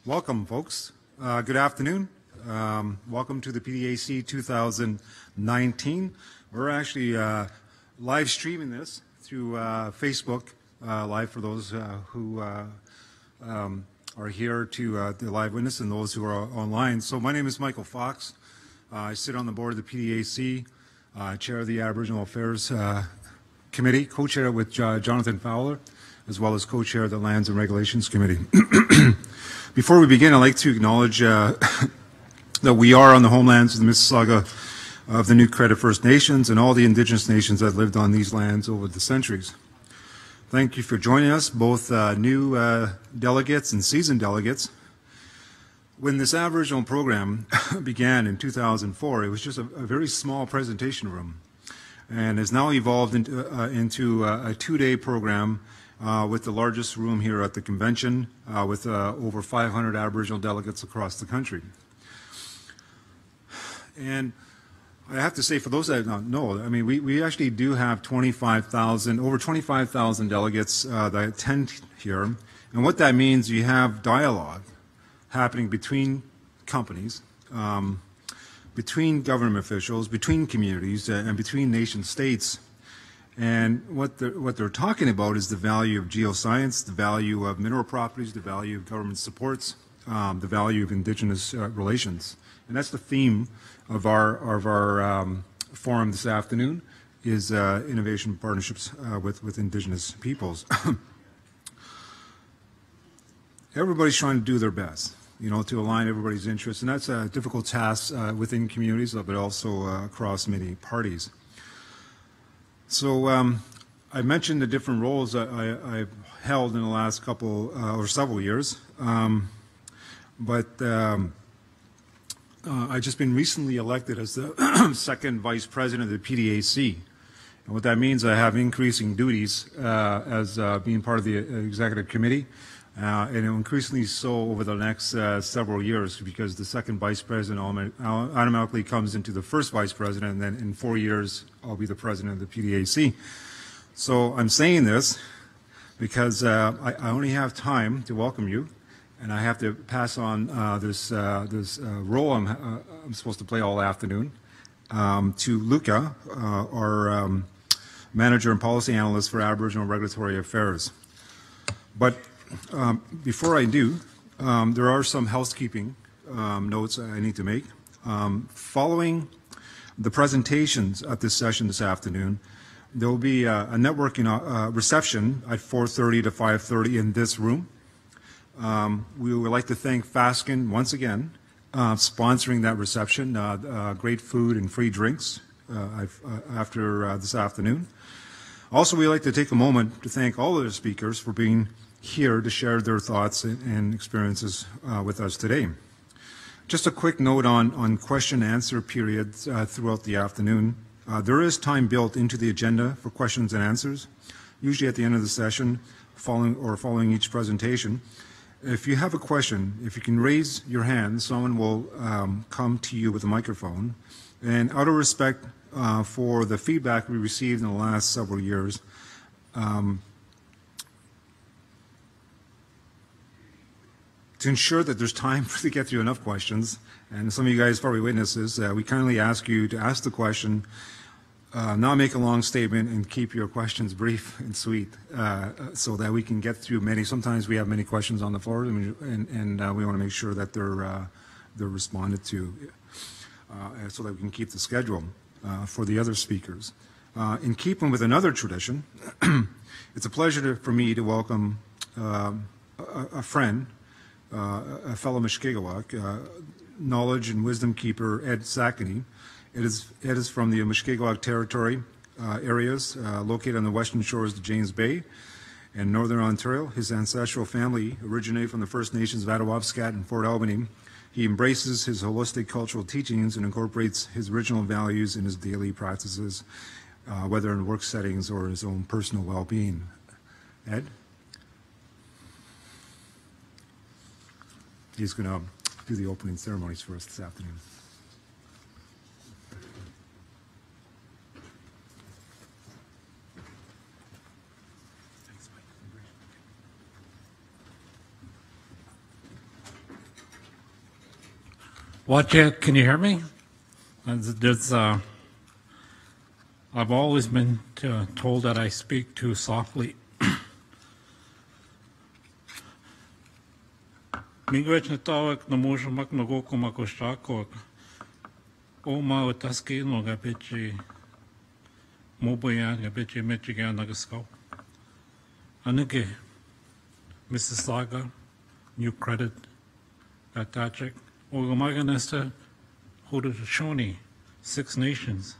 Welcome, folks. Good afternoon. Welcome to the PDAC 2019. We're actually live streaming this through Facebook Live for those who are here to the live witness and those who are online. So my name is Michael Fox. I sit on the board of the PDAC, chair of the Aboriginal Affairs Committee, co-chair with Jonathan Fowler, as well as co-chair of the Lands and Regulations Committee. Before we begin, I'd like to acknowledge that we are on the homelands of the Mississauga of the New Credit First Nations and all the Indigenous nations that lived on these lands over the centuries. Thank you for joining us, both new delegates and seasoned delegates. When this Aboriginal program began in 2004, it was just a very small presentation room, and has now evolved into a two-day program with the largest room here at the convention, with over 500 Aboriginal delegates across the country. And I have to say, for those that don't know, I mean, we actually do have over 25,000 delegates that attend here. And what that means, you have dialogue happening between companies, between government officials, between communities, and between nation states. And what they're talking about is the value of geoscience, the value of mineral properties, the value of government supports, the value of Indigenous relations. And that's the theme of our forum this afternoon, is innovation partnerships with Indigenous peoples. Everybody's trying to do their best, you know, to align everybody's interests, and that's a difficult task within communities, but also across many parties. So I mentioned the different roles that I've held in the last couple or several years, but I've just been recently elected as the second vice president of the PDAC. And what that means, I have increasing duties as being part of the executive committee, and increasingly so over the next several years, because the second vice president automatically comes into the first vice president, and then in 4 years I'll be the president of the PDAC. So I'm saying this because I only have time to welcome you, and I have to pass on this role I'm supposed to play all afternoon to Luca, our manager and policy analyst for Aboriginal Regulatory Affairs. But before I do, there are some housekeeping notes I need to make. Following the presentations at this session this afternoon, there will be a networking reception at 4:30 to 5:30 in this room. We would like to thank Fasken once again, sponsoring that reception, great food and free drinks after this afternoon. Also, we'd like to take a moment to thank all of the speakers for being here to share their thoughts and experiences with us today. Just a quick note on question and answer periods throughout the afternoon. There is time built into the agenda for questions and answers, usually at the end of the session, following each presentation. If you have a question, if you can raise your hand, someone will come to you with a microphone. And out of respect for the feedback we received in the last several years, to ensure that there's time to get through enough questions, and some of you guys probably witnesses, we kindly ask you to ask the question, not make a long statement, and keep your questions brief and sweet, so that we can get through many. Sometimes we have many questions on the floor, and we want to make sure that they're responded to, so that we can keep the schedule for the other speakers. In keeping with another tradition, it's a pleasure for me to welcome a friend, a fellow Mushkegowuk, knowledge and wisdom keeper Ed Sakany. Ed is from the Mushkegowuk territory areas located on the western shores of James Bay in northern Ontario. His ancestral family originated from the First Nations of Attawapskat and Fort Albany. He embraces his holistic cultural teachings and incorporates his original values in his daily practices, whether in work settings or his own personal well-being. Ed? He's going to do the opening ceremonies for us this afternoon. Watch it. Can you hear me? There's, I've always been told that I speak too softly. Miigwech na tawag na mushamak na goko makoshako. Oma o taski no gapichi moboyan gapichi mechigan nagasko. Anike Mississauga, New Credit, Atachik, Ogamaganesta, Haudenosaunee, Six Nations.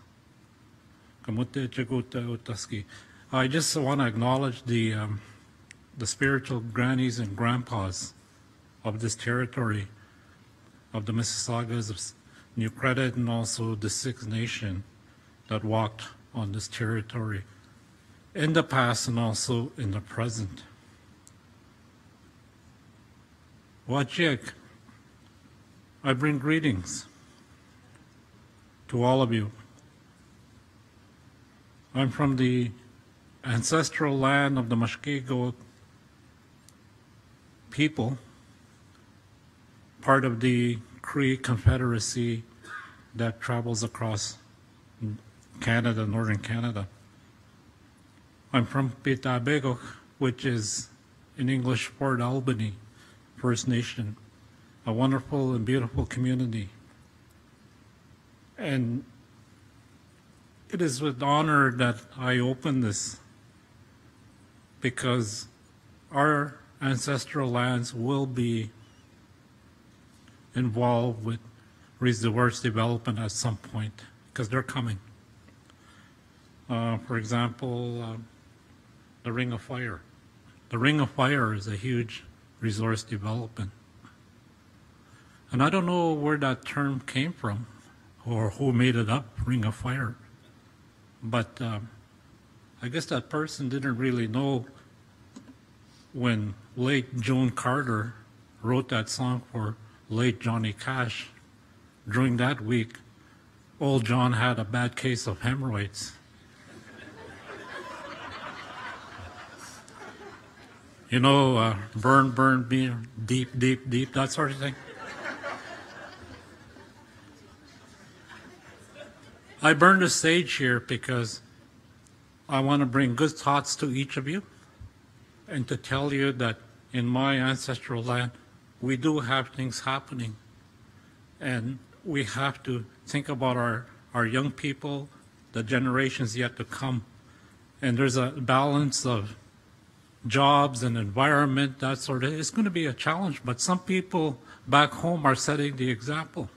Kamute Chagota Utaski. I just want to acknowledge the spiritual grannies and grandpas of this territory, of the Mississaugas, of New Credit, and also the Six Nation that walked on this territory in the past and also in the present. Wachik, I bring greetings to all of you. I'm from the ancestral land of the Mushkego people, part of the Cree Confederacy that travels across Canada, northern Canada. I'm from PDAC, which is in English Port Albany First Nation, a wonderful and beautiful community. And it is with honor that I open this, because our ancestral lands will be involved with resource development at some point, because they're coming. For example, the Ring of Fire. The Ring of Fire is a huge resource development. And I don't know where that term came from or who made it up, Ring of Fire. But I guess that person didn't really know when late Joan Carter wrote that song for late Johnny Cash. During that week, old John had a bad case of hemorrhoids. You know, burn, burn, deep, deep, deep, that sort of thing. I burned the stage here because I want to bring good thoughts to each of you and to tell you that in my ancestral land, we do have things happening. And we have to think about our young people, the generations yet to come. And there's a balance of jobs and environment, that sort of. It's going to be a challenge, but some people back home are setting the example.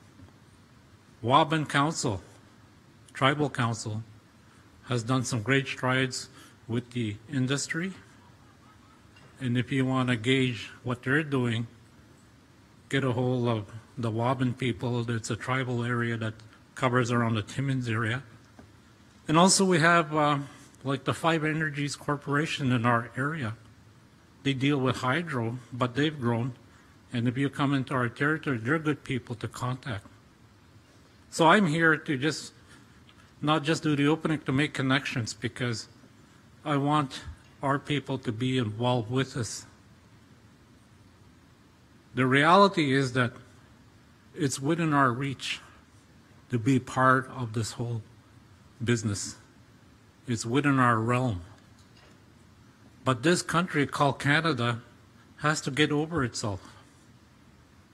Waban Council, Tribal Council, has done some great strides with the industry. And if you want to gauge what they're doing, get a hold of the Waban people. It's a tribal area that covers around the Timmins area. And also we have like the Five Energies Corporation in our area. They deal with hydro, but they've grown. And if you come into our territory, they're good people to contact. So I'm here to not just do the opening, to make connections, because I want our people to be involved with us. The reality is that it's within our reach to be part of this whole business. It's within our realm. But this country called Canada has to get over itself,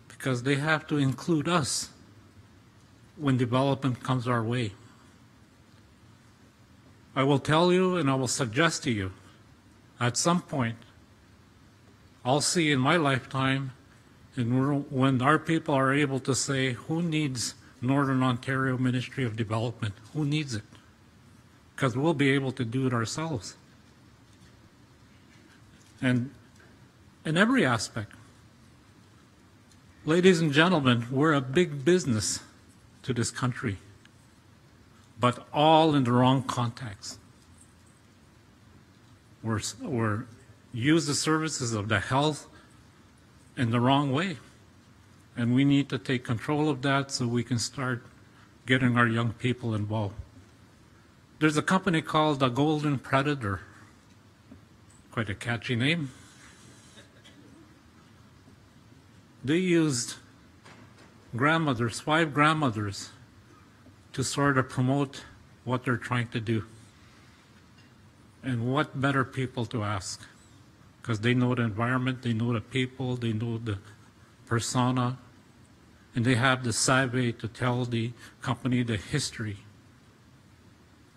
because they have to include us when development comes our way. I will tell you and I will suggest to you, at some point, I'll see in my lifetime, and when our people are able to say, who needs Northern Ontario Ministry of Development? Who needs it? Because we'll be able to do it ourselves. And in every aspect. Ladies and gentlemen, we're a big business to this country, but all in the wrong context. We're use the services of the health in the wrong way. And we need to take control of that so we can start getting our young people involved. There's a company called the Golden Predator. Quite a catchy name. They used grandmothers, 5 grandmothers, to sort of promote what they're trying to do. And what better people to ask? Because they know the environment, they know the people, they know the persona, and they have the savvy to tell the company the history.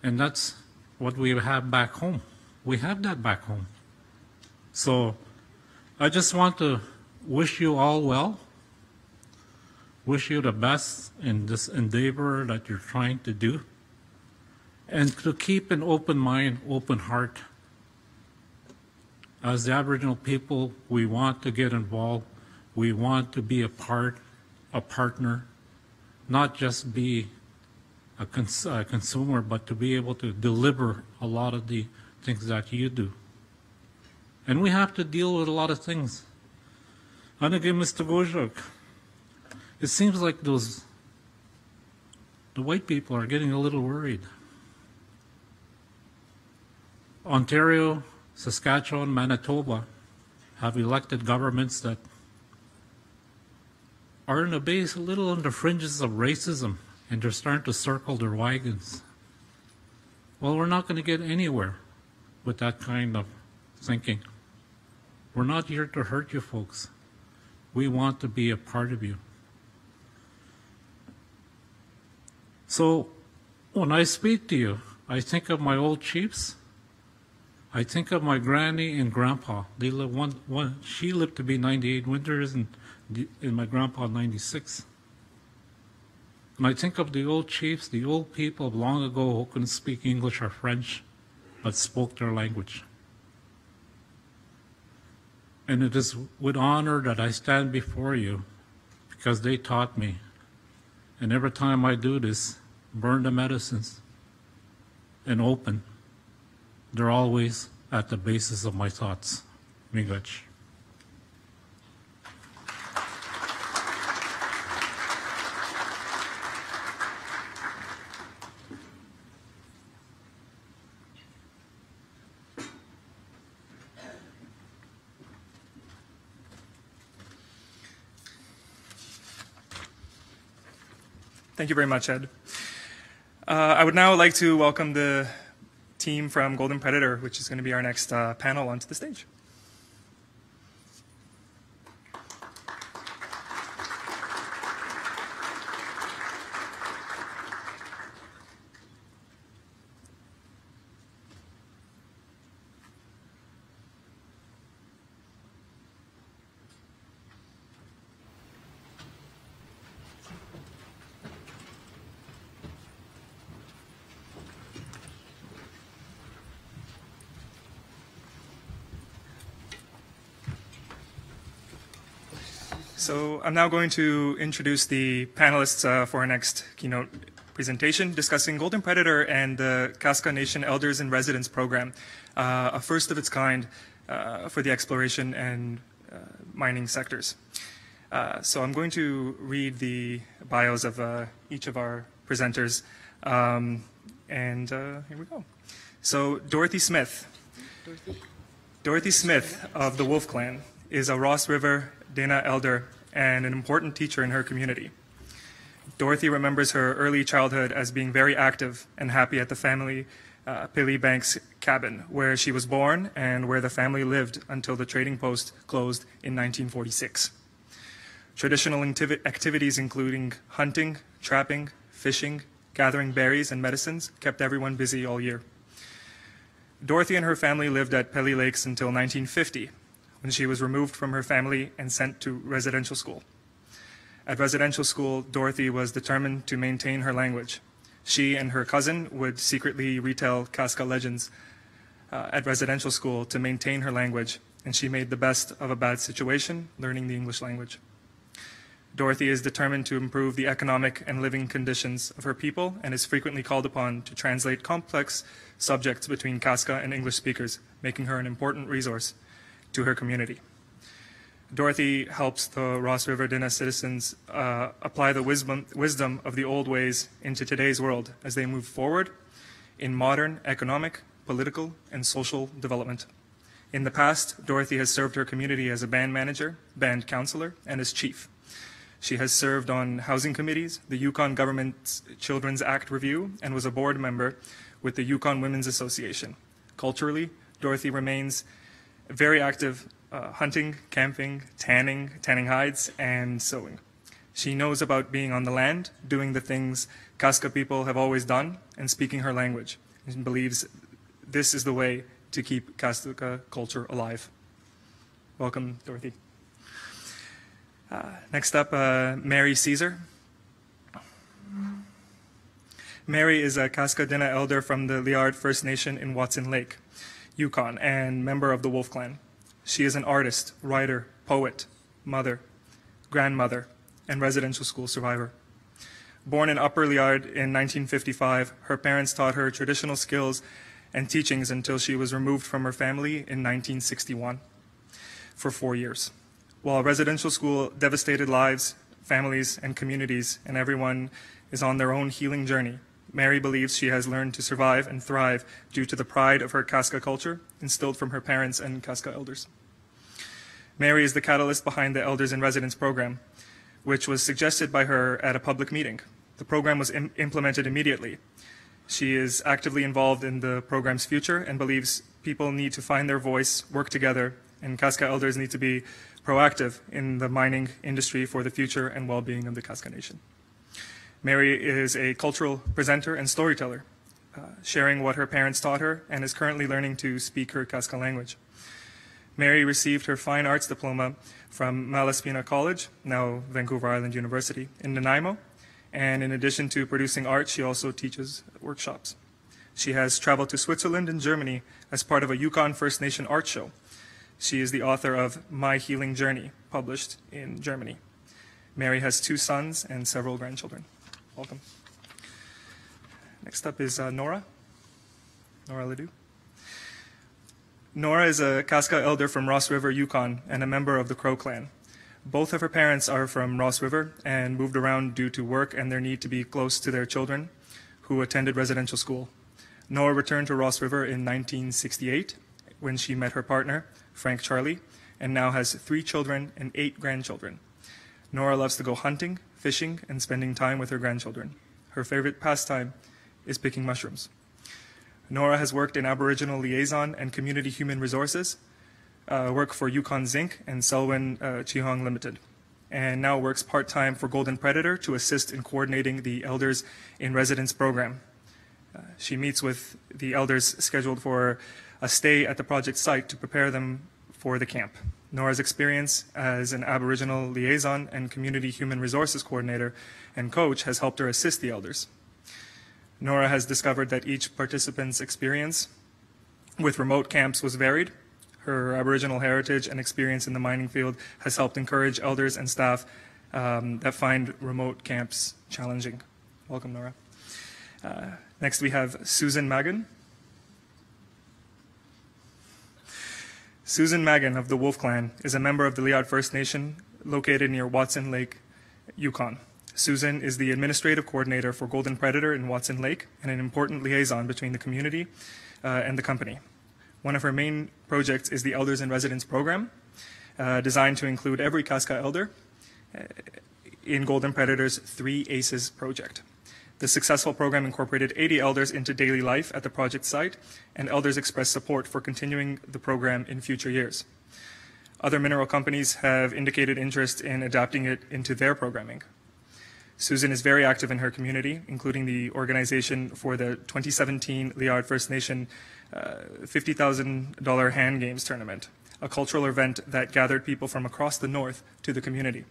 And that's what we have back home. We have that back home. So I just want to wish you all well, wish you the best in this endeavor that you're trying to do, and to keep an open mind, open heart. As the Aboriginal people, we want to get involved. We want to be a partner, not just be a consumer, but to be able to deliver a lot of the things that you do. And we have to deal with a lot of things. And again, Mr. Gojok, it seems like the white people are getting a little worried. Ontario, Saskatchewan, Manitoba have elected governments that are in the base a little on the fringes of racism, and they're starting to circle their wagons. Well, we're not going to get anywhere with that kind of thinking. We're not here to hurt you folks. We want to be a part of you. So when I speak to you, I think of my old chiefs. I think of my granny and grandpa. They lived she lived to be 98 winters, and my grandpa 96. And I think of the old chiefs, the old people of long ago who couldn't speak English or French, but spoke their language. And it is with honor that I stand before you, because they taught me. And every time I do this, burn the medicines and open, they're always at the basis of my thoughts. Miigwech. Thank you very much, Ed. I would now like to welcome the team from Golden Predator, which is going to be our next panel, onto the stage. So I'm now going to introduce the panelists for our next keynote presentation discussing Golden Predator and the Casca Nation Elders in Residence program, a first of its kind for the exploration and mining sectors. So I'm going to read the bios of each of our presenters, and here we go. So Dorothy Smith. Dorothy Smith of the Wolf Clan is a Ross River Dana elder and an important teacher in her community. Dorothy remembers her early childhood as being very active and happy at the family Pili Banks cabin, where she was born and where the family lived until the trading post closed in 1946. Traditional activities including hunting, trapping, fishing, gathering berries and medicines kept everyone busy all year. Dorothy and her family lived at Peli Lakes until 1950, when she was removed from her family and sent to residential school. At residential school, Dorothy was determined to maintain her language. She and her cousin would secretly retell Casca legends at residential school to maintain her language, and she made the best of a bad situation, learning the English language. Dorothy is determined to improve the economic and living conditions of her people and is frequently called upon to translate complex subjects between Casca and English speakers, making her an important resource to her community. Dorothy helps the Ross River Dina citizens apply the wisdom of the old ways into today's world as they move forward in modern economic, political, and social development. In the past, Dorothy has served her community as a band manager, band counselor, and as chief. She has served on housing committees, the Yukon Government's Children's Act Review, and was a board member with the Yukon Women's Association. Culturally, Dorothy remains very active hunting, camping, tanning hides, and sewing. She knows about being on the land, doing the things Casca people have always done, and speaking her language, and believes this is the way to keep Casca culture alive. Welcome, Dorothy. Next up, Mary Cesar. Mary is a Casca Dina elder from the Liard First Nation in Watson Lake, Yukon, and member of the Wolf Clan. She is an artist, writer, poet, mother, grandmother, and residential school survivor. Born in Upper Liard in 1955, her parents taught her traditional skills and teachings until she was removed from her family in 1961 for 4 years. While residential school devastated lives, families, and communities, and everyone is on their own healing journey, Mary believes she has learned to survive and thrive due to the pride of her Casca culture instilled from her parents and Casca elders. Mary is the catalyst behind the Elders in Residence program, which was suggested by her at a public meeting. The program was implemented immediately. She is actively involved in the program's future and believes people need to find their voice, work together, and Casca elders need to be proactive in the mining industry for the future and well-being of the Casca Nation. Mary is a cultural presenter and storyteller, sharing what her parents taught her and is currently learning to speak her Casca language. Mary received her Fine Arts Diploma from Malaspina College, now Vancouver Island University, in Nanaimo, and in addition to producing art, she also teaches workshops. She has traveled to Switzerland and Germany as part of a Yukon First Nation art show. She is the author of My Healing Journey, published in Germany. Mary has 2 sons and several grandchildren. Welcome. Next up is Nora Ledoux. Nora is a Casca elder from Ross River, Yukon, and a member of the Crow clan. Both of her parents are from Ross River and moved around due to work and their need to be close to their children, who attended residential school. Nora returned to Ross River in 1968 when she met her partner, Frank Charlie, and now has 3 children and 8 grandchildren. Nora loves to go hunting, fishing, and spending time with her grandchildren. Her favorite pastime is picking mushrooms. Nora has worked in Aboriginal liaison and community human resources, worked for Yukon Zinc and Selwyn Chihong Limited, and now works part-time for Golden Predator to assist in coordinating the Elders in Residence program. She meets with the elders scheduled for a stay at the project site to prepare them for the camp. Nora's experience as an Aboriginal liaison and community human resources coordinator and coach has helped her assist the elders. Nora has discovered that each participant's experience with remote camps was varied. Her Aboriginal heritage and experience in the mining field has helped encourage elders and staff that find remote camps challenging. Welcome, Nora. Next we have Susan Magan. Susan Magan of the Wolf Clan is a member of the Liard First Nation located near Watson Lake, Yukon. Susan is the administrative coordinator for Golden Predator in Watson Lake and an important liaison between the community and the company. One of her main projects is the Elders in Residence program, designed to include every Casca elder in Golden Predator's 3 ACES project. The successful program incorporated 80 elders into daily life at the project site, and elders expressed support for continuing the program in future years. Other mineral companies have indicated interest in adapting it into their programming. Susan is very active in her community, including the organization for the 2017 Liard First Nation $50,000 hand games tournament, a cultural event that gathered people from across the north to the community.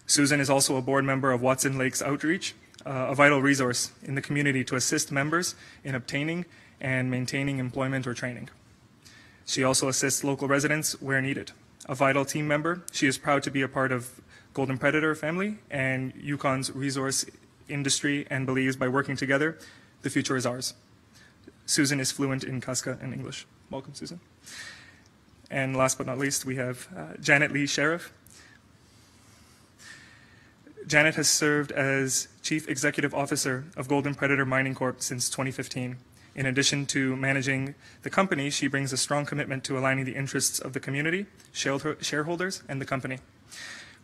Susan is also a board member of Watson Lake's Outreach, a vital resource in the community to assist members in obtaining and maintaining employment or training. She also assists local residents where needed. A vital team member, she is proud to be a part of Golden Predator family and Yukon's resource industry and believes by working together, the future is ours. Susan is fluent in Casca and English. Welcome, Susan. And last but not least, we have Janet Lee Sheriff. Janet has served as Chief Executive Officer of Golden Predator Mining Corp. Since 2015. In addition to managing the company, she brings a strong commitment to aligning the interests of the community, shareholders, and the company.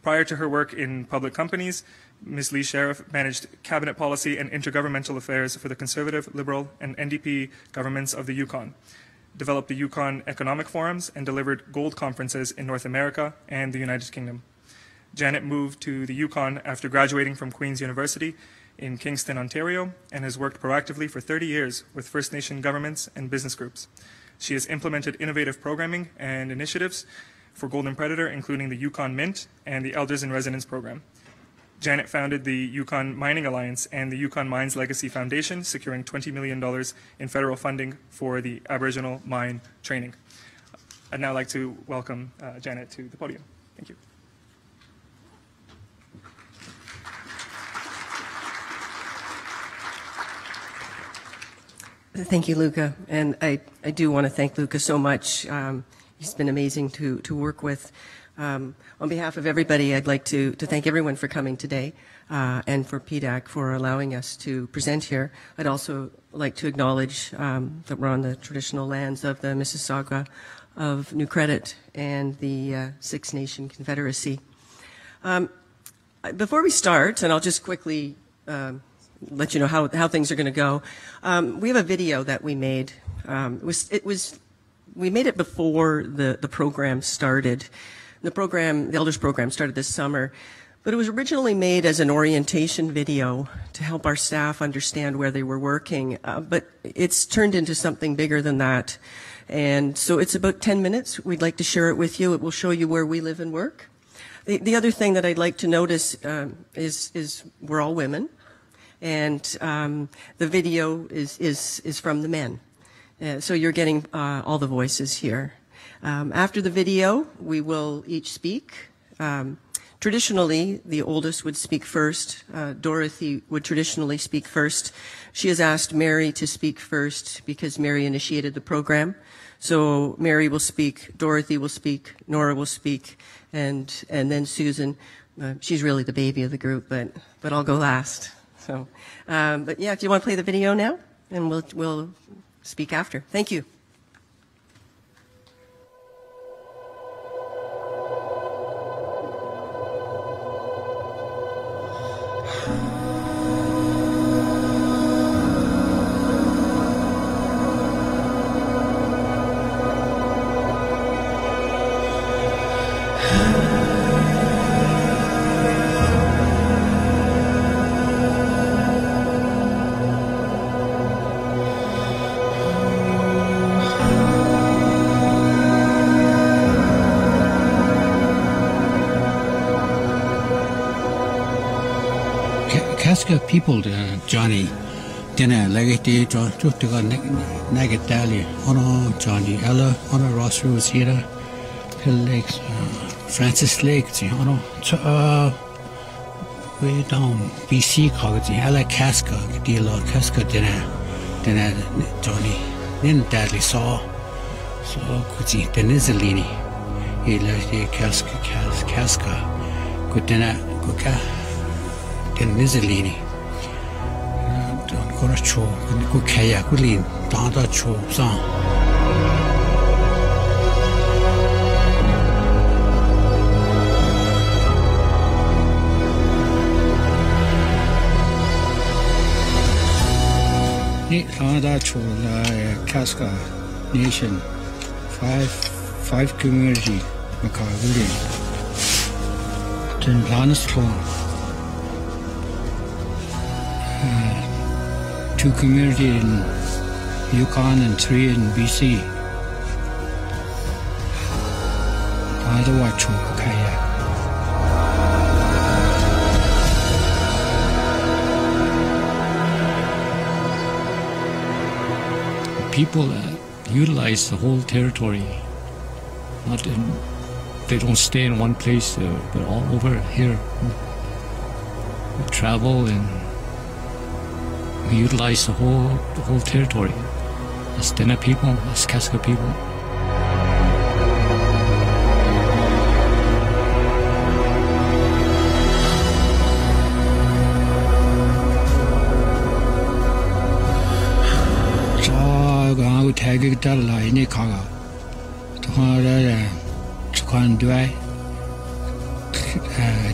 Prior to her work in public companies, Ms. Lee Sheriff managed cabinet policy and intergovernmental affairs for the Conservative, Liberal, and NDP governments of the Yukon, developed the Yukon Economic Forums, and delivered gold conferences in North America and the United Kingdom. Janet moved to the Yukon after graduating from Queen's University in Kingston, Ontario, and has worked proactively for 30 years with First Nation governments and business groups. She has implemented innovative programming and initiatives for Golden Predator, including the Yukon Mint and the Elders in Residence program. Janet founded the Yukon Mining Alliance and the Yukon Mines Legacy Foundation, securing $20 million in federal funding for the Aboriginal mine training. I'd now like to welcome Janet to the podium. Thank you. Thank you, Luca. And I do want to thank Luca so much. He's been amazing to work with. On behalf of everybody, I'd like to thank everyone for coming today and for PDAC for allowing us to present here. I'd also like to acknowledge that we're on the traditional lands of the Mississauga of New Credit and the Six Nation Confederacy. Before we start, and I'll just quickly let you know how things are going to go. We have a video that we made. We made it before the program started. The Elders program started this summer, but it was originally made as an orientation video to help our staff understand where they were working. But it's turned into something bigger than that. And so it's about 10 minutes. We'd like to share it with you. It will show you where we live and work. The other thing that I'd like to notice is we're all women. And the video is from the men. So you're getting all the voices here. After the video, we will each speak. Traditionally, the oldest would speak first. Dorothy would traditionally speak first. She has asked Mary to speak first because Mary initiated the program. So Mary will speak, Dorothy will speak, Nora will speak, and then Susan. She's really the baby of the group, but I'll go last. So, but yeah, if you want to play the video now, and we'll speak after. Thank you. Casca people, Johnny, dinner, legate, John, to go nugget daily, on Johnny, Ella, on Ross Rose here, Hill Lakes, Francis Lake, way down, BC college, Ella Casca, deal Casca dinner, Johnny, then daddy saw, so could see the Nizalini, he left Casca, good dinner, good. In Nizalini, don't go to show, go Kaya, go lean, down that show, song. Down that show, Casca Nation, five community, Macau, then Lannis 2 communities in Yukon and 3 in BC. People utilize the whole territory. They don't stay in one place, but all over here. We travel and we utilize the whole territory. As Dena people, as Casca people. I tag it in a car. To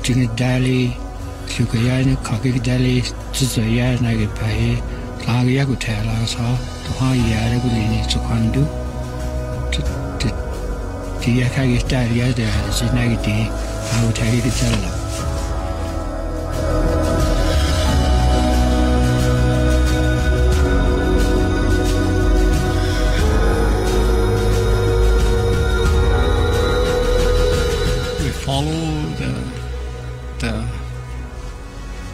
Jini Dali, Klukayan, Kaki Dali, Cesar, Nagi Pai, Laga Yagutela, so the high Yaragulini to undo. The Yakagi Dali, there is a negative, I would tell you to tell them. Follow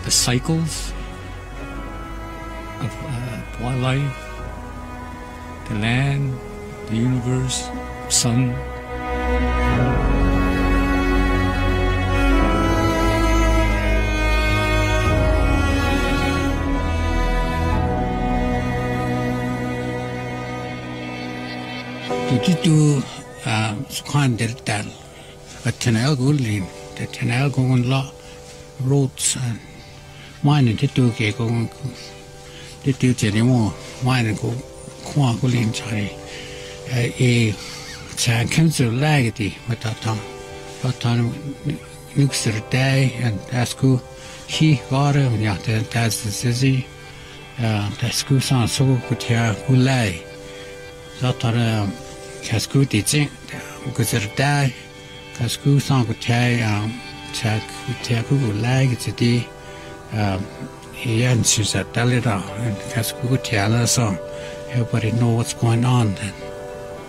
the cycles of wildlife, the land, the universe, sun. Do kind of that. A canal going, the canal going lot roads and mining to do going to do anymore. Mining go quite going Charlie. A cancer laggy with that time. That time, next day and that's cool. She got him, yeah, that's the Cesar. That's cool, sounds so good here, who lay. That time, has good teaching, because of die. Casca sang của cha của lại cái gì hiện sự thật đã lên đó Casca của cha là sao everybody know what's going on then.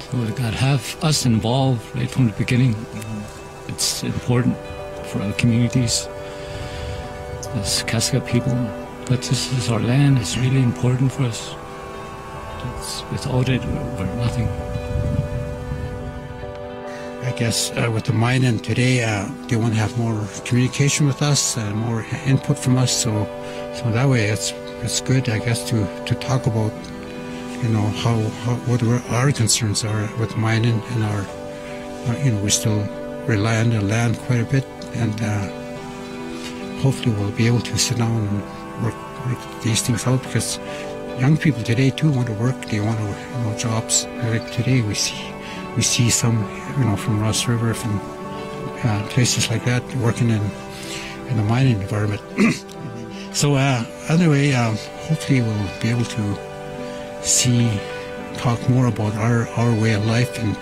So we got to have us involved right from the beginning. It's important for our communities as Casca people, but this is our land. It's really important for us. Without it, we're nothing. I guess with the mining today, they want to have more communication with us, more input from us. So that way, it's good, I guess, to talk about, what our concerns are with mining and our we still rely on the land quite a bit, and hopefully we'll be able to sit down and work these things out, because young people today too want to work. They want to jobs. Like today, we see some, from Ross River, from places like that, working in the mining environment. So anyway, hopefully we'll be able to talk more about our way of life, and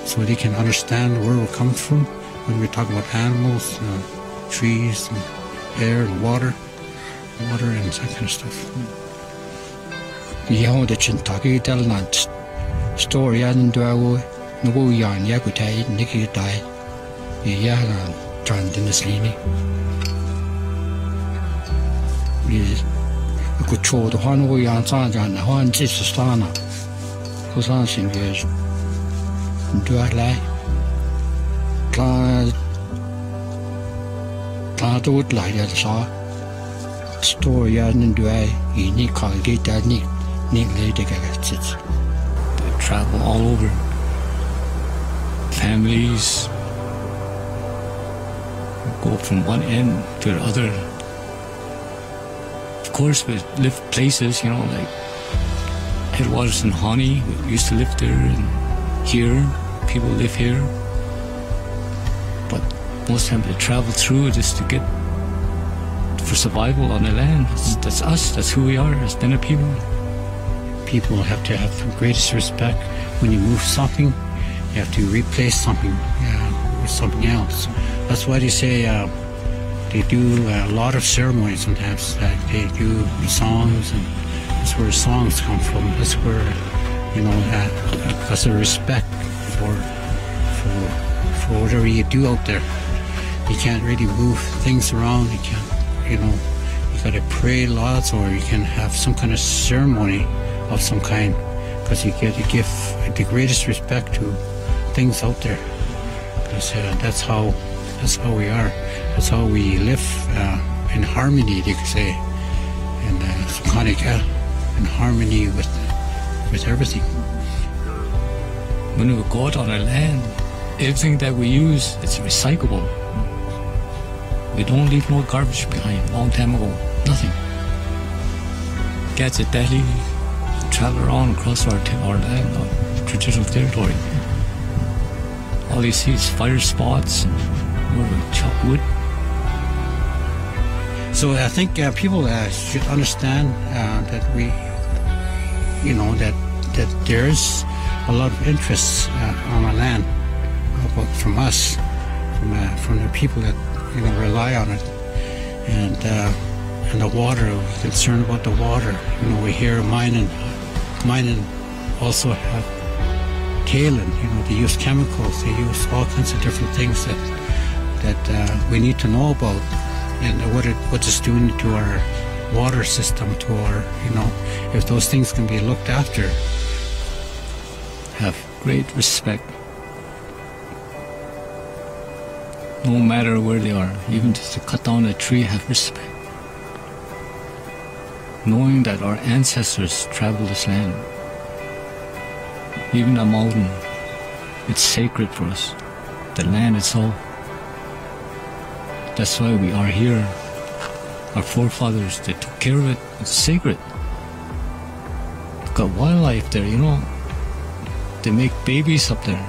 so they can understand where we're coming from when we talk about animals, trees, and air, and water and that kind of stuff. Yeah, the Chintaki Delnant story and do no yarn yakutai Nikki die. Yeah, John Dennis Lini. We could show the Hano yarn Sanjan, Hon Sistana, who's answering years. Do I lie? Clad would lie at the saw. Story and do I, Nick Colgate that Nick Lady gets it. They travel all over. Families go from one end to the other. Of course, we live places, like Headwaters and Honey. We used to live there, and here, people live here. But most times they travel through just to get for survival on the land. That's us. That's who we are as Bini people. People have to have the greatest respect. When you move something, you have to replace something with something else. That's why they say they do a lot of ceremonies sometimes. Like they do songs, and that's where songs come from. That's where, because of respect for whatever you do out there. You can't really move things around. You can't, you got to pray lots, or you can have some kind of ceremony of some kind, because you get to give the greatest respect to things out there. Because that's how we are. That's how we live in harmony, you could say, and in harmony with everything. When we go out on our land, everything that we use, it's recyclable. We don't leave no garbage behind. Long time ago, nothing. Gets a Delhi, travel around across our land, our traditional territory. All you see is fire spots, and where we chop wood. So I think people should understand that we, that there's a lot of interest on our land from us, from the people that rely on it, and the water. We're concerned about the water. We hear mining also have tailing. They use chemicals. They use all kinds of different things that we need to know about, and what it's doing to our water system, to our if those things can be looked after. Have great respect, no matter where they are. Even just to cut down a tree, have respect, knowing that our ancestors traveled this land. Even a mountain, it's sacred for us, the land itself. That's why we are here. Our forefathers, they took care of it. It's sacred. Got wildlife there, They make babies up there.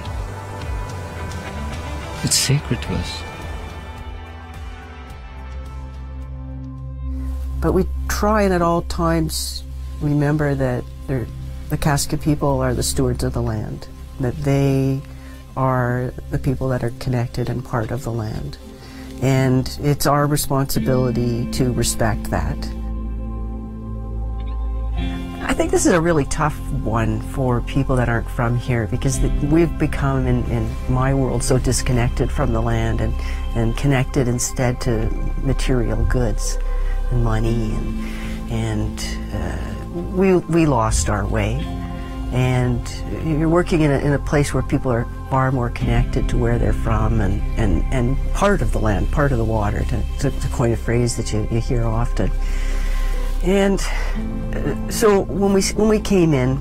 It's sacred to us. But we try and at all times remember that the Casca people are the stewards of the land, that they are the people that are connected and part of the land. And it's our responsibility to respect that. I think this is a really tough one for people that aren't from here, because we've become, in my world, so disconnected from the land and connected instead to material goods and money, and we lost our way. And you're working in a place where people are far more connected to where they're from and part of the land, part of the water, to coin a phrase that you hear often. And so when we came in,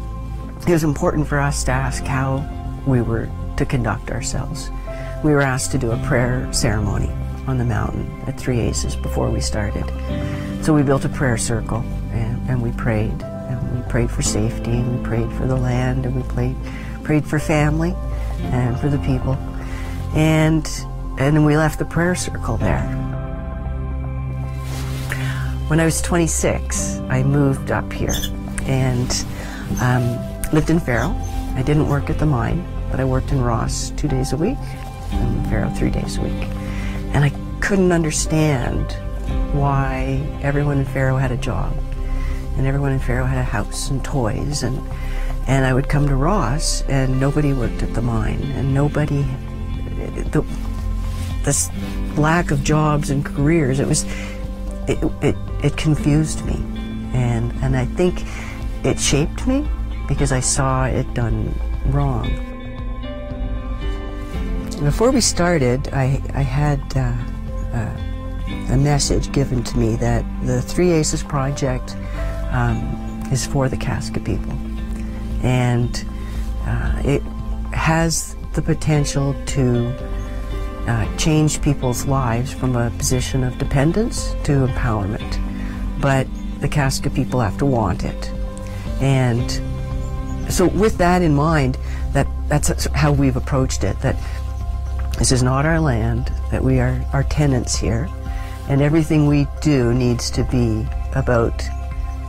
it was important for us to ask how we were to conduct ourselves. We were asked to do a prayer ceremony on the mountain at Three Aces before we started. So we built a prayer circle, and we prayed. And we prayed for safety, and we prayed for the land, and we prayed for family and for the people. And then we left the prayer circle there. When I was 26, I moved up here and lived in Faro. I didn't work at the mine, but I worked in Ross 2 days a week, and in Faro 3 days a week. And I couldn't understand why everyone in Faro had a job, and everyone in Faro had a house and toys, and I would come to Ross and nobody worked at the mine, and this lack of jobs and careers, it confused me, and I think it shaped me because I saw it done wrong. Before we started, I had a message given to me that the Three Aces project is for the Casca people, and it has the potential to change people's lives from a position of dependence to empowerment. But the Casca people have to want it. And so with that in mind, that's how we've approached it, that this is not our land, that we are tenants here, and everything we do needs to be about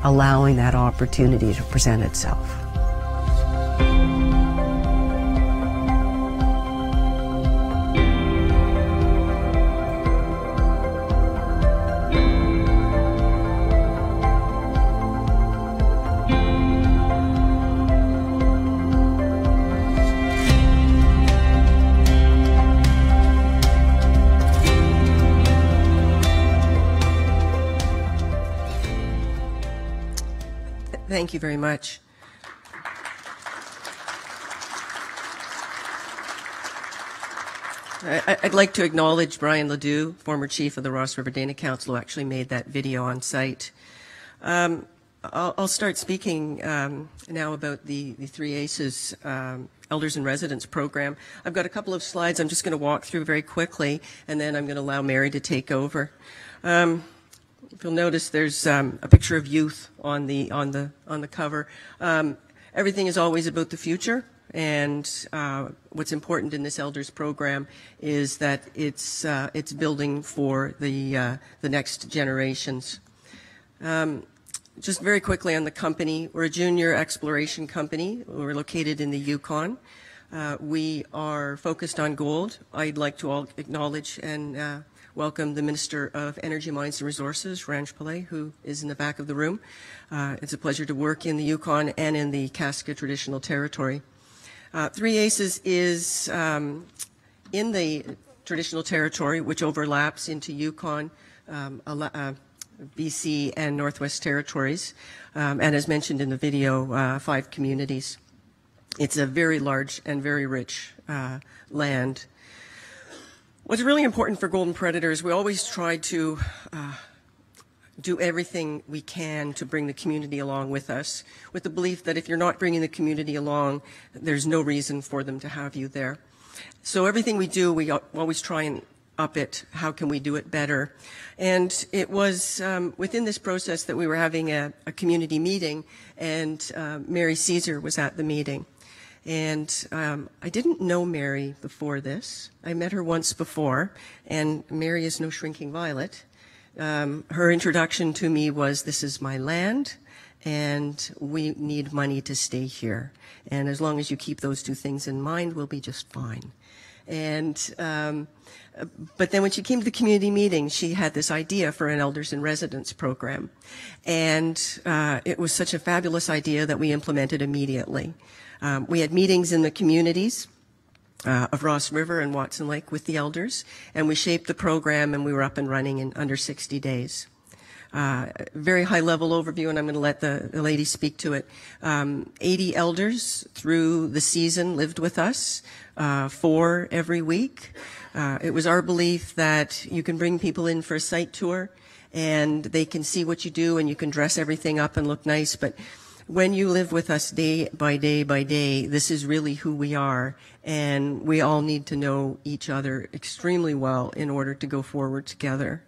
allowing that opportunity to present itself. Thank you very much. I'd like to acknowledge Brian Ledoux, former chief of the Ross River Dana Council, who actually made that video on site. I'll start speaking now about the Three Aces Elders and Residents program. I've got a couple of slides I'm just going to walk through very quickly, and then I'm going to allow Mary to take over. If you'll notice, there's a picture of youth on the cover. Everything is always about the future, And what's important in this elders program is that it's building for the next generations. Just very quickly on the company, we're a junior exploration company. We're located in the Yukon. We are focused on gold. I'd like to all acknowledge and welcome the Minister of Energy, Mines and Resources, Ranj Pillai, who is in the back of the room. It's a pleasure to work in the Yukon and in the Casca traditional territory. Three Aces is in the traditional territory, which overlaps into Yukon, BC, and Northwest Territories, and as mentioned in the video, 5 communities. It's a very large and very rich land. What's really important for golden predators, we always try to do everything we can to bring the community along with us, with the belief that if you're not bringing the community along, there's no reason for them to have you there. So everything we do, we always try and up it. How can we do it better? And it was within this process that we were having a community meeting, and Mary Cesar was at the meeting. And I didn't know Mary before this. I met her once before, and Mary is no shrinking violet. Her introduction to me was, this is my land, and we need money to stay here. And as long as you keep those two things in mind, we'll be just fine. And but then when she came to the community meeting, she had this idea for an Elders in Residence program. And it was such a fabulous idea that we implemented immediately. We had meetings in the communities of Ross River and Watson Lake with the elders, and we shaped the program, and we were up and running in under 60 days. Very high-level overview, and I'm going to let the lady speak to it. 80 elders through the season lived with us, 4 every week. It was our belief that you can bring people in for a site tour, and they can see what you do, and you can dress everything up and look nice, but when you live with us day by day by day, this is really who we are, and we all need to know each other extremely well in order to go forward together.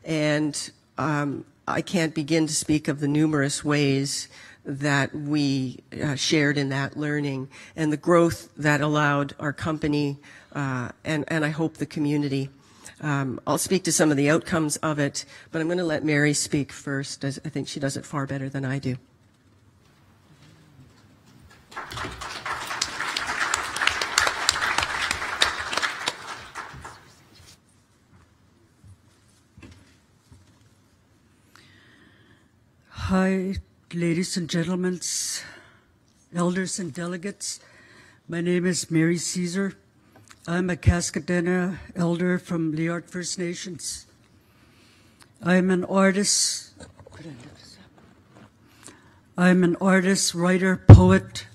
And I can't begin to speak of the numerous ways that we shared in that learning and the growth that allowed our company and I hope the community. I'll speak to some of the outcomes of it, but I'm going to let Mary speak first, as I think she does it far better than I do. Hi, ladies and gentlemen, elders and delegates. My name is Mary Cesar. I'm a Casca Nation elder from Liard First Nations. I'm an artist. I'm an artist, writer, poet,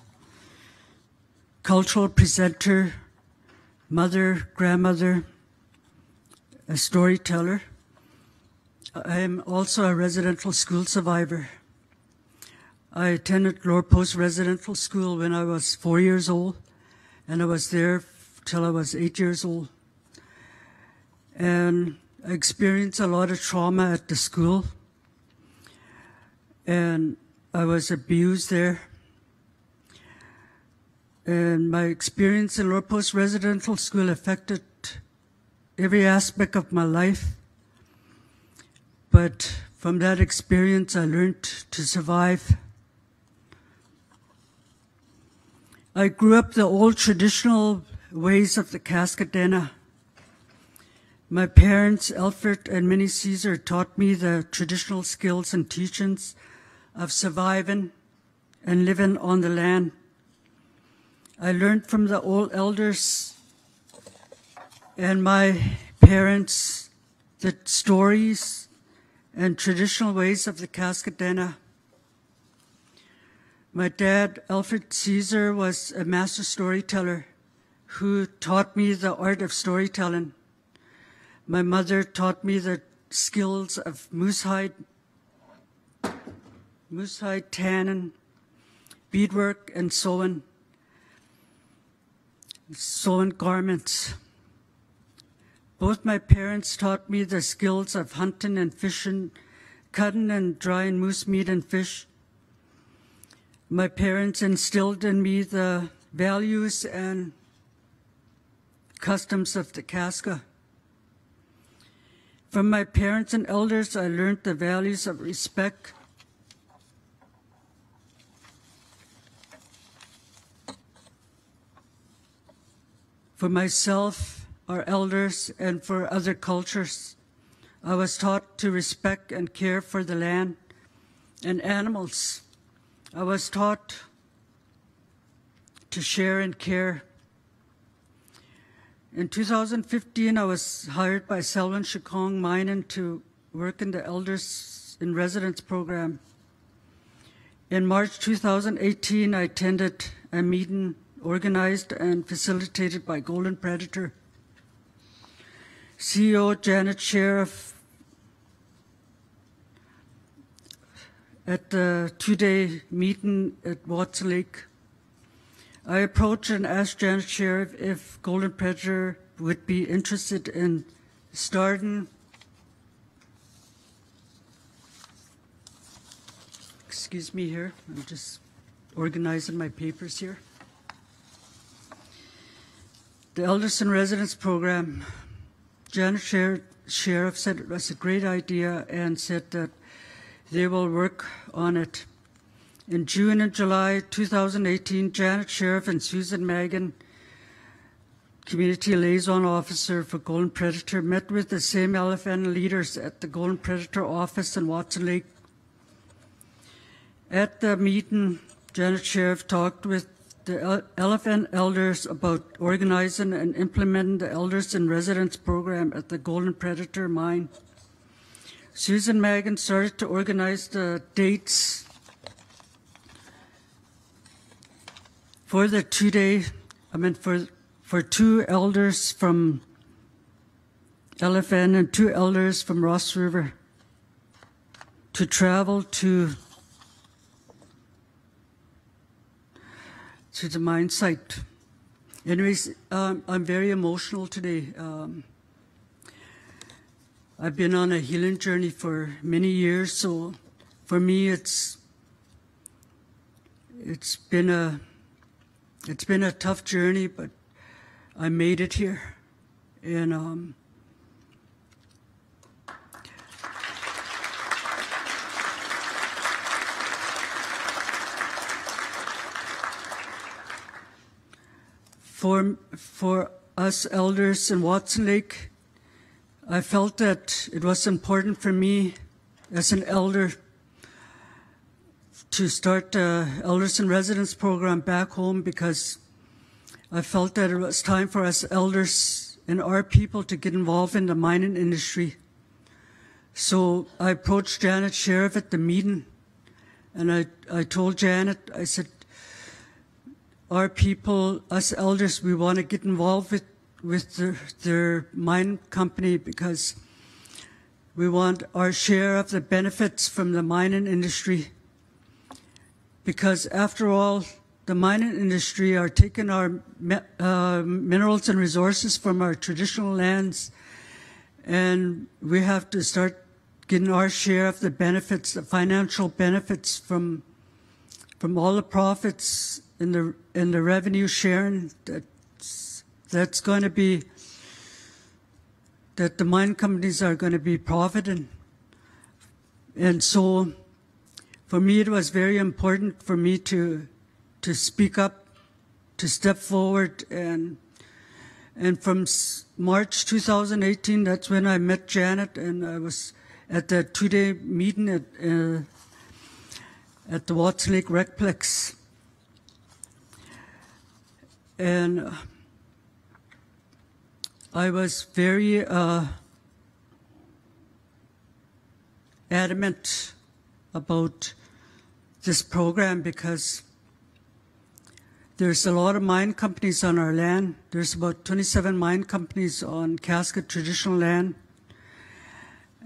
cultural presenter, mother, grandmother, a storyteller. I am also a residential school survivor. I attended Lower Post Residential School when I was 4 years old, and I was there till I was 8 years old. And I experienced a lot of trauma at the school, and I was abused there. And my experience in Lower Post Residential School affected every aspect of my life. But from that experience, I learned to survive. I grew up the old traditional ways of the Casca Nation. My parents, Alfred and Minnie Cesar, taught me the traditional skills and teachings of surviving and living on the land. I learned from the old elders and my parents the stories and traditional ways of the Casca Nation. My dad, Alfred Cesar, was a master storyteller who taught me the art of storytelling. My mother taught me the skills of moose hide tanning, beadwork, and sewing garments. Both my parents taught me the skills of hunting and fishing, cutting and drying moose meat and fish. My parents instilled in me the values and customs of the Casca. From my parents and elders, I learned the values of respect, for myself, our elders, and for other cultures. I was taught to respect and care for the land and animals. I was taught to share and care. In 2015, I was hired by Selwyn Shikong Minen to work in the Elders in Residence program. In March 2018, I attended a meeting organized and facilitated by Golden Predator. CEO Janet Sheriff at the two-day meeting at Watson Lake. I approached and asked Janet Sheriff if Golden Predator would be interested in starting excuse me here, I'm just organizing my papers here. The Elders in Residence program, Janet Sheriff said it was a great idea and said that they will work on it. In June and July 2018, Janet Sheriff and Susan Magan, Community Liaison Officer for Golden Predator, met with the same elephant leaders at the Golden Predator office in Watson Lake. At the meeting, Janet Sheriff talked with the elephant elders about organizing and implementing the Elders in Residence program at the Golden Predator mine. Susan Magan started to organize the dates for the for two elders from Elephant and two elders from Ross River to travel to the mine site. Anyways, I'm very emotional today. I've been on a healing journey for many years, so for me it's been a tough journey, but I made it here. And for us elders in Watson Lake, I felt that it was important for me as an elder to start the Elders in Residence program back home, because I felt that it was time for us elders and our people to get involved in the mining industry. So I approached Janet Sheriff at the meeting, and I told Janet, I said, our people, us elders, we want to get involved with their mine company, because we want our share of the benefits from the mining industry. Because after all, the mining industry are taking our minerals and resources from our traditional lands, and we have to start getting our share of the benefits, the financial benefits from all the profits in the revenue sharing that's going to be, that the mine companies are going to be profiting. And so for me, it was very important for me to speak up, to step forward, and from March 2018, that's when I met Janet, and I was at the two-day meeting at the Watson Lake Recplex. And I was very adamant about this program, because there's a lot of mine companies on our land. There's about 27 mine companies on Casca traditional land.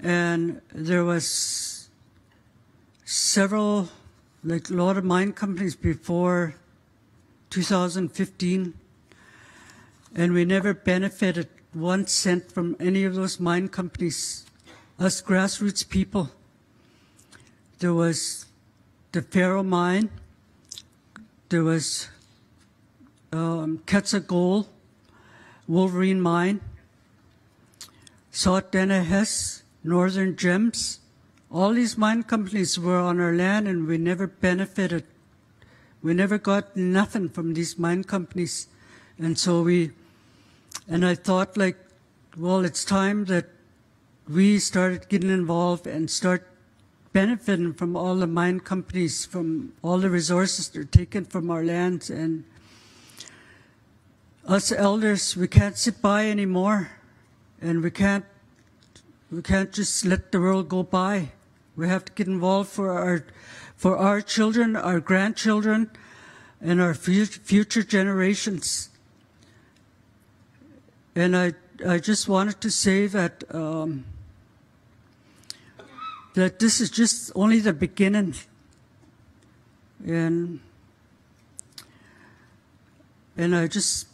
And there was several, like a lot of mine companies before 2015. And we never benefited 1 cent from any of those mine companies, us grassroots people. There was the Faro mine, there was Cesar Gold, Wolverine Mine, South Dana Hess, Northern Gems. All these mine companies were on our land and we never benefited. We never got nothing from these mine companies. And so I thought like, well, it's time that we started getting involved and start benefiting from all the mine companies, from all the resources they're taking from our lands. And us elders, we can't sit by anymore, and we can't just let the world go by. We have to get involved for our children, our grandchildren, and our future generations. And I just wanted to say that that this is just only the beginning, and I just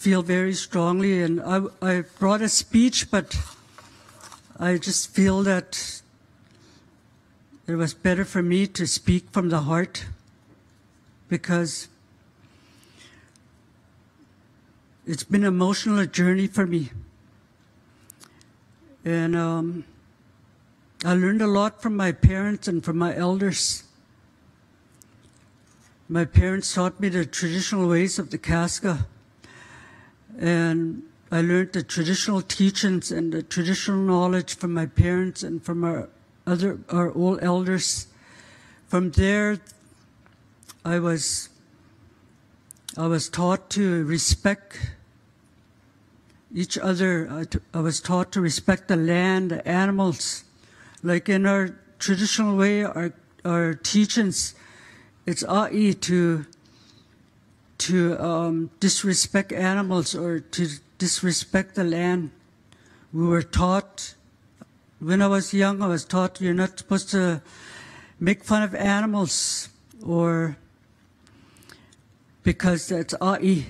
feel very strongly. And I brought a speech, but I just feel that it was better for me to speak from the heart, because it's been an emotional journey for me. And I learned a lot from my parents and from my elders. My parents taught me the traditional ways of the Casca, and I learned the traditional teachings and the traditional knowledge from my parents and from our old elders. From there, I was taught to respect each other. I was taught to respect the land, the animals. Like in our traditional way, our teachings, it's a'i to disrespect animals or to disrespect the land. We were taught, when I was young, I was taught you're not supposed to make fun of animals, or because that's a'i.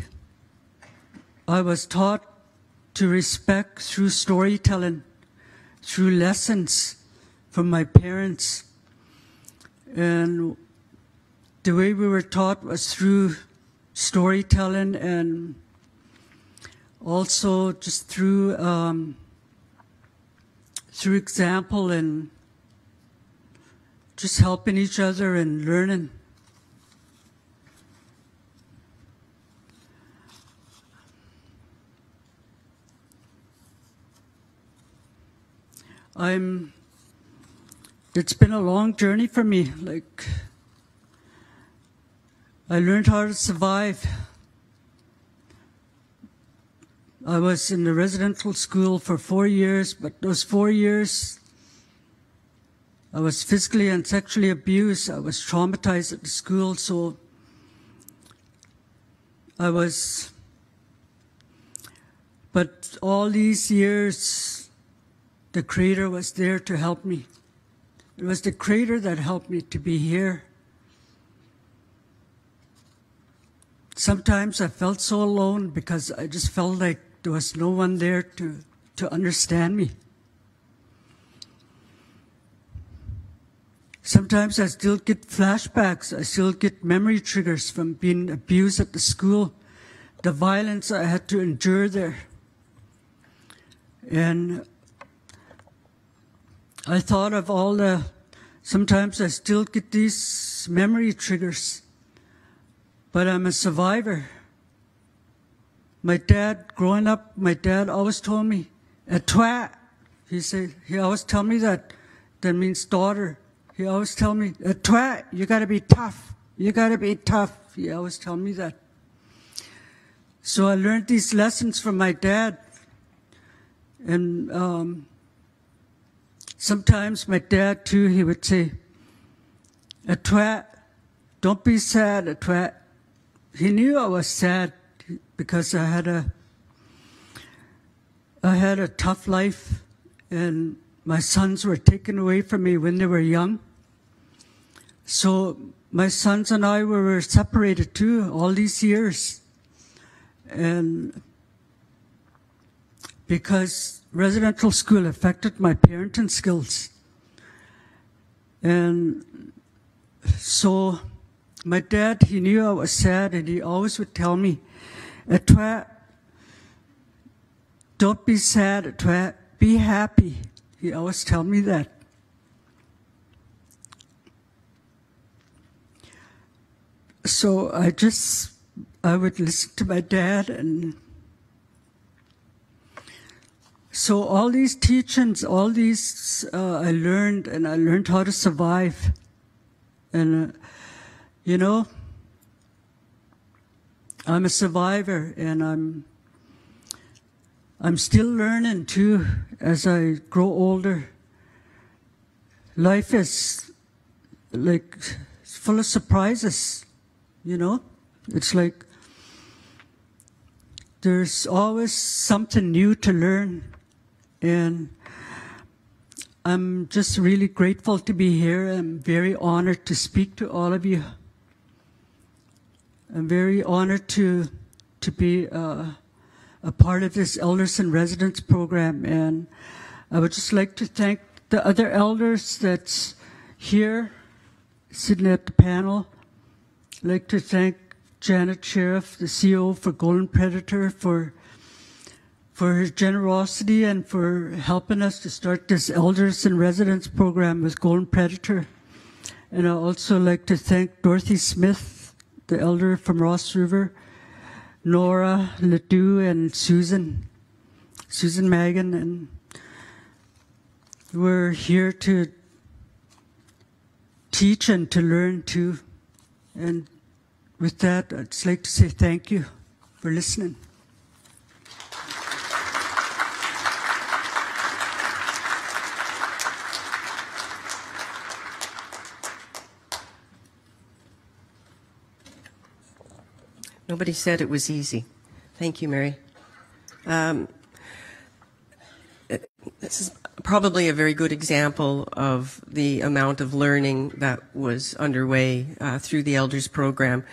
I was taught to respect through storytelling, through lessons from my parents. And the way we were taught was through storytelling, and also just through example, and just helping each other and learning. It's been a long journey for me. Like, I learned how to survive. I was in the residential school for 4 years, but those 4 years, I was physically and sexually abused. I was traumatized at the school, so but all these years, the Creator was there to help me. It was the Creator that helped me to be here. Sometimes I felt so alone because I just felt like there was no one there to understand me. Sometimes I still get flashbacks. I still get memory triggers from being abused at the school, the violence I had to endure there. And I thought of sometimes I still get these memory triggers, but I'm a survivor. My dad, growing up, my dad always told me, a twat. He always tell me that means daughter. He always tell me, a twat, you gotta be tough. You gotta be tough. He always tell me that. So I learned these lessons from my dad. And sometimes my dad too, he would say, a twat, don't be sad, a twat. He knew I was sad because I had a tough life, and my sons were taken away from me when they were young. So my sons and I were separated too all these years. And because residential school affected my parenting skills. And so my dad, he knew I was sad, and he always would tell me, "Atwa, don't be sad, Atwa, be happy." He always tell me that. So I would listen to my dad, and so all these teachings, all these I learned, and I learned how to survive. And you know, I'm a survivor, and I'm still learning too as I grow older. Life is like full of surprises, you know? It's like there's always something new to learn, and I'm just really grateful to be here. I'm very honored to speak to all of you. I'm very honored to be a part of this Elders in Residence program, and I would just like to thank the other elders that's here, sitting at the panel. I'd like to thank Janet Sheriff, the CEO for Golden Predator, for her generosity and for helping us to start this Elders in Residence program with Golden Predator. And I'd also like to thank Dorothy Smith, the elder from Ross River, Nora, Ledoux, and Susan Magan, and we're here to teach and to learn too. And with that, I'd just like to say thank you for listening. Nobody said it was easy. Thank you, Mary. This is probably a very good example of the amount of learning that was underway through the Elders program.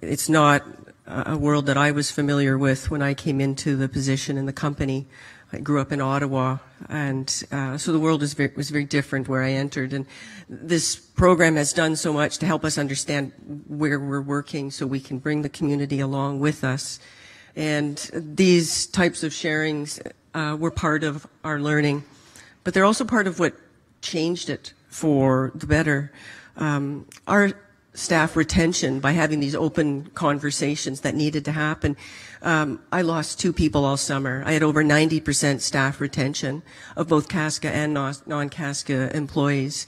It's not a world that I was familiar with when I came into the position in the company. I grew up in Ottawa, and so the world was very different where I entered. And this program has done so much to help us understand where we're working so we can bring the community along with us. And these types of sharings were part of our learning, but they're also part of what changed it for the better. Our staff retention, by having these open conversations that needed to happen. I lost 2 people all summer. I had over 90% staff retention of both Casca and non-Casca employees,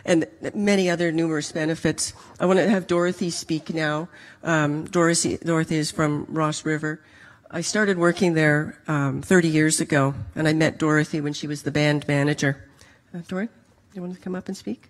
and many other numerous benefits. I want to have Dorothy speak now. Dorothy is from Ross River. I started working there 30 years ago, and I met Dorothy when she was the band manager. Dorothy, you want to come up and speak?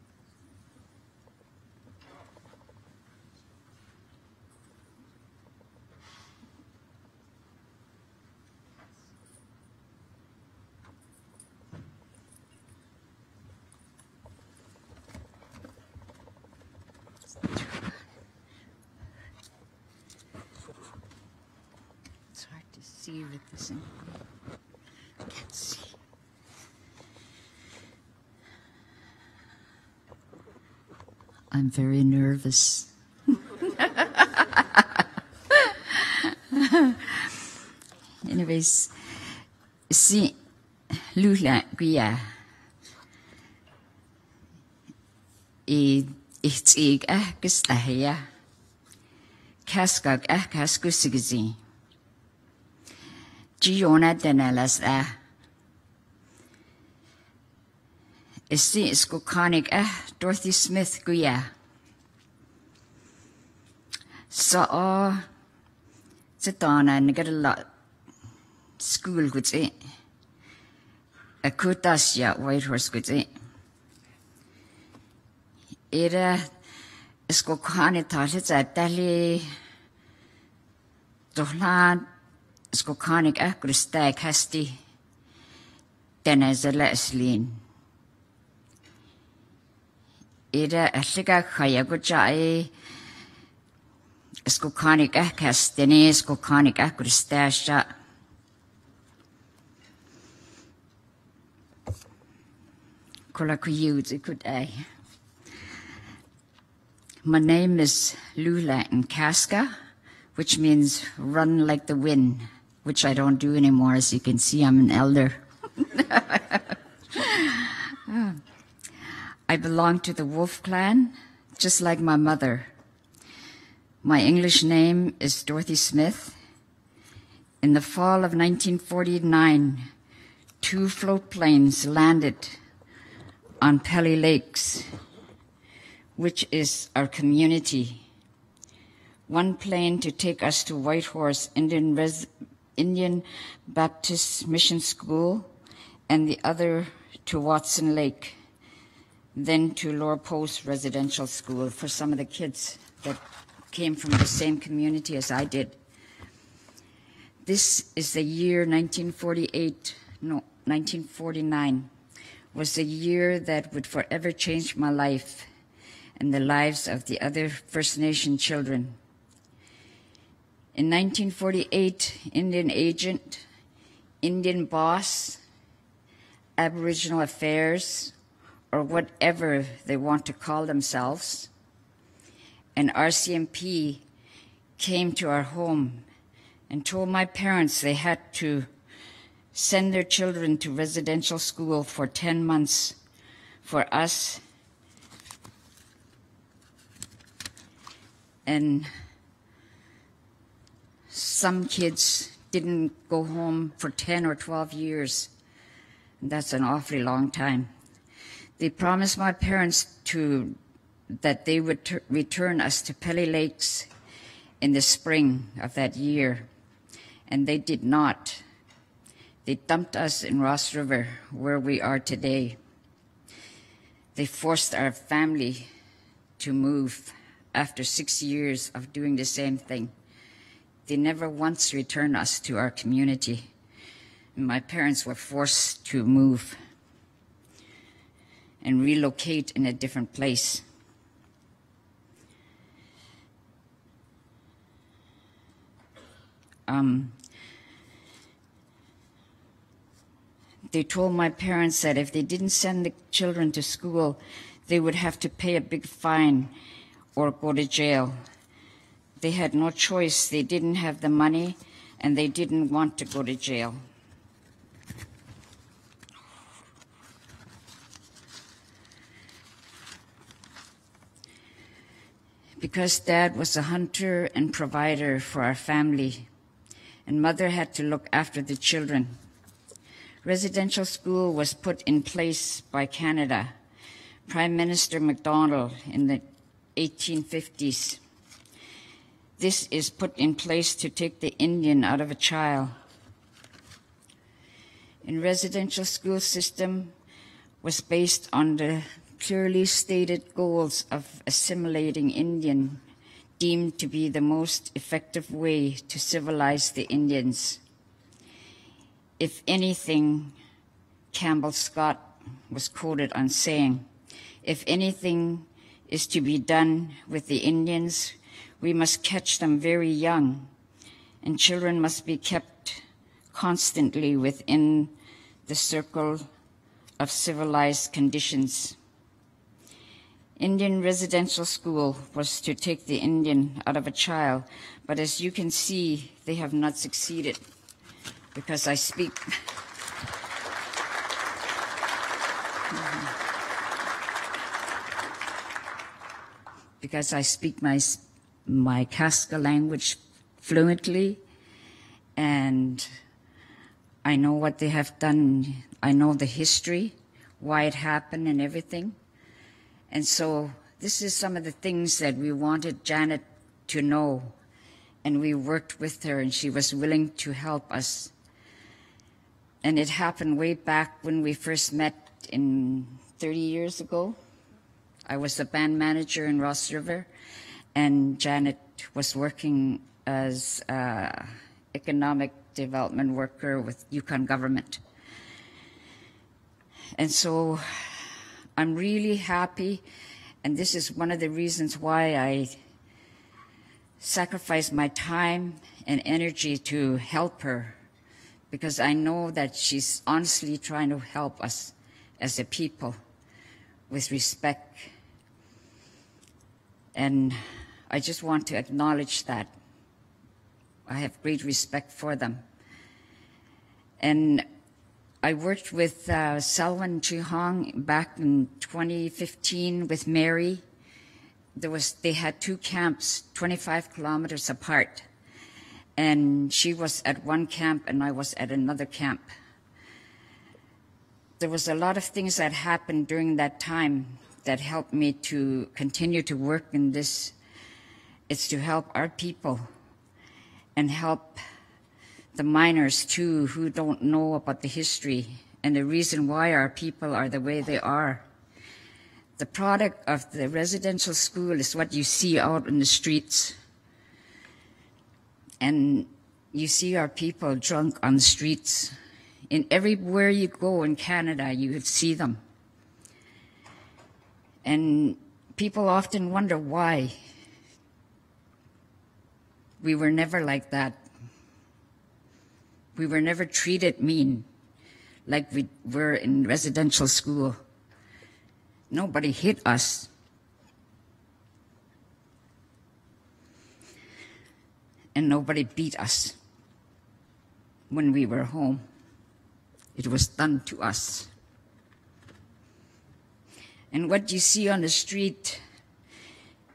See with this thing. I can't see. I'm very nervous. Anyways, see, Lula Guya. It's Gustahia. Casca Sigizzi. Giona Denelas Esti Skokonic Dorothy Smith Guya. So Zitana and get a lot school goods in. A Kutasya White Horse goods in. Ida Skokani Tartits at Dali Dohlan. Skokanic Christag Hasti Denazela Slin. Ida Asliga Hayagujai Skokanic Castene, Skokanic Christasha Colacuyuds, it could I. My name is Lula in Casca, which means run like the wind, which I don't do anymore. As you can see, I'm an elder. I belong to the Wolf clan, just like my mother. My English name is Dorothy Smith. In the fall of 1949, 2 float planes landed on Pelly Lakes, which is our community. One plane to take us to Whitehorse Indian Baptist Mission School, and the other to Watson Lake, then to Lower Post Residential School for some of the kids that came from the same community as I did. This is the year 1949 was the year that would forever change my life and the lives of the other First Nation children. In 1948, Indian agent, Indian boss, Aboriginal affairs, or whatever they want to call themselves, and RCMP came to our home and told my parents they had to send their children to residential school for 10 months for us. And some kids didn't go home for 10 or 12 years. And that's an awfully long time. They promised my parents that they would return us to Pelly Lakes in the spring of that year, and they did not. They dumped us in Ross River, where we are today. They forced our family to move after 6 years of doing the same thing. They never once returned us to our community. And my parents were forced to move and relocate in a different place. They told my parents that if they didn't send the children to school, they would have to pay a big fine or go to jail. They had no choice. They didn't have the money, and they didn't want to go to jail. Because Dad was a hunter and provider for our family, and Mother had to look after the children. Residential school was put in place by Canada, Prime Minister MacDonald in the 1850s. This is put in place to take the Indian out of a child. In residential school system was based on the clearly stated goals of assimilating Indian, deemed to be the most effective way to civilize the Indians. If anything, Campbell Scott was quoted on saying, if anything is to be done with the Indians, we must catch them very young, and children must be kept constantly within the circle of civilized conditions. Indian residential school was to take the Indian out of a child, but as you can see, they have not succeeded. Because I speak my Casca language fluently, and I know what they have done. I know the history, why it happened and everything. And so this is some of the things that we wanted Janet to know, and we worked with her, and she was willing to help us. And it happened way back when we first met 30 years ago. I was the band manager in Ross River, and Janet was working as an economic development worker with Yukon government. And so I'm really happy, and this is one of the reasons why I sacrificed my time and energy to help her, because I know that she's honestly trying to help us as a people with respect. And I just want to acknowledge that. I have great respect for them. And I worked with Selwyn Chihong back in 2015 with Mary. They had 2 camps, 25 kilometers apart. And she was at one camp and I was at another camp. There was a lot of things that happened during that time that helped me to continue to work in this. It's to help our people and help the minors too who don't know about the history and the reason why our people are the way they are. The product of the residential school is what you see out in the streets. And you see our people drunk on the streets. In everywhere you go in Canada, you would see them. And people often wonder why. We were never like that. We were never treated mean like we were in residential school. Nobody hit us. And nobody beat us when we were home. It was done to us. And what you see on the street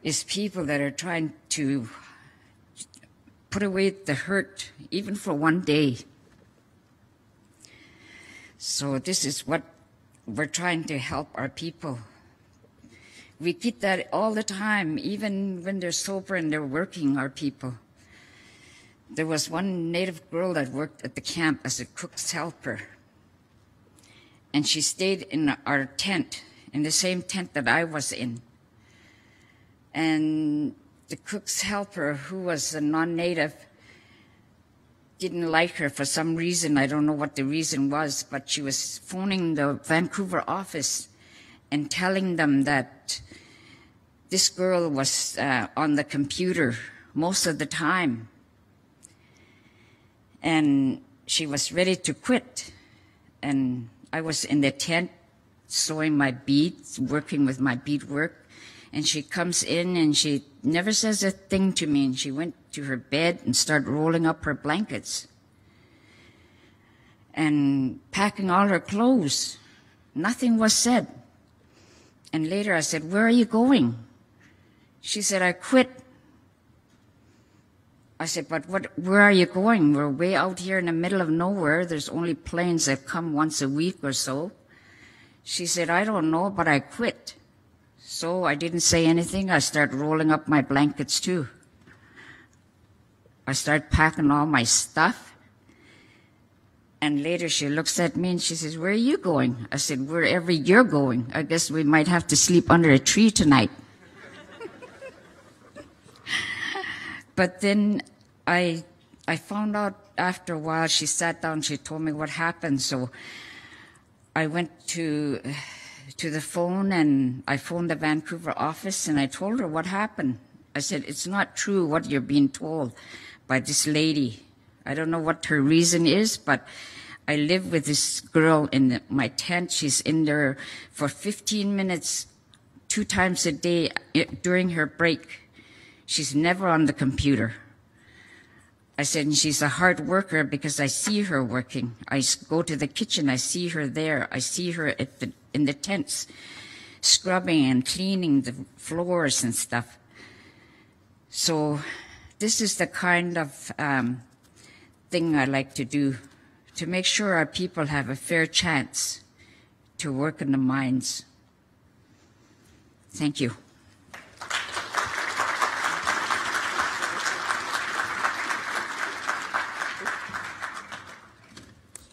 is people that are trying to put away the hurt, even for one day. So this is what we're trying to help our people. We keep that all the time, even when they're sober and they're working, our people. There was one Native girl that worked at the camp as a cook's helper. And she stayed in our tent, in the same tent that I was in. And the cook's helper, who was a non-Native, didn't like her for some reason. I don't know what the reason was, but she was phoning the Vancouver office and telling them that this girl was on the computer most of the time. And she was ready to quit. And I was in the tent sewing my beads, working with my bead work. And she comes in and she never says a thing to me. And she went to her bed and started rolling up her blankets and packing all her clothes. Nothing was said. And later I said, "Where are you going?" She said, "I quit." I said, "But where are you going? We're way out here in the middle of nowhere. There's only planes that come once a week or so." She said, "I don't know, but I quit." So I didn't say anything. I started rolling up my blankets too. I started packing all my stuff. And later she looks at me and she says, "Where are you going?" I said, "Wherever you're going. I guess we might have to sleep under a tree tonight." But then I found out after a while, she sat down, she told me what happened. So I went to the phone and I phoned the Vancouver office and I told her what happened. I said, "It's not true what you're being told by this lady. I don't know what her reason is, but I live with this girl in my tent. She's in there for 15 minutes, 2 times a day during her break. She's never on the computer." I said, "And she's a hard worker because I see her working. I go to the kitchen, I see her there. I see her in the tents, scrubbing and cleaning the floors and stuff." So this is the kind of thing I like to do, to make sure our people have a fair chance to work in the mines. Thank you.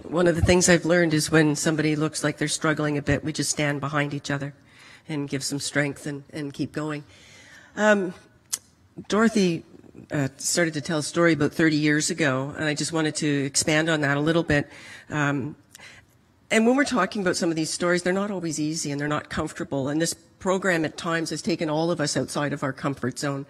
One of the things I've learned is when somebody looks like they're struggling a bit, we just stand behind each other and give some strength and keep going. Dorothy started to tell a story about 30 years ago, and I just wanted to expand on that a little bit. And when we're talking about some of these stories, they're not always easy and they're not comfortable. And this program at times has taken all of us outside of our comfort zone.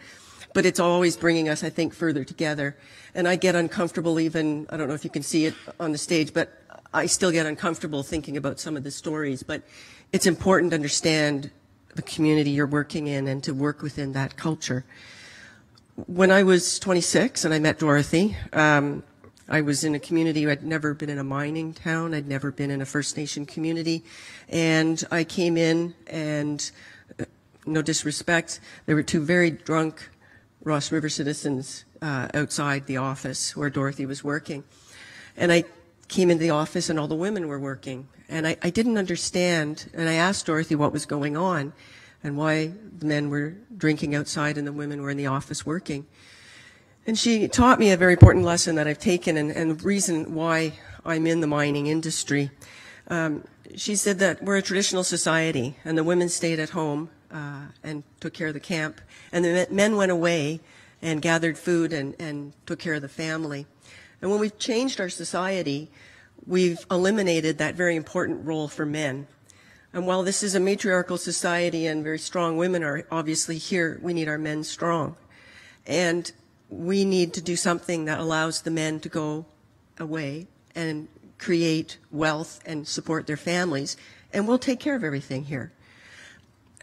But it's always bringing us, I think, further together. And I get uncomfortable even, I don't know if you can see it on the stage, but I still get uncomfortable thinking about some of the stories. But it's important to understand the community you're working in and to work within that culture. When I was 26 and I met Dorothy, I was in a community. I'd never been in a mining town. I'd never been in a First Nation community. And I came in and, no disrespect, there were two very drunk Ross River citizens outside the office where Dorothy was working. And I came into the office and all the women were working. And I didn't understand. And I asked Dorothy what was going on and why the men were drinking outside and the women were in the office working. And she taught me a very important lesson that I've taken and the reason why I'm in the mining industry. She said that we're a traditional society and the women stayed at home and took care of the camp. And the men went away and gathered food and took care of the family. And when we've changed our society, we've eliminated that very important role for men. And while this is a matriarchal society and very strong women are obviously here, we need our men strong. And we need to do something that allows the men to go away and create wealth and support their families, and we'll take care of everything here.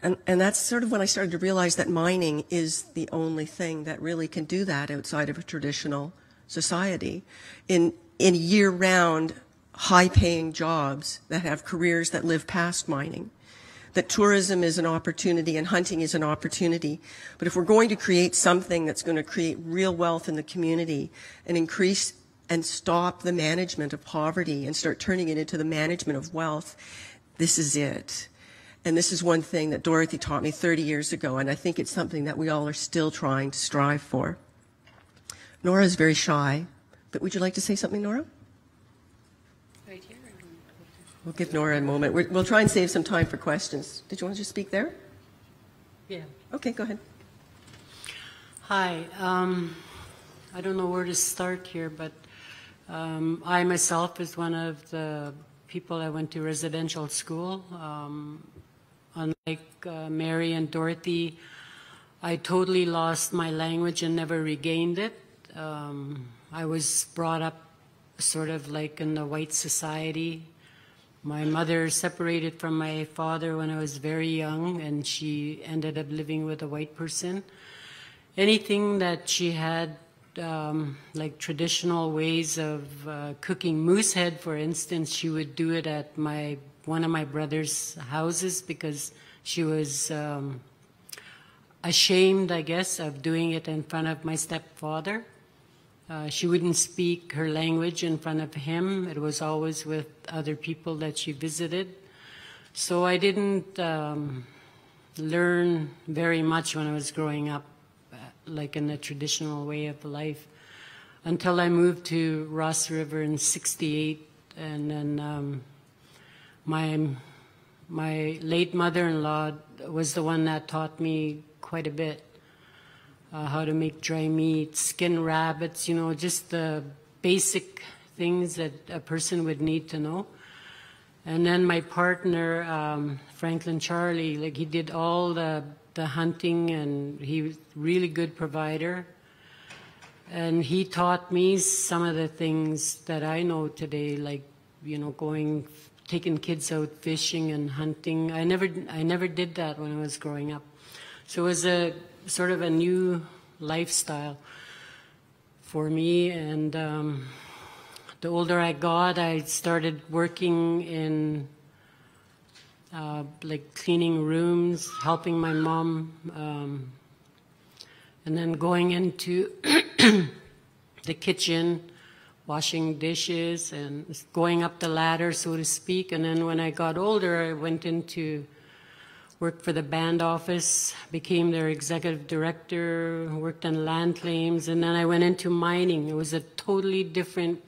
And that's sort of when I started to realize that mining is the only thing that really can do that outside of a traditional society. In year-round, high-paying jobs that have careers that live past mining. That tourism is an opportunity and hunting is an opportunity. But if we're going to create something that's going to create real wealth in the community and increase and stop the management of poverty and start turning it into the management of wealth, this is it. And this is one thing that Dorothy taught me 30 years ago, and I think it's something that we all are still trying to strive for. Nora is very shy, but would you like to say something, Nora? Right here. We'll give Nora a moment. We'll try and save some time for questions. Did you want to just speak there? Yeah. Okay, go ahead. Hi. I don't know where to start here, but I myself is one of the people I went to residential school. Unlike Mary and Dorothy, I totally lost my language and never regained it. I was brought up sort of like in the white society. My mother separated from my father when I was very young, and she ended up living with a white person. Anything that she had, like traditional ways of cooking moose head, for instance, she would do it at one of my brother's houses because she was ashamed, I guess, of doing it in front of my stepfather. She wouldn't speak her language in front of him. It was always with other people that she visited. So I didn't learn very much when I was growing up, like in the traditional way of life, until I moved to Ross River in '68. And then my late mother-in-law was the one that taught me quite a bit. How to make dry meat, skin rabbits, you know, just the basic things that a person would need to know. And then my partner, Franklin Charlie, like he did all the hunting, and he was a really good provider. And he taught me some of the things that I know today, like, you know, taking kids out fishing and hunting. I never did that when I was growing up. So it was a sort of a new lifestyle for me. And the older I got, I started working in like cleaning rooms, helping my mom, and then going into the kitchen, washing dishes and going up the ladder, so to speak. And then when I got older, I went into work for the band office, became their executive director, worked on land claims, and then I went into mining. It was a totally different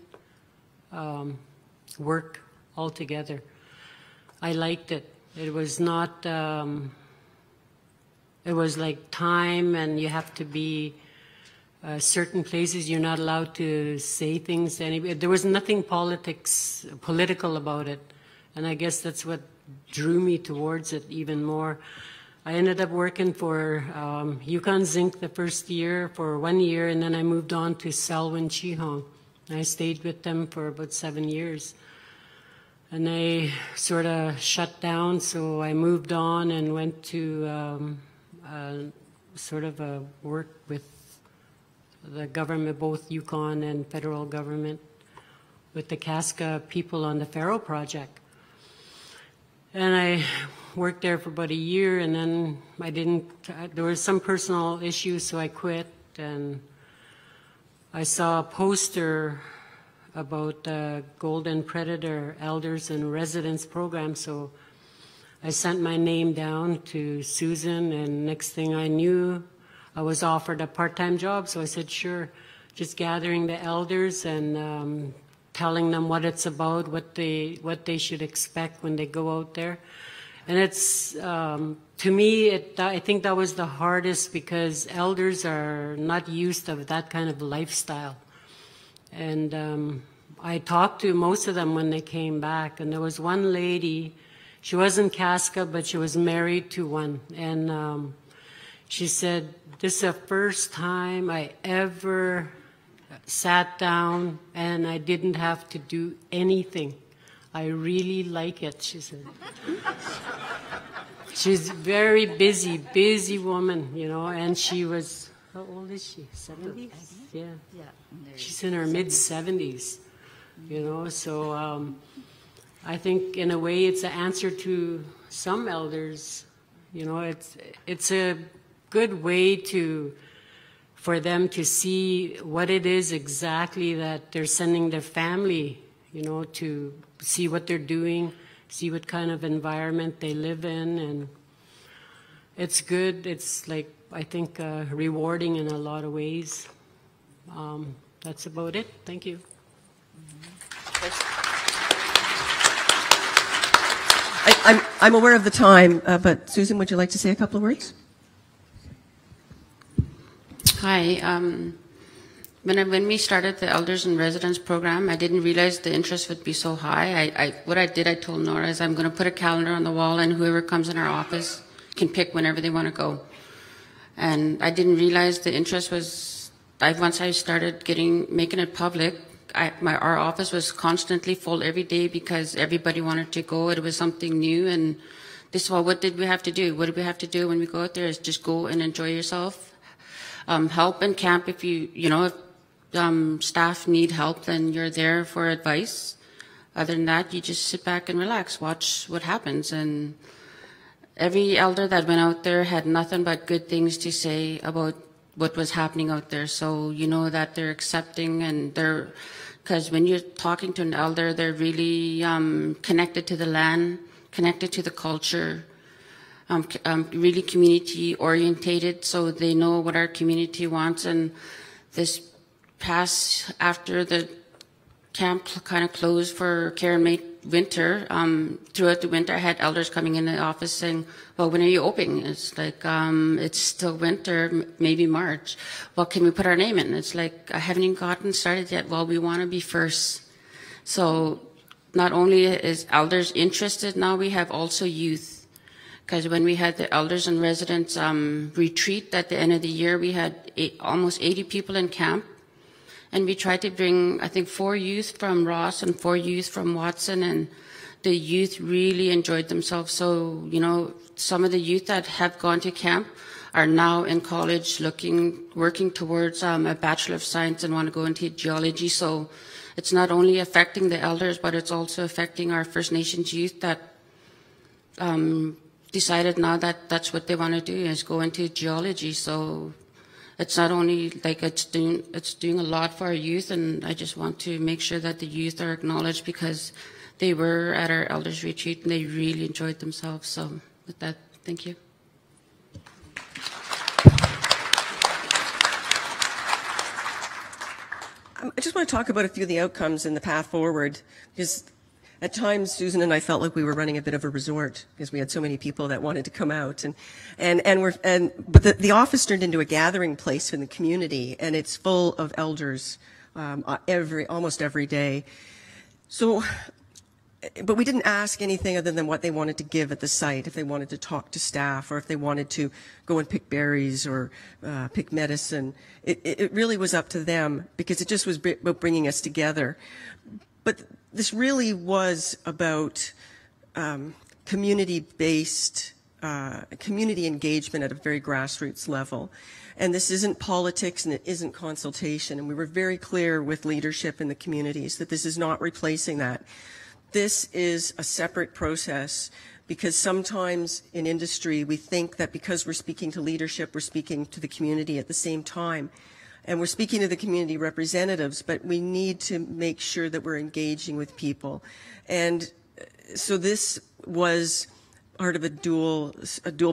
work altogether. I liked it. It was not, it was like time, and you have to be certain places. You're not allowed to say things to anybody. There was nothing political about it, and I guess that's what drew me towards it even more. I ended up working for Yukon Zinc the first year for 1 year, and then I moved on to Selwyn Chihong. I stayed with them for about 7 years. and I sort of shut down, so I moved on and went to sort of work with the government, both Yukon and federal government, with the Casca people on the Faro project. And I worked there for about a year, and then there was some personal issues, so I quit. And I saw a poster about the Golden Predator Elders and Residents program, so I sent my name down to Susan, and next thing I knew, I was offered a part-time job, so I said, sure, just gathering the elders and telling them what it's about, what they should expect when they go out there. And it's, to me, I think that was the hardest, because elders are not used to that kind of lifestyle. And I talked to most of them when they came back, and there was one lady, she wasn't Casca, but she was married to one, and she said, this is the first time I ever sat down and I didn't have to do anything. I really like it, she said. She's very busy woman, you know, and she was, how old is she, 70s? Yeah. She's in her mid-70s, you know, so I think in a way it's an answer to some elders, you know, it's a good way for them to see what it is exactly that they're sending their family, you know, to see what they're doing, see what kind of environment they live in, and it's good. It's like, I think, rewarding in a lot of ways. That's about it. Thank you. I'm aware of the time, but Susan, would you like to say a couple of words? Hi. When we started the Elders and Residents program, I didn't realize the interest would be so high. What I did, I told Nora, is I'm going to put a calendar on the wall, and whoever comes in our office can pick whenever they want to go. And I didn't realize the interest was, once I started making it public, our office was constantly full every day because everybody wanted to go. It was something new, and this, well, what did we have to do? What did we have to do when we go out there is just go and enjoy yourself. Help in camp if if staff need help, then you're there for advice. Other than that, you just sit back and relax, watch what happens. And every elder that went out there had nothing but good things to say about what was happening out there. So you know that they're accepting, and because when you're talking to an elder, they're really connected to the land, connected to the culture, really community orientated, so they know what our community wants. And this past, after the camp kind of closed for care and winter, throughout the winter I had elders coming in the office saying, well, when are you opening? It's like, it's still winter, maybe March. Well, can we put our name in? It's like, I haven't even gotten started yet. Well, we want to be first. So not only is elders interested, now we have also youth. Because when we had the Elders and Residents retreat at the end of the year, we had almost 80 people in camp. And we tried to bring, I think, 4 youth from Ross and 4 youth from Watson, and the youth really enjoyed themselves. So, you know, some of the youth that have gone to camp are now in college working towards a Bachelor of Science and want to go into geology. So it's not only affecting the elders, but it's also affecting our First Nations youth that decided now that that's what they want to do, is go into geology. So it's not only like it's doing a lot for our youth, and I just want to make sure that the youth are acknowledged, because they were at our elders retreat and they really enjoyed themselves. So with that, thank you. I just want to talk about a few of the outcomes and the path forward, because at times, Susan and I felt like we were running a bit of a resort because we had so many people that wanted to come out, but the office turned into a gathering place in the community, and it's full of elders almost every day. So, but we didn't ask anything other than what they wanted to give at the site. If they wanted to talk to staff, or if they wanted to go and pick berries or pick medicine, it really was up to them, because it just was about bringing us together. But this really was about community-based, community engagement at a very grassroots level. And this isn't politics and it isn't consultation. And we were very clear with leadership in the communities that this is not replacing that. This is a separate process, because sometimes in industry we think that because we're speaking to leadership, we're speaking to the community at the same time. And we're speaking to the community representatives, but we need to make sure that we're engaging with people. And so this was part of a dual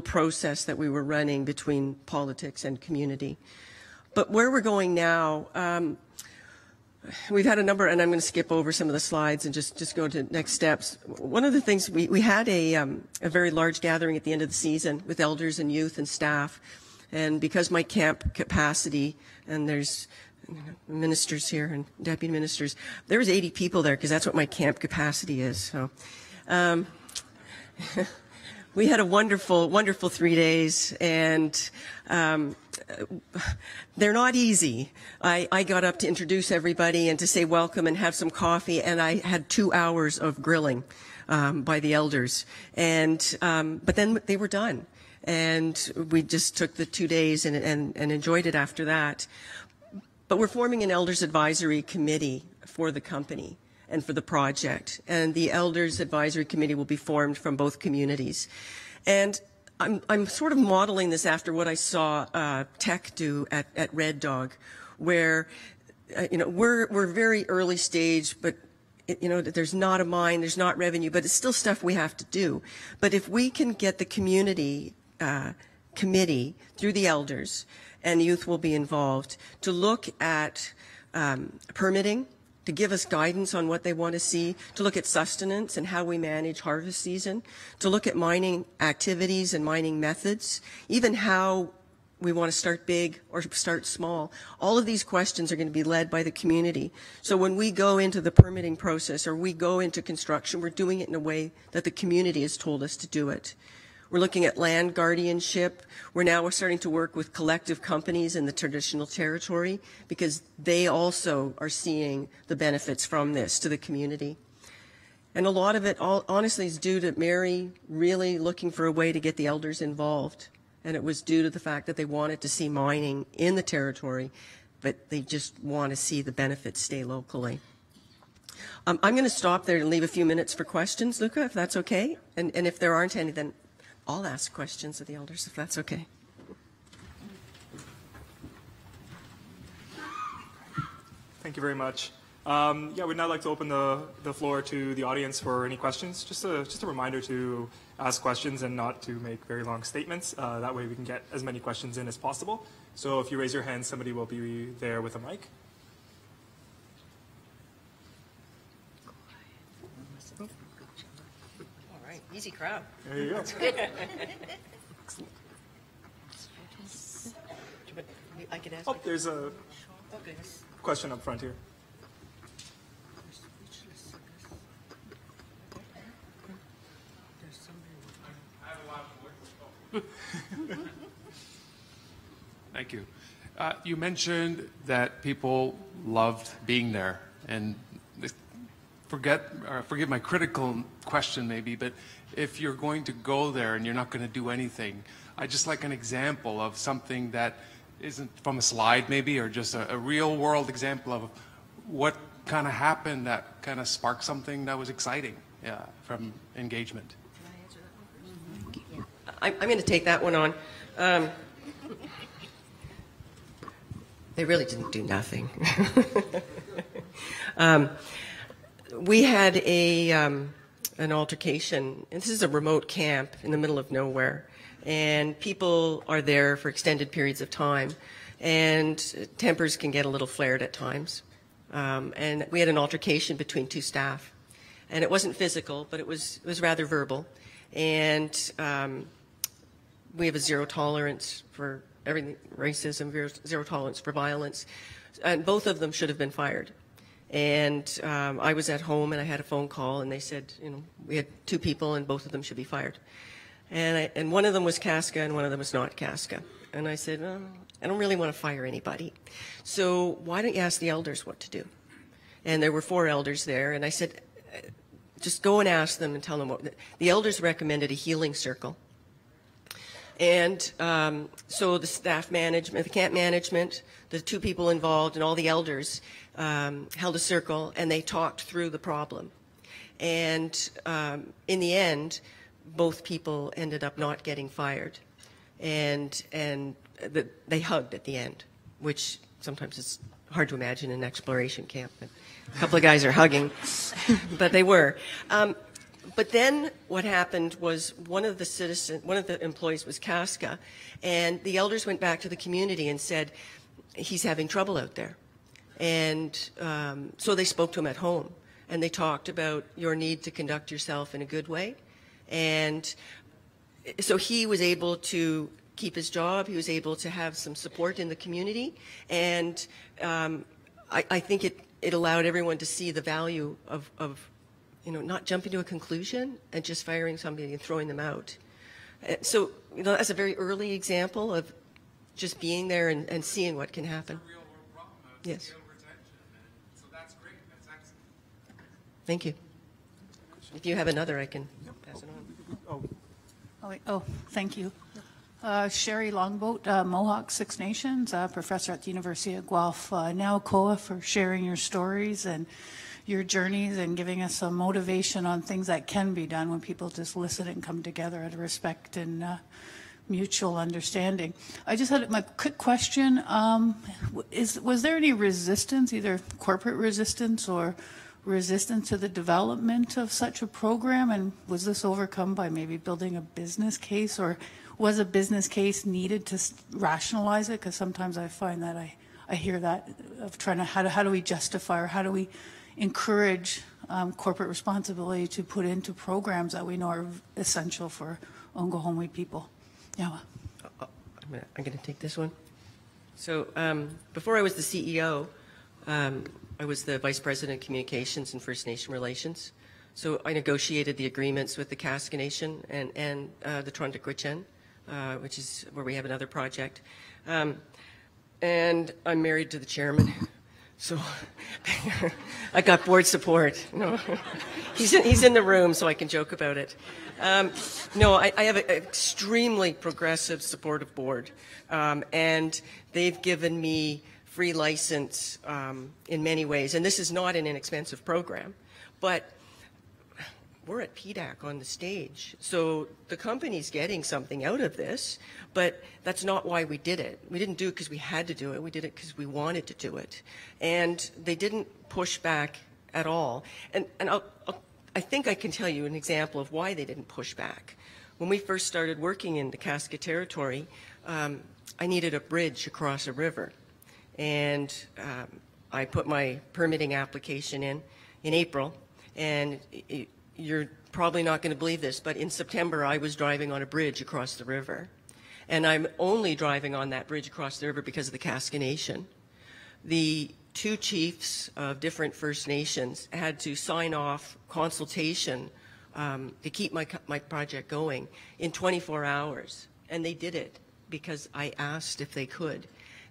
process that we were running between politics and community. But where we're going now, we've had a number, and I'm going to skip over some of the slides and just go to next steps. One of the things, we had a very large gathering at the end of the season with elders and youth and staff. And because my camp capacity, and there's ministers here and deputy ministers, there was 80 people there because that's what my camp capacity is. So we had a wonderful, wonderful 3 days, and they're not easy. I got up to introduce everybody and to say welcome and have some coffee, and I had 2 hours of grilling by the elders. And but then they were done. And we just took the 2 days and enjoyed it after that. But we're forming an elders advisory committee for the company and for the project. And the elders advisory committee will be formed from both communities. And I'm sort of modeling this after what I saw Tech do at Red Dog, where we're very early stage, but there's not a mine, there's not revenue, but it's still stuff we have to do. But if we can get the community committee through the elders, and youth will be involved, to look at permitting, to give us guidance on what they want to see, to look at sustenance and how we manage harvest season, to look at mining activities and mining methods, even how we want to start big or start small. All of these questions are going to be led by the community. So when we go into the permitting process or we go into construction, we're doing it in a way that the community has told us to do it. We're looking at land guardianship. We're starting to work with collective companies in the traditional territory because they also are seeing the benefits from this to the community. And a lot of it, honestly, is due to Mary really looking for a way to get the elders involved. And it was due to the fact that they wanted to see mining in the territory, but they just want to see the benefits stay locally. I'm going to stop there and leave a few minutes for questions, Luca, if that's okay. And if there aren't any, then I'll ask questions of the elders, if that's okay. Thank you very much. We'd now like to open the floor to the audience for any questions. Just a reminder to ask questions and not to make very long statements. That way we can get as many questions in as possible. So if you raise your hand, somebody will be there with a mic. All right, easy crowd. There you go. That's good. I could ask. Oh, there's a question up front here. Thank you. You mentioned that people loved being there, and forgive my critical question maybe, but if you're going to go there and you're not going to do anything, I'd just like an example of something that isn't from a slide maybe, or just a real world example of what kind of happened that kind of sparked something that was exciting from engagement. I'm going to take that one on. They really didn't do nothing. We had an altercation, and this is a remote camp in the middle of nowhere, and people are there for extended periods of time, and tempers can get a little flared at times. And we had an altercation between two staff, and it wasn't physical, but it was rather verbal, and we have a zero tolerance for everything, racism, zero tolerance for violence, and both of them should have been fired. And I was at home and I had a phone call and they said, we had two people and both of them should be fired. And one of them was Casca and one of them was not Casca. And I said, I don't really want to fire anybody. So why don't you ask the elders what to do? And there were 4 elders there, and I said, just go and ask them and tell them what. The elders recommended a healing circle. And so the staff management, the camp management, the 2 people involved, and all the elders held a circle, and they talked through the problem. And in the end, both people ended up not getting fired. And they hugged at the end, which sometimes is hard to imagine in an exploration camp. But a couple of guys are hugging, but they were. But then what happened was one of the employees was Casca, and the elders went back to the community and said, he's having trouble out there. And so they spoke to him at home, and they talked about your need to conduct yourself in a good way. And so he was able to keep his job. He was able to have some support in the community. And I think it allowed everyone to see the value of not jumping to a conclusion and just firing somebody and throwing them out. So, that's a very early example of just being there and seeing what can happen. It's a real world problem. Yes. Skill retention. So that's great. That's excellent. Thank you. If you have another, I can pass it on. Oh, thank you. Sherry Longboat, Mohawk Six Nations, professor at the University of Guelph. Now, Koa, for sharing your stories and your journeys and giving us some motivation on things that can be done when people just listen and come together out of respect and mutual understanding. I just had my quick question. Was there any resistance, either corporate resistance or resistance to the development of such a program? And was this overcome by maybe building a business case, or was a business case needed to rationalize it? Because sometimes I find that I hear that of trying to, how do we justify, or how do we encourage corporate responsibility to put into programs that we know are essential for Ongohomwe people? Yeah. I'm going to take this one. So before I was the CEO, I was the Vice President of Communications and First Nation Relations. So I negotiated the agreements with the Casca Nation and the Trondikwitchen, which is where we have another project. And I'm married to the chairman. So I got board support. No, he's in the room, so I can joke about it. No, I have an extremely progressive, supportive board, and they've given me free license in many ways. And this is not an inexpensive program, but we're at PDAC on the stage. So the company's getting something out of this, but that's not why we did it. We didn't do it because we had to do it. We did it because we wanted to do it. And they didn't push back at all. And I think I can tell you an example of why they didn't push back. When we first started working in the Casca territory, I needed a bridge across a river. And I put my permitting application in April, and you're probably not going to believe this, but in September I was driving on a bridge across the river. And I'm only driving on that bridge across the river because of the Casca Nation. The 2 chiefs of different First Nations had to sign off consultation to keep my project going in 24 hours. And they did it because I asked if they could.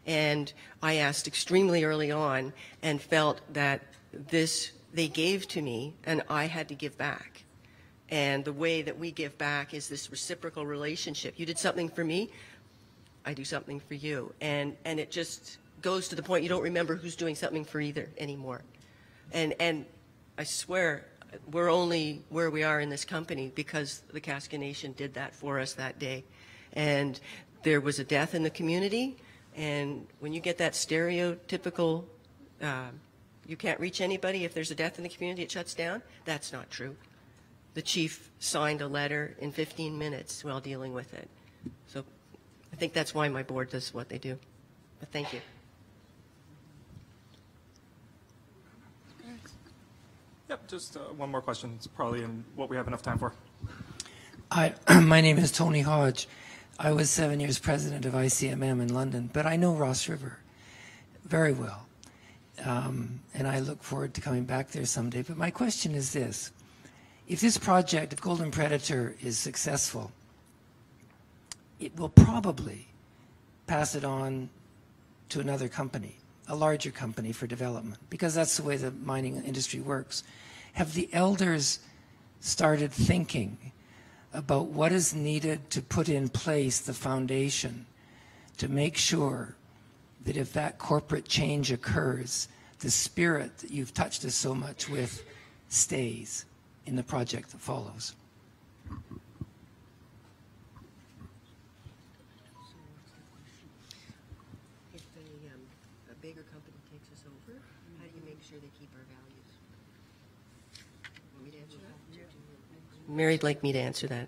And I asked extremely early on and felt that this they gave to me and I had to give back. And the way that we give back is this reciprocal relationship. You did something for me, I do something for you. And it just goes to the point you don't remember who's doing something for either anymore. And I swear, we're only where we are in this company because the Casca Nation did that for us that day. And there was a death in the community, and when you get that stereotypical, you can't reach anybody if there's a death in the community, it shuts down, that's not true. The chief signed a letter in 15 minutes while dealing with it. So I think that's why my board does what they do. But thank you. Yep, just one more question. It's probably in what we have enough time for. Hi, my name is Tony Hodge. I was 7 years president of ICMM in London, but I know Ross River very well. And I look forward to coming back there someday. But my question is this. If this project, if Golden Predator is successful, it will probably pass it on to another company, a larger company for development, because that's the way the mining industry works. Have the elders started thinking about what is needed to put in place the foundation to make sure that if that corporate change occurs, the spirit that you've touched us so much with stays in the project that follows? If a bigger company takes us over, how do you make sure they keep our values? Want me to answer that? Mary'd like me to answer that.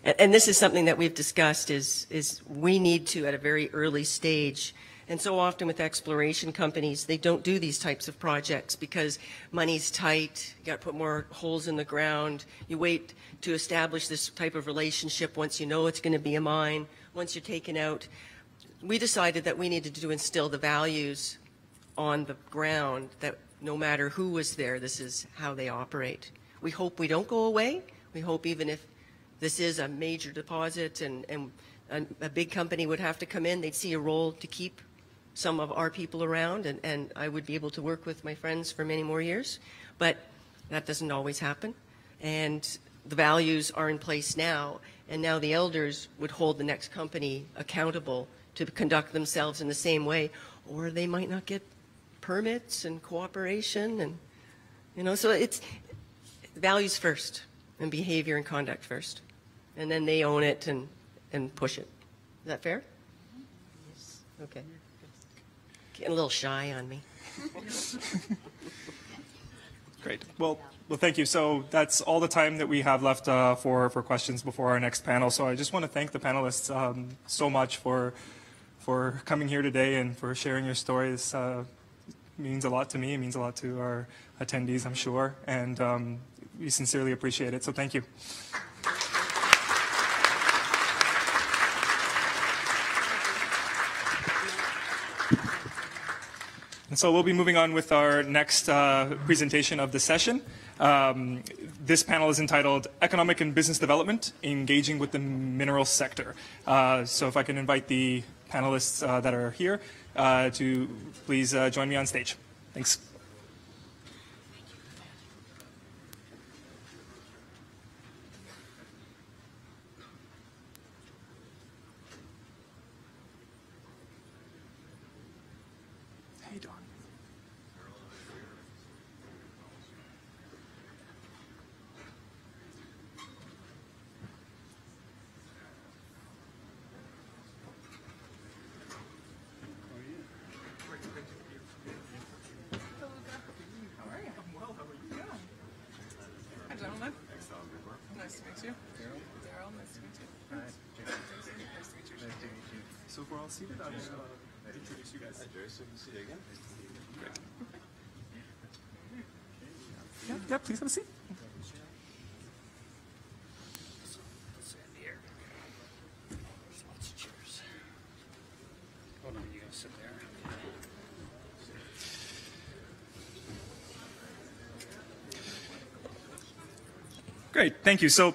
And this is something that we've discussed is we need to, at a very early stage, and so often with exploration companies, they don't do these types of projects because money's tight, you got to put more holes in the ground, you wait to establish this type of relationship once you know it's going to be a mine, once you're taken out. We decided that we needed to instill the values on the ground, that no matter who was there, this is how they operate. We hope we don't go away. We hope even if this is a major deposit and a big company would have to come in, they'd see a role to keep some of our people around, and I would be able to work with my friends for many more years. But that doesn't always happen. And the values are in place now, and now the elders would hold the next company accountable to conduct themselves in the same way, or they might not get permits and cooperation, and so it's values first and behavior and conduct first, and then they own it and push it. Is that fair? Yes. Okay. Getting a little shy on me. Great. Well, thank you. So that's all the time that we have left for questions before our next panel. So I just want to thank the panelists so much for coming here today and for sharing your stories. Means a lot to me. It means a lot to our attendees, I'm sure, and we sincerely appreciate it. So thank you. And so we'll be moving on with our next presentation of the session. This panel is entitled Economic and Business Development, Engaging with the Minerals Sector. So if I can invite the panelists that are here to please join me on stage. Thanks. So if we're all seated, I'll introduce you guys. Yeah, please have a seat. Hold on, you gotta sit there. Great, thank you. So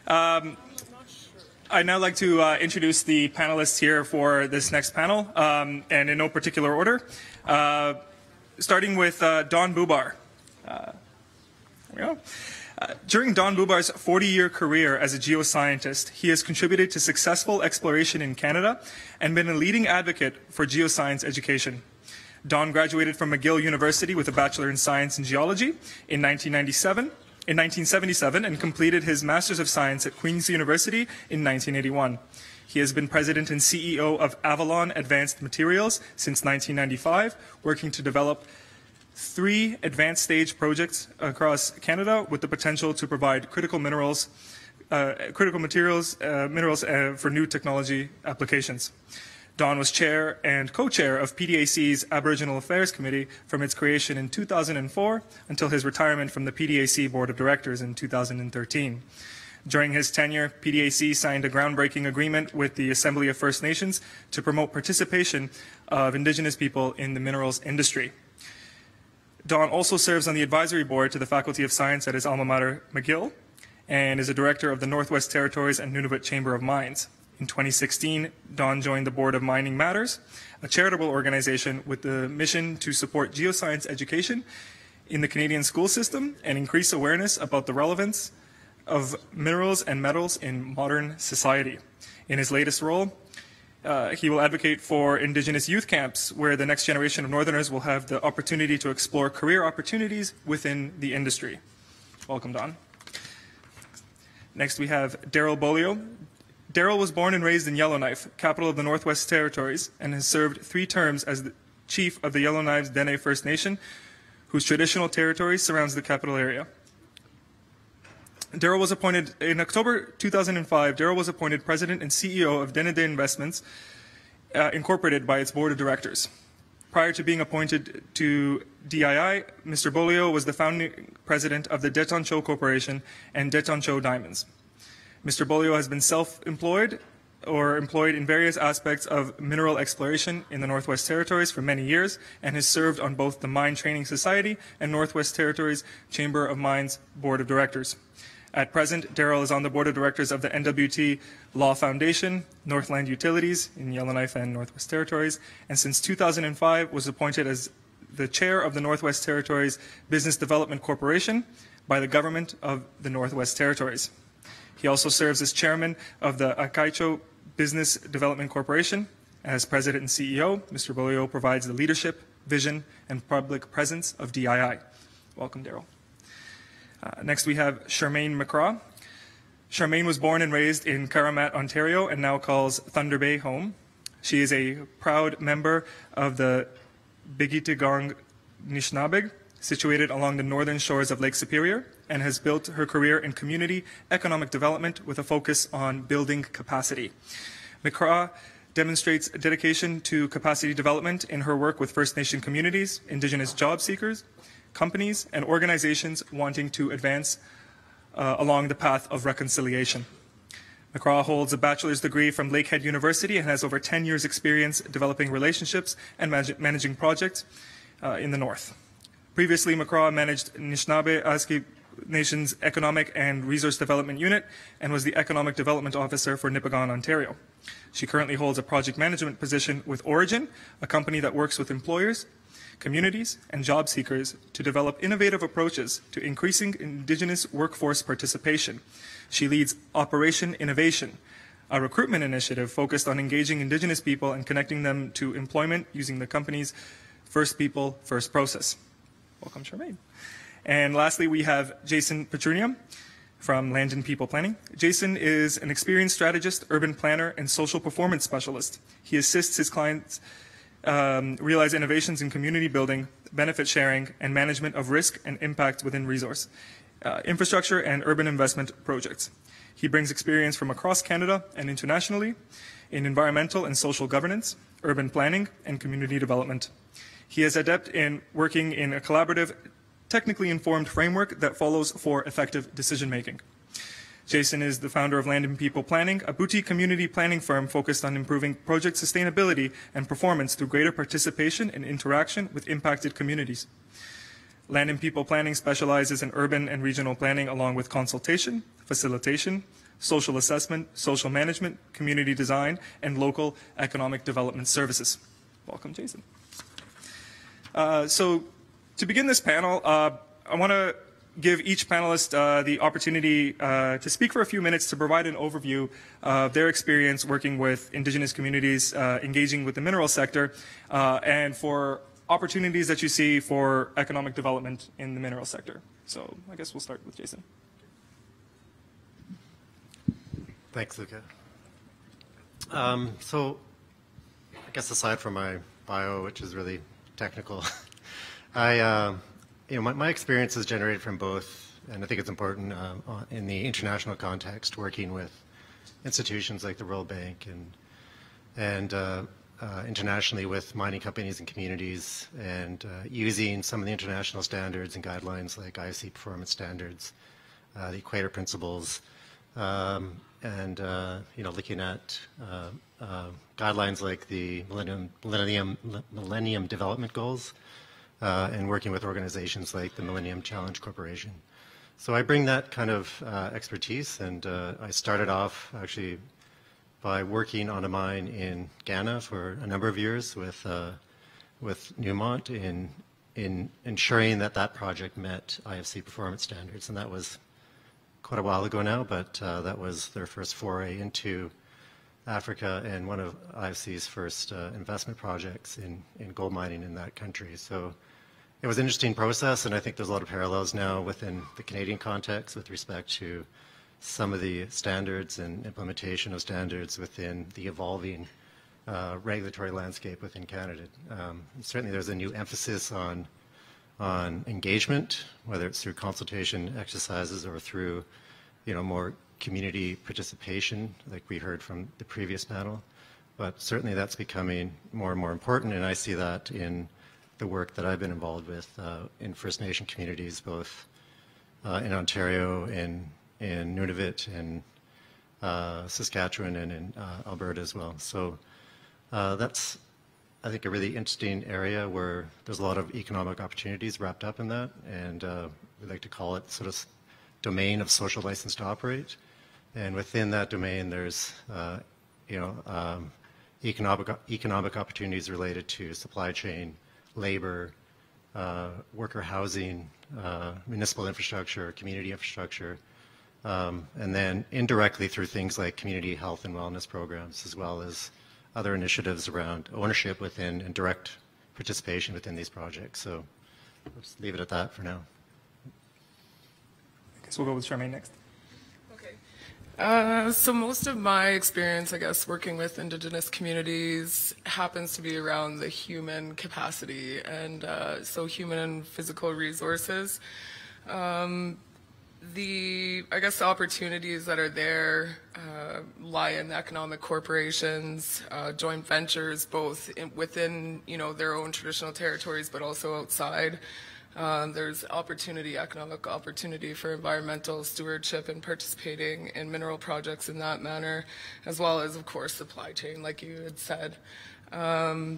I'd now like to introduce the panelists here for this next panel, and in no particular order, starting with Don Bubar. There we go. During Don Bubar's 40-year career as a geoscientist, he has contributed to successful exploration in Canada and been a leading advocate for geoscience education. Don graduated from McGill University with a Bachelor in Science in Geology in 1977 and completed his Master's of Science at Queen's University in 1981. He has been president and CEO of Avalon Advanced Materials since 1995, working to develop 3 advanced stage projects across Canada with the potential to provide critical materials for new technology applications. Don was chair and co-chair of PDAC's Aboriginal Affairs Committee from its creation in 2004 until his retirement from the PDAC Board of Directors in 2013. During his tenure, PDAC signed a groundbreaking agreement with the Assembly of First Nations to promote participation of Indigenous people in the minerals industry. Don also serves on the advisory board to the Faculty of Science at his alma mater, McGill, and is a director of the Northwest Territories and Nunavut Chamber of Mines. In 2016, Don joined the board of Mining Matters, a charitable organization with the mission to support geoscience education in the Canadian school system and increase awareness about the relevance of minerals and metals in modern society. In his latest role, he will advocate for Indigenous youth camps, where the next generation of Northerners will have the opportunity to explore career opportunities within the industry. Welcome, Don. Next, we have Daryl Bolio. Daryl was born and raised in Yellowknife, capital of the Northwest Territories, and has served 3 terms as the chief of the Yellowknives Dene First Nation, whose traditional territory surrounds the capital area. Daryl was appointed in October 2005. Daryl was appointed president and CEO of Denede Investments, Incorporated, by its board of directors. Prior to being appointed to DII, Mr. Bolio was the founding president of the Detoncho Corporation and Detoncho Diamonds. Mr. Bolio has been self-employed or employed in various aspects of mineral exploration in the Northwest Territories for many years, and has served on both the Mine Training Society and Northwest Territories Chamber of Mines Board of Directors. At present, Daryl is on the board of directors of the NWT Law Foundation, Northland Utilities in Yellowknife and Northwest Territories, and since 2005 was appointed as the chair of the Northwest Territories Business Development Corporation by the government of the Northwest Territories. He also serves as chairman of the Akaicho Business Development Corporation. As president and CEO, Mr. Bolio provides the leadership, vision, and public presence of DII. Welcome, Daryl. Next, we have Charmaine McCraw. Charmaine was born and raised in Karamat, Ontario, and now calls Thunder Bay home. She is a proud member of the Bigitagong Nishnabeg, situated along the northern shores of Lake Superior, and has built her career in community economic development with a focus on building capacity. McCraw demonstrates dedication to capacity development in her work with First Nation communities, Indigenous job seekers, companies, and organizations wanting to advance along the path of reconciliation. McCraw holds a bachelor's degree from Lakehead University and has over 10 years' experience developing relationships and managing projects in the North. Previously, McCraw managed Anishinaabe Aski Nation's Economic and Resource Development Unit and was the Economic Development Officer for Nipigon, Ontario. She currently holds a project management position with Origin, a company that works with employers, communities, and job seekers to develop innovative approaches to increasing Indigenous workforce participation. She leads Operation Innovation, a recruitment initiative focused on engaging Indigenous people and connecting them to employment using the company's First People, First process. Welcome, Charmaine. And lastly, we have Jason Petrunia from Land and People Planning. Jason is an experienced strategist, urban planner, and social performance specialist. He assists his clients realize innovations in community building, benefit sharing, and management of risk and impact within resource, infrastructure, and urban investment projects. He brings experience from across Canada and internationally in environmental and social governance, urban planning, and community development. He is adept in working in a collaborative, technically informed framework that follows for effective decision-making. Jason is the founder of Land and People Planning, a boutique community planning firm focused on improving project sustainability and performance through greater participation and interaction with impacted communities. Land and People Planning specializes in urban and regional planning along with consultation, facilitation, social assessment, social management, community design, and local economic development services. Welcome, Jason. So to begin this panel, I want to give each panelist the opportunity to speak for a few minutes to provide an overview of their experience working with Indigenous communities, engaging with the mineral sector, and for opportunities that you see for economic development in the mineral sector. So I guess we'll start with Jason. Thanks, Luca. So I guess aside from my bio, which is really technical, my experience is generated from both, and I think it's important in the international context, working with institutions like the World Bank and internationally with mining companies and communities, and using some of the international standards and guidelines like IC performance standards, the Equator Principles, and looking at guidelines like the Millennium Development Goals, and working with organizations like the Millennium Challenge Corporation. So I bring that kind of expertise, and I started off actually by working on a mine in Ghana for a number of years with Newmont in ensuring that that project met IFC performance standards. And that was quite a while ago now, but that was their first foray into Africa and one of IFC's first investment projects in gold mining in that country. So it was an interesting process, and I think there's a lot of parallels now within the Canadian context with respect to some of the standards and implementation of standards within the evolving regulatory landscape within Canada. Certainly there's a new emphasis on engagement, whether it's through consultation exercises or through more community participation, like we heard from the previous panel. But certainly that's becoming more and more important, and I see that in the work that I've been involved with in First Nation communities, both in Ontario, in Nunavut, in Saskatchewan, and in Alberta as well. So that's, I think, a really interesting area where there's a lot of economic opportunities wrapped up in that, and we like to call it sort of domain of social license to operate. And within that domain, there's economic opportunities related to supply chain, labor, worker housing, municipal infrastructure, community infrastructure, and then indirectly through things like community health and wellness programs, as well as other initiatives around ownership within and direct participation within these projects. So I'll just leave it at that for now. I guess we'll go with Charmaine next. So most of my experience, I guess, working with Indigenous communities happens to be around the human capacity and so human and physical resources. I guess the opportunities that are there lie in economic corporations, joint ventures, both within their own traditional territories, but also outside. There's economic opportunity for environmental stewardship and participating in mineral projects in that manner, as well as, of course, supply chain, like you had said. The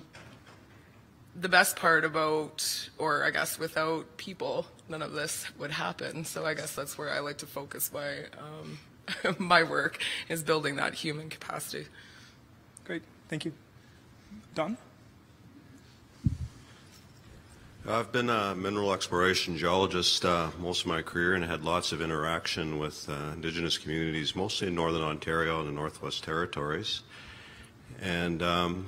best part about, or I guess without people, none of this would happen. So I guess that's where I like to focus my work, is building that human capacity. Great, thank you. Don? I've been a mineral exploration geologist most of my career and had lots of interaction with Indigenous communities, mostly in Northern Ontario and the Northwest Territories, and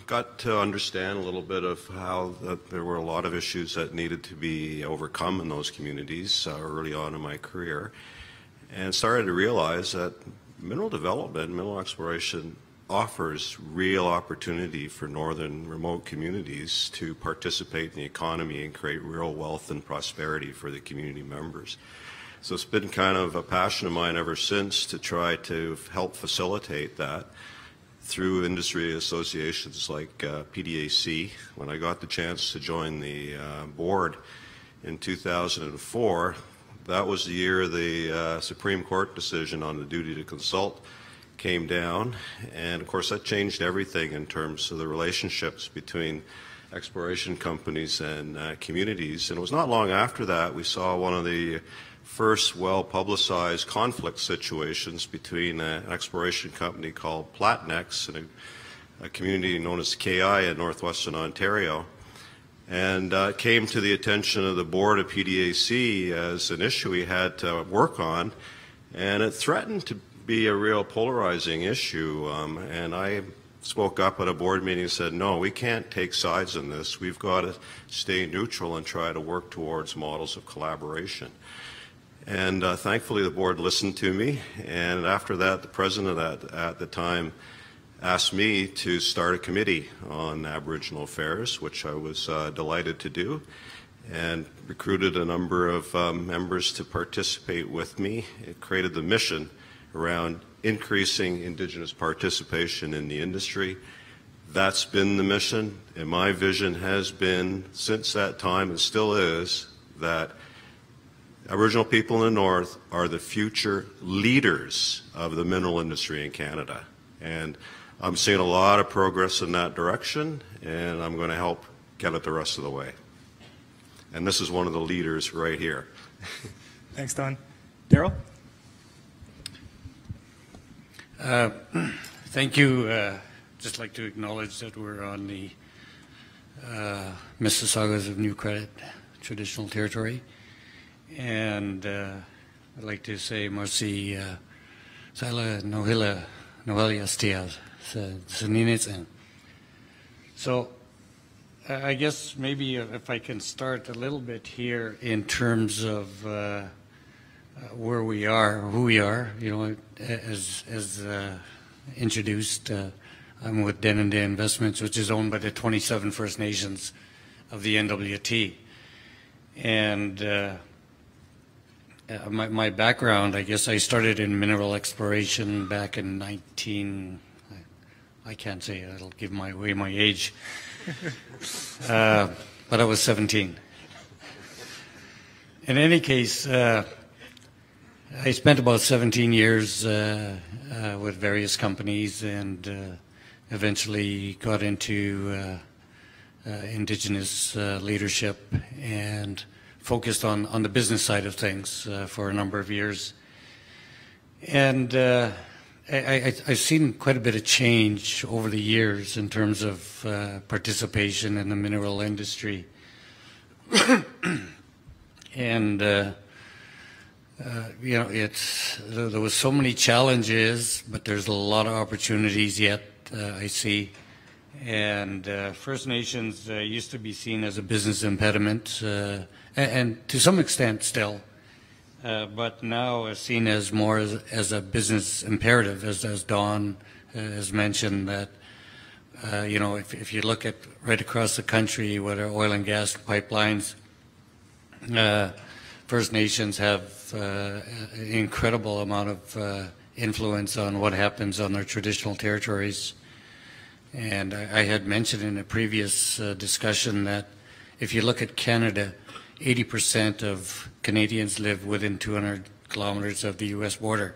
got to understand a little bit of how there were a lot of issues that needed to be overcome in those communities early on in my career, and started to realize that mineral development, mineral exploration offers real opportunity for northern remote communities to participate in the economy and create real wealth and prosperity for the community members. So it's been kind of a passion of mine ever since to try to help facilitate that through industry associations like PDAC. When I got the chance to join the board in 2004, that was the year the Supreme Court decision on the duty to consult came down, and of course that changed everything in terms of the relationships between exploration companies and communities. And it was not long after that we saw one of the first well-publicized conflict situations between an exploration company called Platnex and a community known as KI in northwestern Ontario. And it came to the attention of the board of PDAC as an issue we had to work on, and it threatened to be a real polarizing issue, and I spoke up at a board meeting and said, no, we can't take sides in this. We've got to stay neutral and try to work towards models of collaboration. And thankfully the board listened to me, and after that the president at the time asked me to start a committee on Aboriginal affairs, which I was delighted to do, and recruited a number of members to participate with me. It created the mission around increasing Indigenous participation in the industry. That's been the mission, and my vision has been since that time, and still is, that Aboriginal people in the North are the future leaders of the mineral industry in Canada. And I'm seeing a lot of progress in that direction, and I'm going to help get it the rest of the way. And this is one of the leaders right here. Thanks, Don. Daryl? Thank you. Just like to acknowledge that we're on the Mississaugas of New Credit traditional territory. And I'd like to say merci Sala Nohila Nohelia Stiaz Saninitz. So I guess maybe if I can start a little bit here in terms of where we are, who we are, you know, as introduced, I'm with Denendeh Investments, which is owned by the 27 First Nations of the NWT. And my background, I guess I started in mineral exploration back in I can't say it, it'll give away my age, but I was 17. In any case, I spent about 17 years with various companies and eventually got into Indigenous leadership and focused on the business side of things for a number of years. And I've seen quite a bit of change over the years in terms of participation in the mineral industry. And you know, there was so many challenges, but there's a lot of opportunities yet, I see. And First Nations used to be seen as a business impediment, and to some extent still, but now is seen as more as a business imperative, as Dawn has mentioned, that you know, if you look at right across the country with our oil and gas pipelines, First Nations have an incredible amount of influence on what happens on their traditional territories. And I had mentioned in a previous discussion that if you look at Canada, 80% of Canadians live within 200 kilometers of the U.S. border.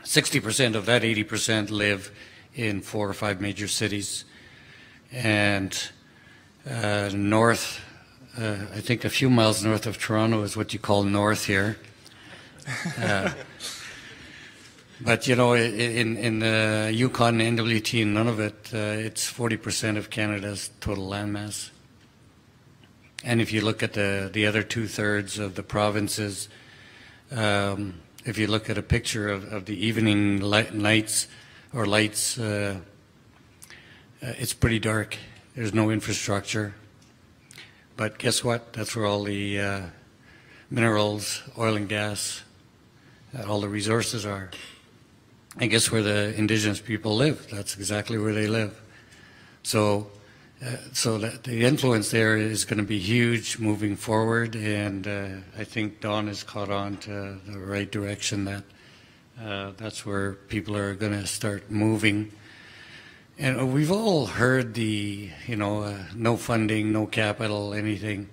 60% of that 80% live in 4 or 5 major cities. And north, I think a few miles north of Toronto is what you call north here. But, you know, in the Yukon and NWT and none of it, it's 40% of Canada's total landmass. And if you look at the other 2/3 of the provinces, if you look at a picture of the evening lights, it's pretty dark. There's no infrastructure. But guess what? That's where all the minerals, oil and gas, all the resources are. And guess where the Indigenous people live? That's exactly where they live. So that the influence there is going to be huge moving forward, and I think Dawn has caught on to the right direction, that that's where people are going to start moving. And we've all heard the, you know, no funding, no capital, anything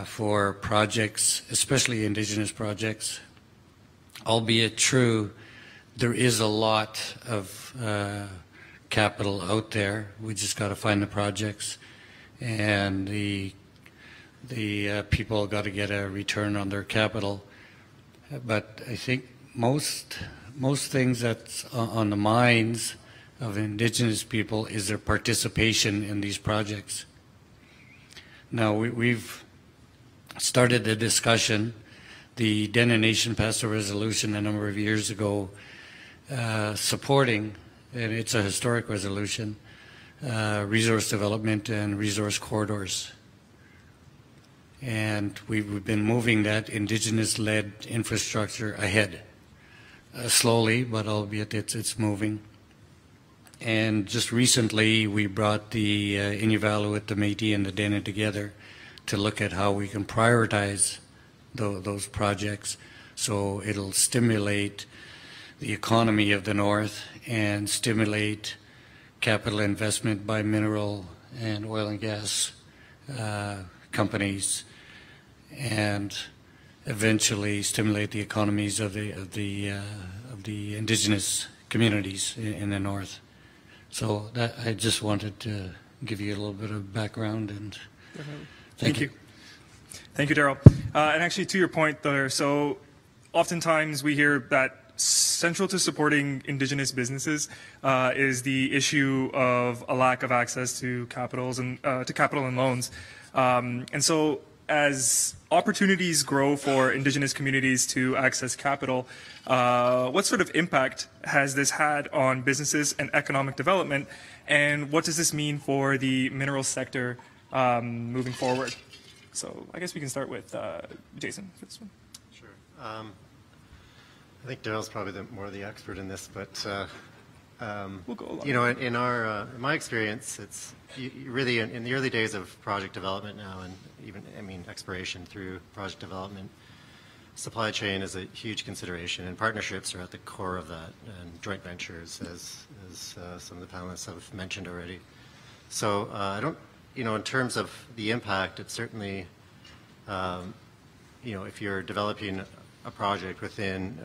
for projects, especially Indigenous projects. Albeit true, there is a lot of capital out there. We just got to find the projects, and the people got to get a return on their capital. But I think most things that's on the minds of Indigenous people is their participation in these projects. Now we've started the discussion. The Dene Nation passed a resolution a number of years ago supporting, and it's a historic resolution, resource development and resource corridors. And we've been moving that Indigenous-led infrastructure ahead, slowly, but albeit it's moving. And just recently, we brought the Inuvialuit, the Métis, and the Dene together to look at how we can prioritize those projects so it'll stimulate the economy of the North and stimulate capital investment by mineral and oil and gas companies, and eventually stimulate the economies of the Indigenous communities in the North. So that, I just wanted to give you a little bit of background, and thank you. Thank you, Daryl. And actually, to your point there, so oftentimes we hear that central to supporting Indigenous businesses is the issue of a lack of access to capital and loans. And so as opportunities grow for Indigenous communities to access capital, what sort of impact has this had on businesses and economic development? And what does this mean for the mineral sector moving forward? So I guess we can start with Jason for this one. Sure. I think Daryl's probably more the expert in this, but we'll go along. you know, in my experience, it's really in the early days of project development now, and even exploration through project development, supply chain is a huge consideration, and partnerships are at the core of that, and joint ventures, as some of the panelists have mentioned already. So I don't, in terms of the impact, it's certainly, if you're developing a project within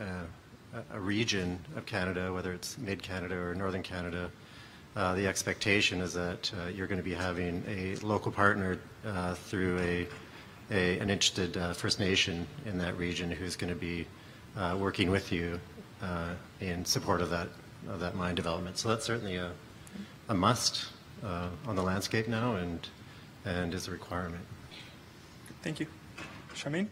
a region of Canada, whether it's mid-Canada or northern Canada, the expectation is that you're going to be having a local partner through an interested First Nation in that region who's going to be working with you in support of that mine development. So that's certainly a must on the landscape now, and is a requirement. Thank you. Charmaine?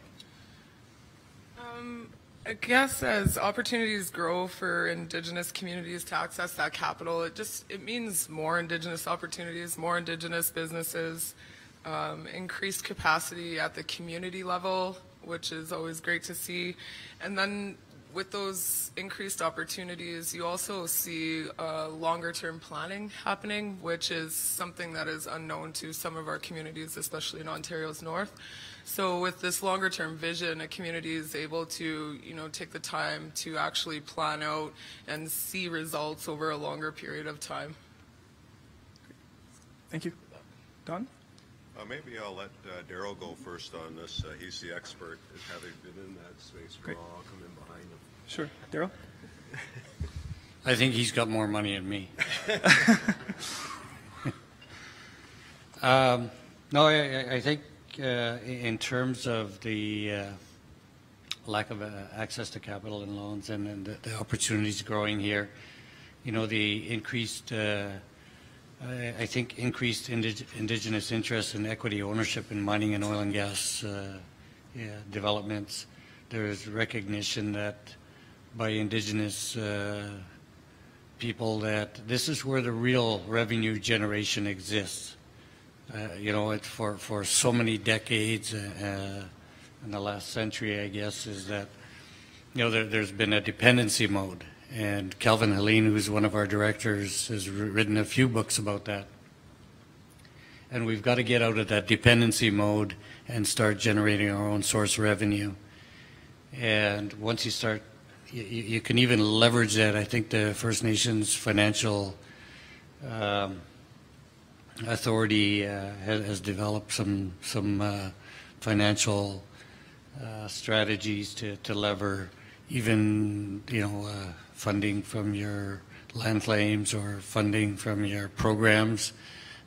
I guess as opportunities grow for Indigenous communities to access that capital, it means more Indigenous opportunities, more Indigenous businesses, increased capacity at the community level, which is always great to see. And then with those increased opportunities, you also see longer-term planning happening, which is something that is unknown to some of our communities, especially in Ontario's north. So with this longer-term vision, a community is able to, take the time to actually plan out and see results over a longer period of time. Thank you. Don? Maybe I'll let Daryl go first on this. He's the expert, having been in that space for a while. I'll come in behind him. Sure. Daryl? I think he's got more money than me. No, I think in terms of the lack of access to capital and loans and the opportunities growing here, the increased, I think increased Indigenous interest and equity ownership in mining and oil and gas developments. There is recognition that by Indigenous people that this is where the real revenue generation exists. For so many decades in the last century, I guess, is that, there's been a dependency mode. And Calvin Helene, who's one of our directors, has written a few books about that. And we've got to get out of that dependency mode and start generating our own source revenue. And once you start, you can even leverage that. I think the First Nations Financial Authority has developed some financial strategies to lever even funding from your land claims or funding from your programs.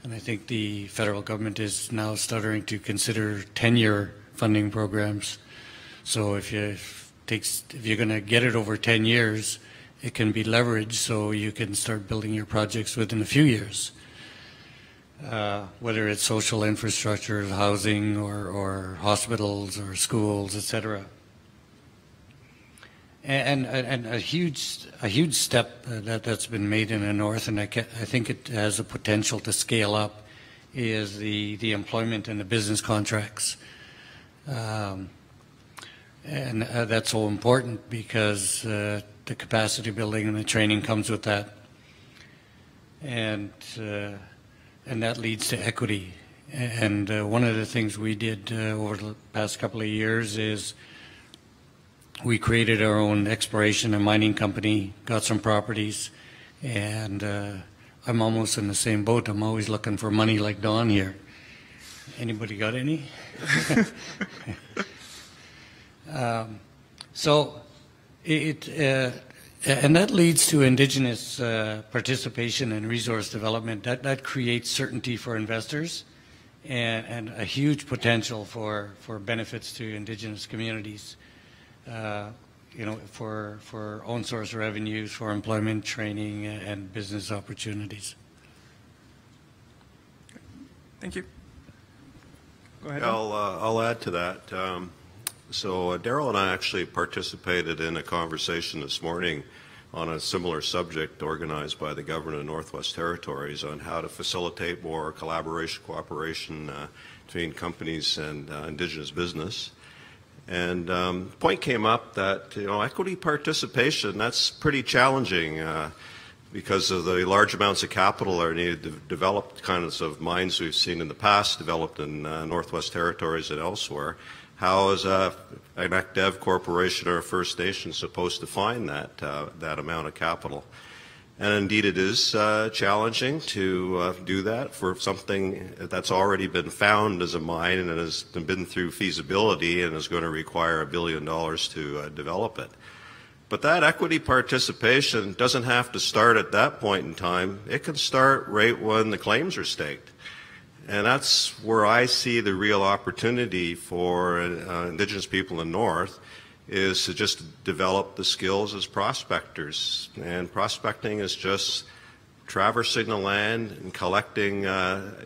And I think the federal government is now starting to consider 10-year funding programs. So if you're going to get it over 10 years, it can be leveraged so you can start building your projects within a few years. Whether it's social infrastructure, housing, or hospitals, or schools, etc. And a huge step that's been made in the north, and I think it has a potential to scale up, is the employment and the business contracts. And that's so important because the capacity building and the training comes with that. And that leads to equity. And one of the things we did over the past couple of years is we created our own exploration and mining company, got some properties, and I'm almost in the same boat. I'm always looking for money like Don here. Anybody got any? And that leads to Indigenous participation in resource development. That creates certainty for investors and a huge potential for benefits to Indigenous communities. you know, for own source revenues, for employment, training, and business opportunities. Thank you. Go ahead. I'll add to that. So Daryl and I actually participated in a conversation this morning on a similar subject organized by the government of Northwest Territories on how to facilitate more collaboration, cooperation between companies and Indigenous business. And the point came up that, you know, equity participation, that's pretty challenging because of the large amounts of capital that are needed to develop kinds of mines we've seen in the past, developed in Northwest Territories and elsewhere. How is an ECDEV corporation or a First Nation supposed to find that amount of capital? And indeed it is challenging to do that for something that's already been found as a mine and has been through feasibility and is going to require $1 billion to develop it. But that equity participation doesn't have to start at that point in time. It can start right when the claims are staked. And that's where I see the real opportunity for Indigenous people in the North is to just develop the skills as prospectors. And prospecting is just traversing the land and collecting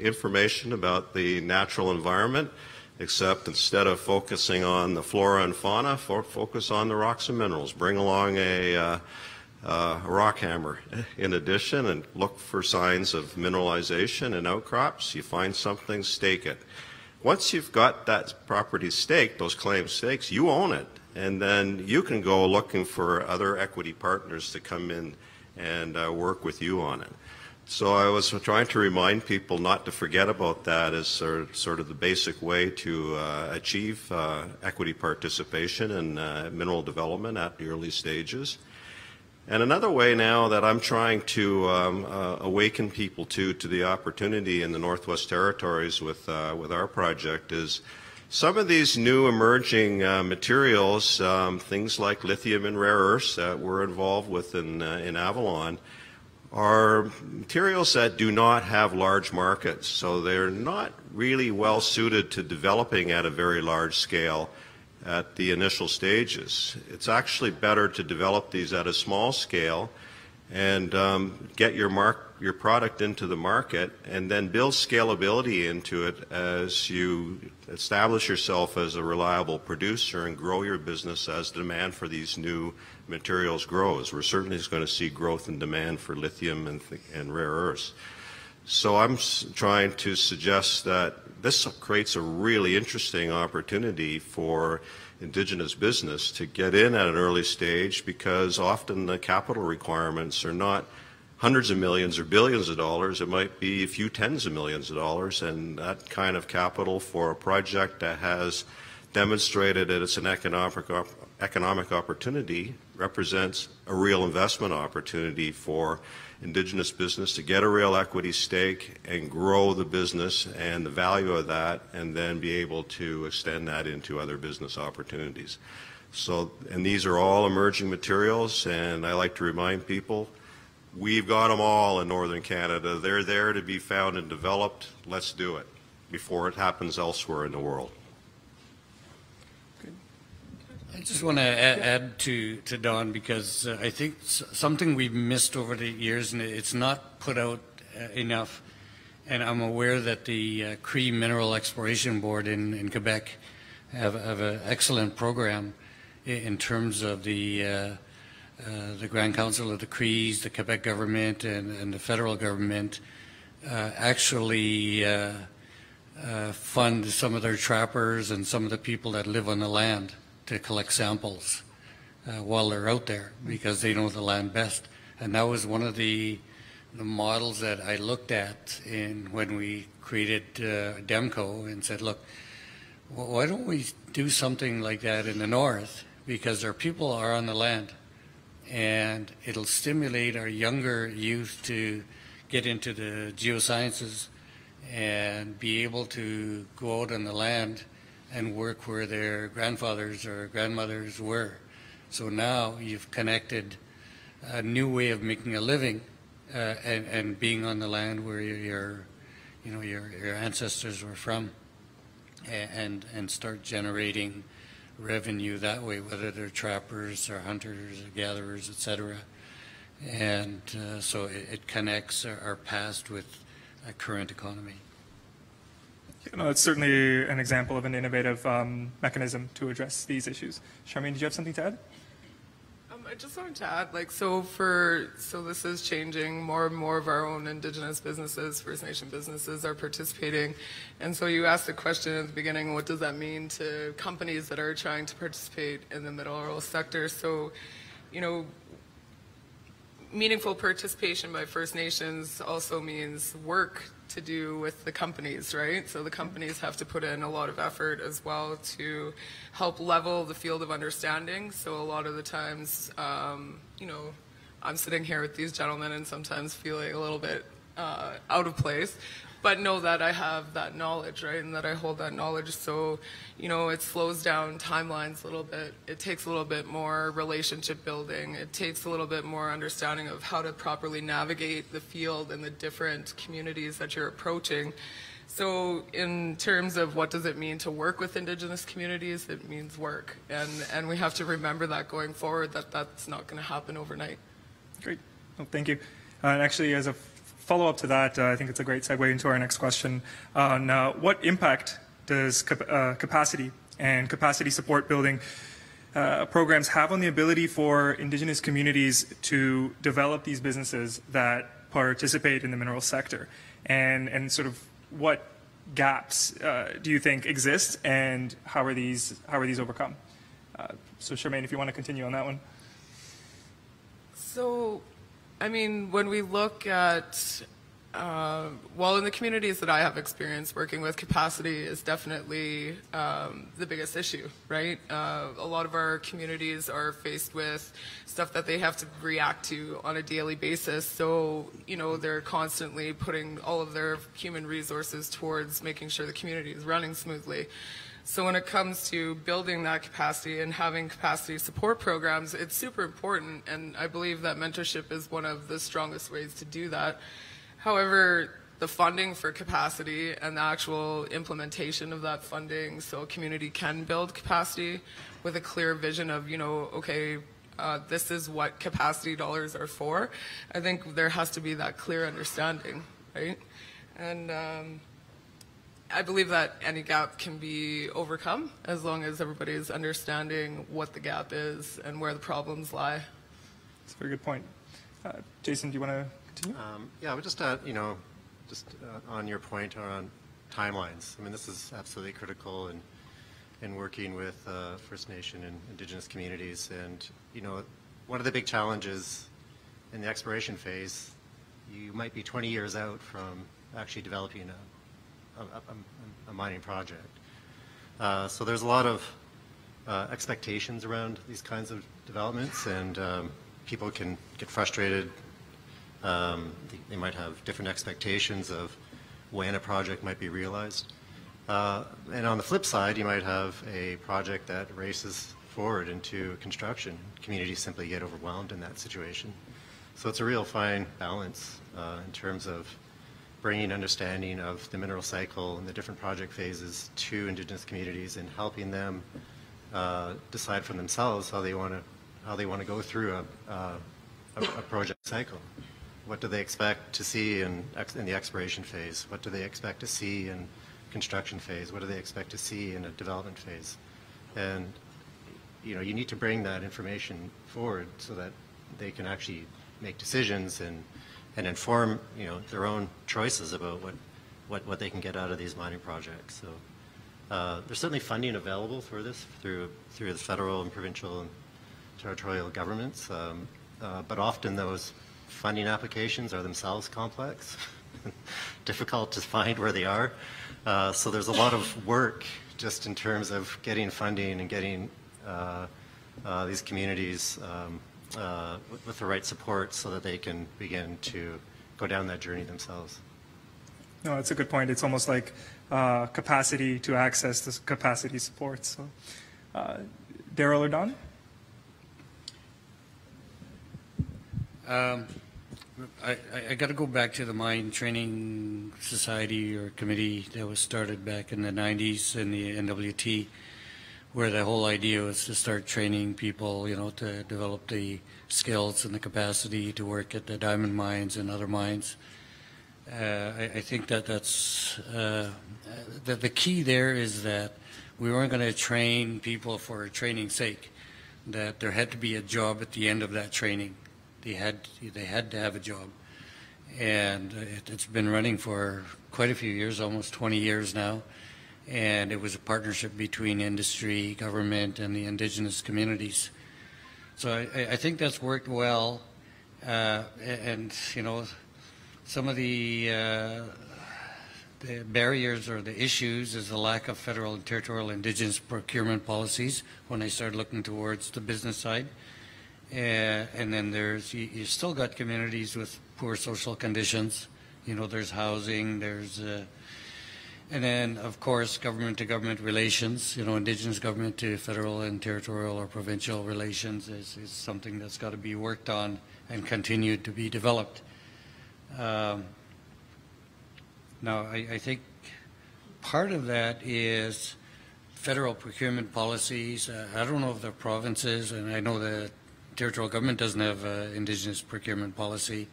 information about the natural environment, except instead of focusing on the flora and fauna, focus on the rocks and minerals. Bring along a rock hammer in addition and look for signs of mineralization and outcrops. You find something, stake it. Once you've got that property staked, those claims stakes, you own it. And then you can go looking for other equity partners to come in and work with you on it. So I was trying to remind people not to forget about that as sort of the basic way to achieve equity participation in mineral development at the early stages. And another way now that I'm trying to awaken people to the opportunity in the Northwest Territories with our project is some of these new emerging materials, things like lithium and rare earths that we're involved with in Avalon, are materials that do not have large markets. So they're not really well suited to developing at a very large scale at the initial stages. It's actually better to develop these at a small scale and get your product into the market and then build scalability into it as you establish yourself as a reliable producer and grow your business as demand for these new materials grows. We're certainly going to see growth in demand for lithium and rare earths. So I'm trying to suggest that this creates a really interesting opportunity for Indigenous business to get in at an early stage because often the capital requirements are not hundreds of millions or billions of dollars. It might be a few tens of millions of dollars, and that kind of capital for a project that has demonstrated that it's an economic opportunity represents a real investment opportunity for Indigenous business to get a real equity stake and grow the business and the value of that and then be able to extend that into other business opportunities. So, and these are all emerging materials, and I like to remind people we've got them all in Northern Canada. They're there to be found and developed. Let's do it before it happens elsewhere in the world. I just want to add to Don because I think something we've missed over the years, and it's not put out enough, and I'm aware that the Cree Mineral Exploration Board in Quebec have an excellent program in terms of the Grand Council of the Crees, the Quebec government, and the federal government actually fund some of their trappers and some of the people that live on the land to collect samples while they're out there because they know the land best. And that was one of the models that I looked at when we created DEMCO and said, look, why don't we do something like that in the north, because our people are on the land and it'll stimulate our younger youth to get into the geosciences and be able to go out on the land and work where their grandfathers or grandmothers were. So now you've connected a new way of making a living and being on the land where your ancestors were from, and start generating revenue that way, whether they're trappers or hunters or gatherers, etc. And so it connects our past with a current economy. You know, it's certainly an example of an innovative mechanism to address these issues. Charmaine, did you have something to add? I just wanted to add, like, so this is changing. More and more of our own Indigenous businesses, First Nation businesses are participating. And so you asked the question at the beginning, what does that mean to companies that are trying to participate in the mineral sector? So, you know, meaningful participation by First Nations also means work to do with the companies, right? So the companies have to put in a lot of effort as well to help level the field of understanding. So a lot of the times, you know, I'm sitting here with these gentlemen and sometimes feeling a little bit out of place, but know that I have that knowledge, right, and that I hold that knowledge. So, you know, it slows down timelines a little bit. It takes a little bit more relationship building. It takes a little bit more understanding of how to properly navigate the field and the different communities that you're approaching. So in terms of what does it mean to work with Indigenous communities, it means work. And we have to remember that going forward, that that's not going to happen overnight. Great. Well, thank you. And actually, as a follow-up to that, I think it's a great segue into our next question on what impact does capacity and capacity support building programs have on the ability for Indigenous communities to develop these businesses that participate in the mineral sector, and sort of what gaps do you think exist, and how are these overcome? So Charmaine, if you want to continue on that one. So, I mean, when we look at, well, in the communities that I have experience working with, capacity is definitely the biggest issue, right? A lot of our communities are faced with stuff that they have to react to on a daily basis. So, you know, they're constantly putting all of their human resources towards making sure the community is running smoothly. So when it comes to building that capacity and having capacity support programs, it's super important, and I believe that mentorship is one of the strongest ways to do that. However, the funding for capacity and the actual implementation of that funding so a community can build capacity with a clear vision of, you know, okay, this is what capacity dollars are for, I think there has to be that clear understanding, right? And I believe that any gap can be overcome as long as everybody is understanding what the gap is and where the problems lie. That's a very good point. Jason, do you want to continue? Yeah, I would just, you know, just on your point around timelines. I mean, this is absolutely critical in working with First Nation and Indigenous communities. And, you know, one of the big challenges in the exploration phase, you might be 20 years out from actually developing a mining project. So there's a lot of expectations around these kinds of developments, and people can get frustrated. They might have different expectations of when a project might be realized. And on the flip side, you might have a project that races forward into construction. Communities simply get overwhelmed in that situation. So it's a real fine balance in terms of bringing understanding of the mineral cycle and the different project phases to Indigenous communities and helping them decide for themselves how they want to go through a project cycle. What do they expect to see in the exploration phase? What do they expect to see in construction phase? What do they expect to see in a development phase? And you know, you need to bring that information forward so that they can actually make decisions and inform, you know, their own choices about what they can get out of these mining projects. So there's certainly funding available for this through the federal and provincial and territorial governments, but often those funding applications are themselves complex, difficult to find where they are. So there's a lot of work just in terms of getting funding and getting these communities with the right support so that they can begin to go down that journey themselves. No, that's a good point. It's almost like capacity to access this capacity support. So, Daryl or Don? I got to go back to the Mine Training Society or committee that was started back in the 90s in the NWT, where the whole idea was to start training people, you know, to develop the skills and the capacity to work at the diamond mines and other mines. I think that's the key there is that we weren't going to train people for training's sake, that there had to be a job at the end of that training. They had to have a job. And it's been running for quite a few years, almost 20 years now. And it was a partnership between industry, government, and the Indigenous communities. So I think that's worked well. And, you know, some of the barriers or the issues is the lack of federal and territorial Indigenous procurement policies when I started looking towards the business side. And then you still got communities with poor social conditions. You know, there's housing, there's, and then of course government-to-government relations. You know, Indigenous government to federal and territorial or provincial relations is something that's got to be worked on and continued to be developed. Now, I think part of that is federal procurement policies. I don't know if the provinces, and I know the territorial government doesn't have Indigenous procurement policy,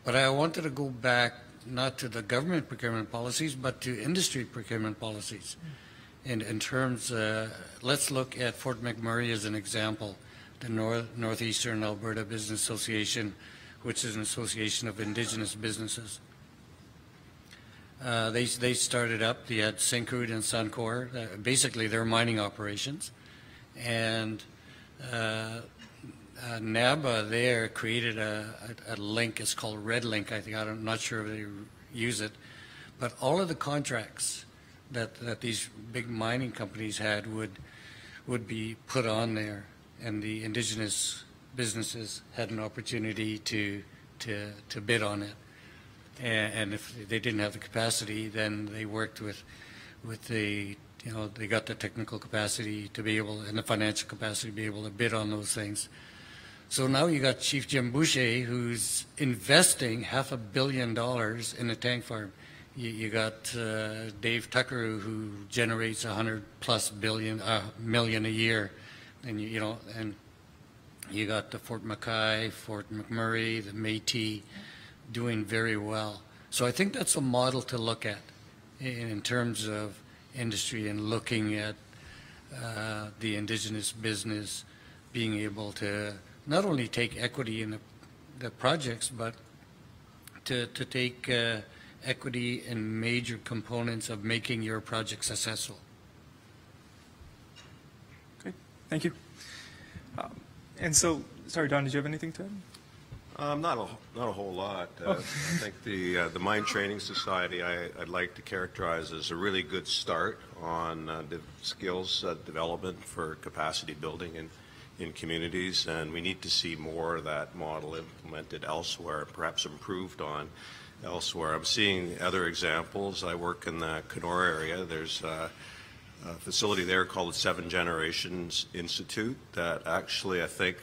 but I wanted to go back not to the government procurement policies, but to industry procurement policies. And in terms, let's look at Fort McMurray as an example, the Northeastern Alberta Business Association, which is an association of Indigenous businesses. They started up, they had Syncrude and Suncor, basically their mining operations. And NABA there created a link, it's called Red Link, I think, I'm not sure if they use it, but all of the contracts that these big mining companies had would be put on there, and the Indigenous businesses had an opportunity to bid on it. And if they didn't have the capacity, then they worked with the, you know, they got the technical capacity to be able, and the financial capacity to be able to bid on those things. So now you got Chief Jim Boucher, who's investing $500 million in a tank farm. You got Dave Tucker, who generates $100+ million a year, and you know, and you got the Fort McKay, Fort McMurray, the Métis, doing very well. So I think that's a model to look at in terms of industry and looking at the Indigenous business being able to not only take equity in the projects, but to take equity in major components of making your project successful. Okay, thank you. And so, sorry, Don, did you have anything to add? Not a whole lot. I think the Mine Training Society I'd like to characterize as a really good start on the skills development for capacity building in communities, and we need to see more of that model implemented elsewhere, perhaps improved on elsewhere. I'm seeing other examples. I work in the Kenora area. There's a facility there called the Seven Generations Institute that actually, I think,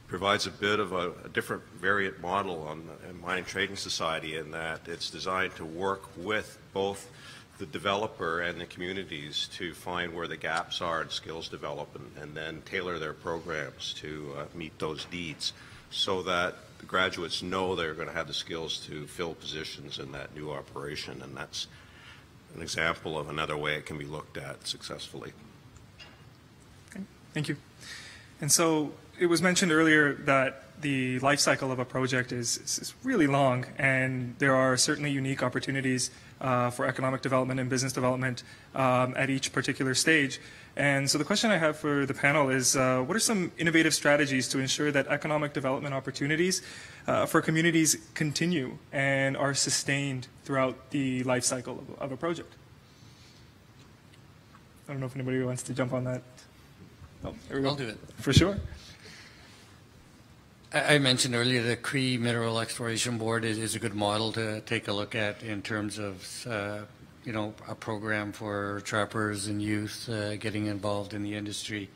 provides a bit of a different variant model on the Mining Trading Society, in that it's designed to work with both the developer and the communities to find where the gaps are in skills development, and then tailor their programs to meet those needs, so that the graduates know they're going to have the skills to fill positions in that new operation. And that's an example of another way it can be looked at successfully. Okay, thank you. And so it was mentioned earlier that the life cycle of a project is really long, and there are certainly unique opportunities for economic development and business development at each particular stage. And so the question I have for the panel is, what are some innovative strategies to ensure that economic development opportunities for communities continue and are sustained throughout the life cycle of a project? I don't know if anybody wants to jump on that. Oh, there we go. I'll do it. For sure. I mentioned earlier the Cree Mineral Exploration Board is a good model to take a look at in terms of, you know, a program for trappers and youth getting involved in the industry.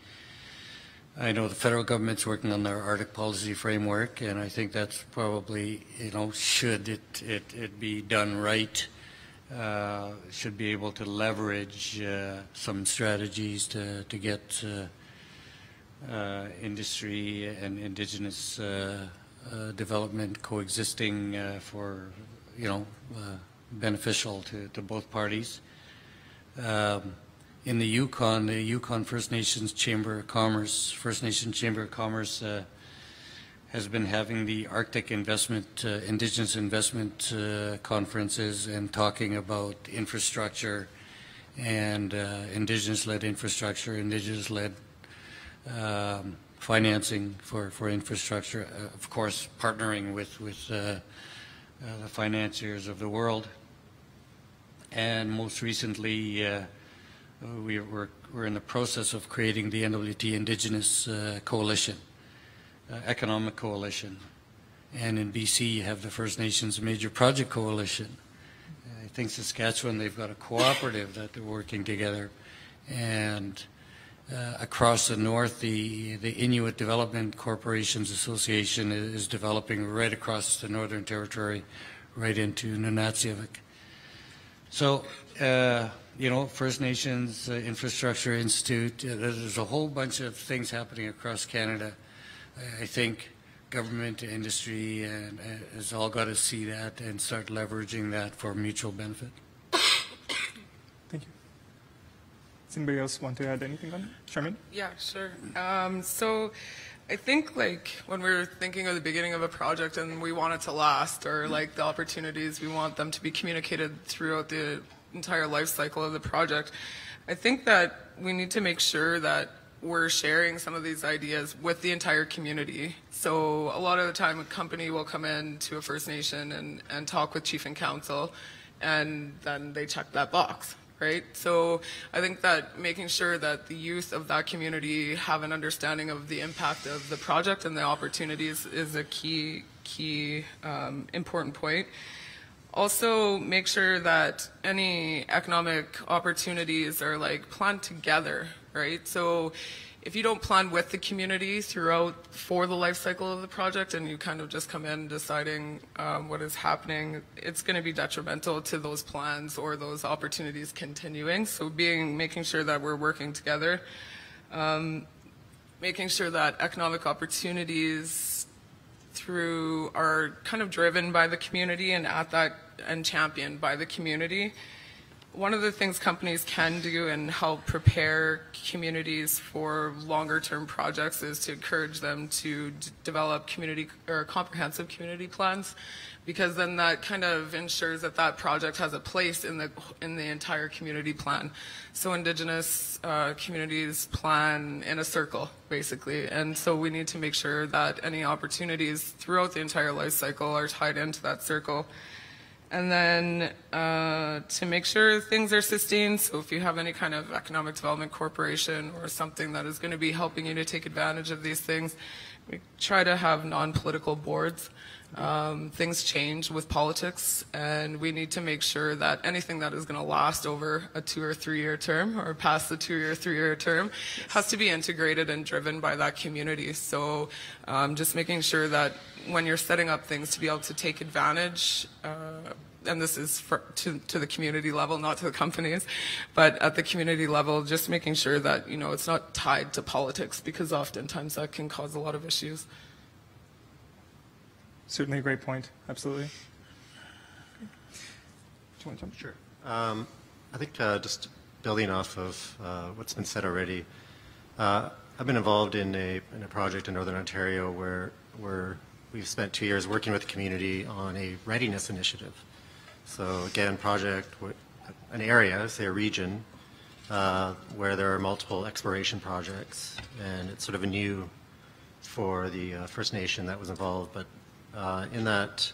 I know the federal government's working on their Arctic policy framework, and I think that's probably, you know, should it be done right should be able to leverage some strategies to get industry and Indigenous development coexisting for, beneficial to both parties. In the Yukon First Nations Chamber of Commerce, has been having the Arctic Indigenous Investment conferences and talking about infrastructure and Indigenous-led infrastructure, Indigenous-led financing for infrastructure, of course partnering with the financiers of the world. And most recently, we're in the process of creating the NWT Indigenous Coalition, Economic Coalition. And in BC, you have the First Nations Major Project Coalition. I think Saskatchewan, they've got a cooperative that they're working together. And across the north, the Inuit Development Corporations Association is developing right across the Northern Territory, right into Nunatsiavik. So, First Nations Infrastructure Institute, there's a whole bunch of things happening across Canada. I think government, industry, and has all got to see that and start leveraging that for mutual benefit. Thank you. Does anybody else want to add anything on it? Charmaine? Yeah, sure. So I think when we're thinking of the beginning of a project and we want it to last, or the opportunities, we want them to be communicated throughout the entire life cycle of the project, I think that we need to make sure that we're sharing some of these ideas with the entire community. So a lot of the time a company will come in to a First Nation and talk with Chief and Council, and then they check that box, right? So I think that making sure that the youth of that community have an understanding of the impact of the project and the opportunities is a key important point. Also, make sure that any economic opportunities are planned together, right? So if you don't plan with the community for the life cycle of the project and you kind of just come in deciding what is happening, it's going to be detrimental to those plans or those opportunities continuing. So making sure that we're working together, making sure that economic opportunities are kind of driven by the community and championed by the community. One of the things companies can do and help prepare communities for longer term projects is to encourage them to develop comprehensive community plans, because then that kind of ensures that project has a place in the entire community plan. So Indigenous communities plan in a circle, basically, and so we need to make sure that any opportunities throughout the entire life cycle are tied into that circle. And then to make sure things are sustained, so if you have any kind of economic development corporation or something that is going to be helping you to take advantage of these things, we try to have non-political boards. Things change with politics, and we need to make sure that anything that is going to last over a 2 or 3 year term or past the 2 or 3 year term has to be integrated and driven by that community. So just making sure that when you're setting up things to be able to take advantage, and this is to the community level, not to the companies, but at the community level, just making sure that it's not tied to politics, because oftentimes that can cause a lot of issues. Certainly a great point. Absolutely. Do you want to jump? Sure. I think just building off of what's been said already, I've been involved in a project in Northern Ontario where we've spent 2 years working with the community on a readiness initiative. So again, an area, say a region, where there are multiple exploration projects, and it's sort of new for the First Nation that was involved, but in that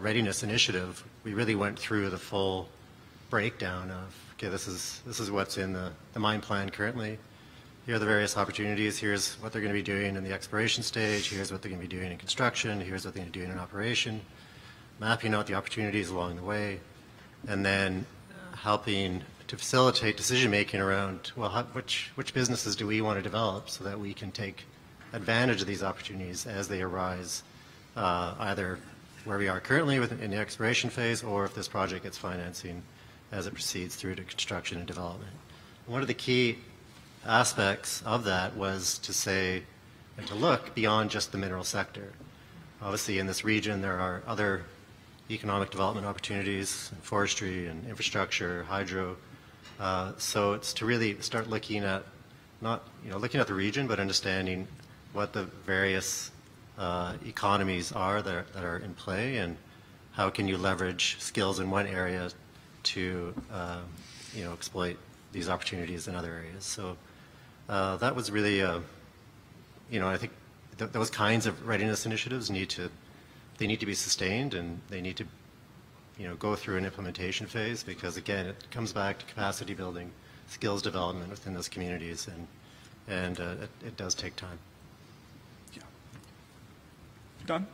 readiness initiative, we really went through the full breakdown of, okay, this is what's in the mine plan currently. Here are the various opportunities. Here's what they're going to be doing in the exploration stage. Here's what they're going to be doing in construction. Here's what they're going to be doing in operation. Mapping out the opportunities along the way, and then helping to facilitate decision making around, well, which businesses do we want to develop so that we can take advantage of these opportunities as they arise, either where we are currently in the exploration phase, or if this project gets financing as it proceeds through to construction and development. And one of the key aspects of that was to say and to look beyond just the mineral sector. Obviously, in this region, there are other economic development opportunities, forestry and infrastructure, hydro. So it's to really start looking at looking at the region, but understanding what the various economies are that are in play, and how can you leverage skills in one area to exploit these opportunities in other areas. So that was really, I think those kinds of readiness initiatives need to be sustained, and they need to go through an implementation phase, because again, it comes back to capacity building, skills development within those communities, and it does take time. Yeah. Don?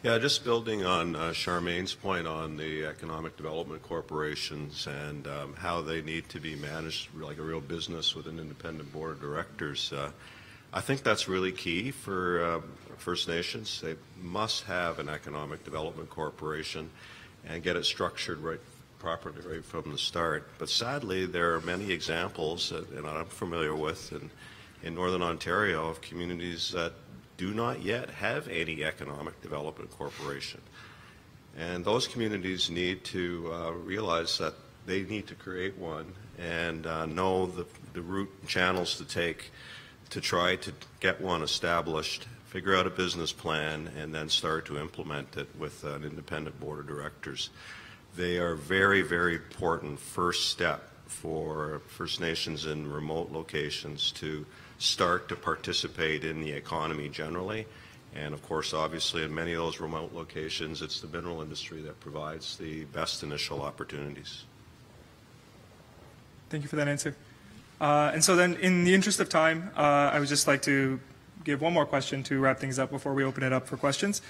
Yeah, just building on Charmaine's point on the economic development corporations and how they need to be managed like a real business with an independent board of directors. I think that's really key for First Nations. They must have an economic development corporation and get it structured properly right from the start. But sadly, there are many examples that I'm familiar with in Northern Ontario of communities that do not yet have any economic development corporation. And those communities need to realize that they need to create one and know the route and channels to take to try to get one established, figure out a business plan, and then start to implement it with an independent board of directors. They are very, very important first step for First Nations in remote locations to start to participate in the economy generally. And of course, obviously, in many of those remote locations, it's the mineral industry that provides the best initial opportunities. Thank you for that answer. And so then, in the interest of time, I would just like to give one more question to wrap things up before we open it up for questions.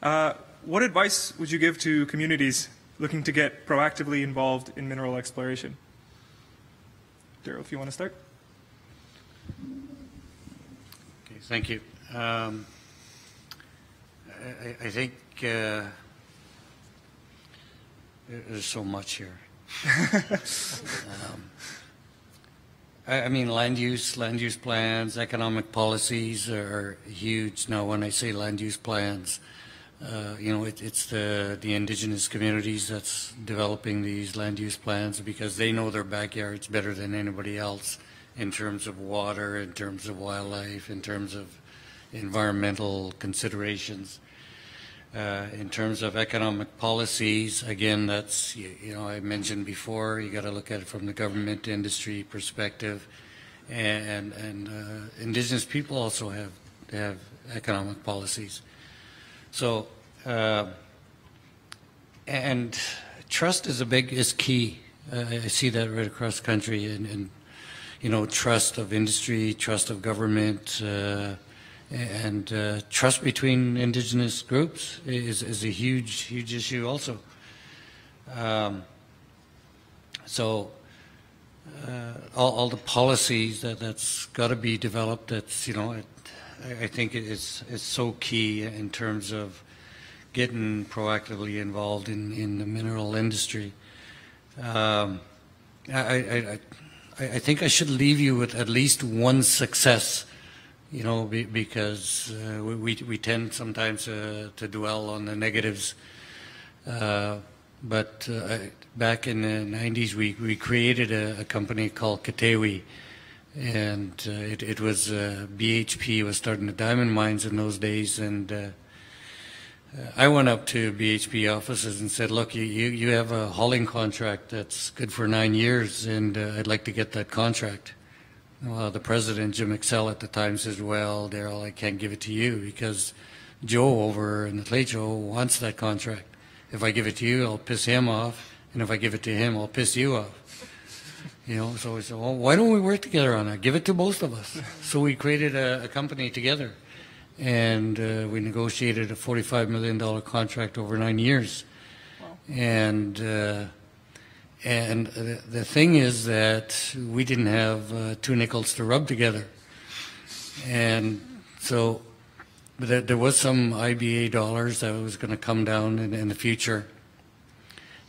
What advice would you give to communities looking to get proactively involved in mineral exploration? Daryl, if you want to start. Okay, thank you. I think there's so much here. I mean, land use plans, economic policies are huge. Now, when I say land use plans, it's the Indigenous communities that's developing these land use plans, because they know their backyards better than anybody else in terms of water, in terms of wildlife, in terms of environmental considerations. In terms of economic policies, again, that's, I mentioned before, you got to look at it from the government industry perspective, and Indigenous people also have economic policies. So, and trust is key. I see that right across the country, and trust of industry, trust of government, and trust between Indigenous groups is a huge issue also. So all the policies that's got to be developed, that's I think it's so key in terms of getting proactively involved in the mineral industry. I think I should leave you with at least one success. Because we tend sometimes to dwell on the negatives. But back in the 90s, we created a company called Katewi, and it was BHP was starting the diamond mines in those days, and I went up to BHP offices and said, look, you have a hauling contract that's good for 9 years, and I'd like to get that contract. Well, the president, Jim Excel, at the time says, well, Daryl, I can't give it to you because Joe over in the Tlacho wants that contract. If I give it to you, I'll piss him off, and if I give it to him, I'll piss you off. So we said, well, why don't we work together on that? Give it to both of us. So we created a company together, and we negotiated a $45 million contract over 9 years. Wow. And the thing is that we didn't have 2 nickels to rub together. And so But there was some IBA dollars that was going to come down in the future.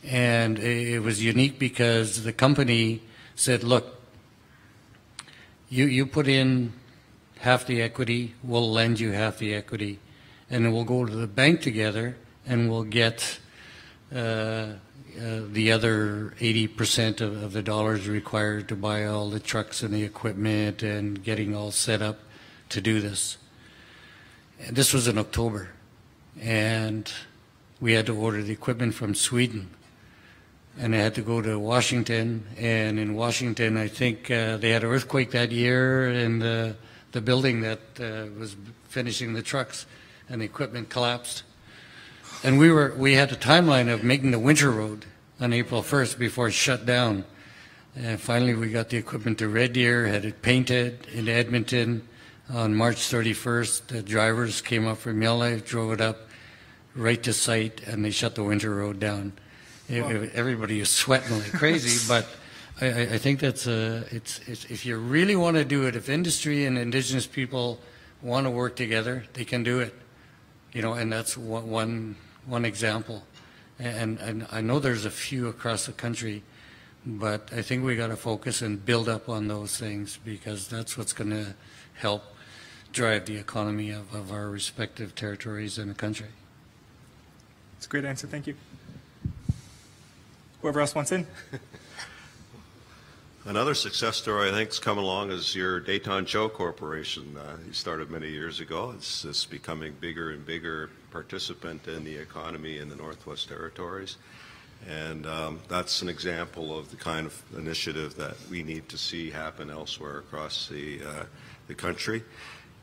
And it was unique because the company said, look, you put in half the equity, we'll lend you half the equity, and then we'll go to the bank together and we'll get the other 80% of the dollars required to buy all the trucks and the equipment and getting all set up to do this. And this was in October, and we had to order the equipment from Sweden. And I had to go to Washington, and in Washington, I think they had an earthquake that year, and the building that was finishing the trucks and the equipment collapsed. And we had a timeline of making the winter road on April 1st before it shut down. And finally, we got the equipment to Red Deer, had it painted in Edmonton on March 31st. The drivers came up from Yellowknife, drove it up right to site, and they shut the winter road down. Everybody is sweating like crazy, but I think that's it's if you really want to do it, if industry and Indigenous people want to work together, they can do it. You know, and that's one example. And I know there's a few across the country, but I think we got to focus and build up on those things, because that's what's going to help drive the economy of our respective territories in the country. That's a great answer. Thank you. Whoever else wants in? Another success story I think is coming along is your Dayton Joe Corporation. You started many years ago. It's becoming bigger and bigger participant in the economy in the Northwest Territories. And that's an example of the kind of initiative that we need to see happen elsewhere across the country.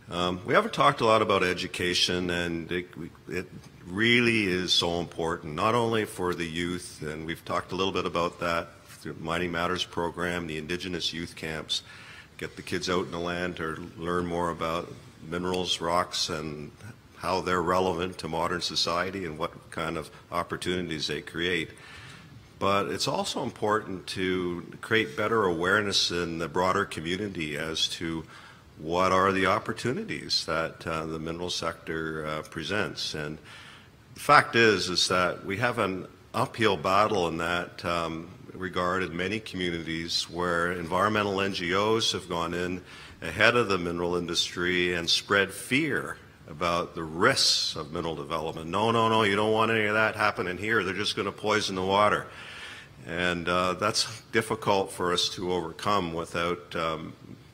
We haven't talked a lot about education, and it really is so important, not only for the youth, and we've talked a little bit about that through the Mining Matters program, the Indigenous youth camps, get the kids out in the land to learn more about minerals, rocks, and how they're relevant to modern society and what kind of opportunities they create. But it's also important to create better awareness in the broader community as to what are the opportunities that the mineral sector presents. And the fact is that we have an uphill battle in that regard in many communities where environmental NGOs have gone in ahead of the mineral industry and spread fear about the risks of mineral development. No, you don't want any of that happening here. They're just going to poison the water. And that's difficult for us to overcome without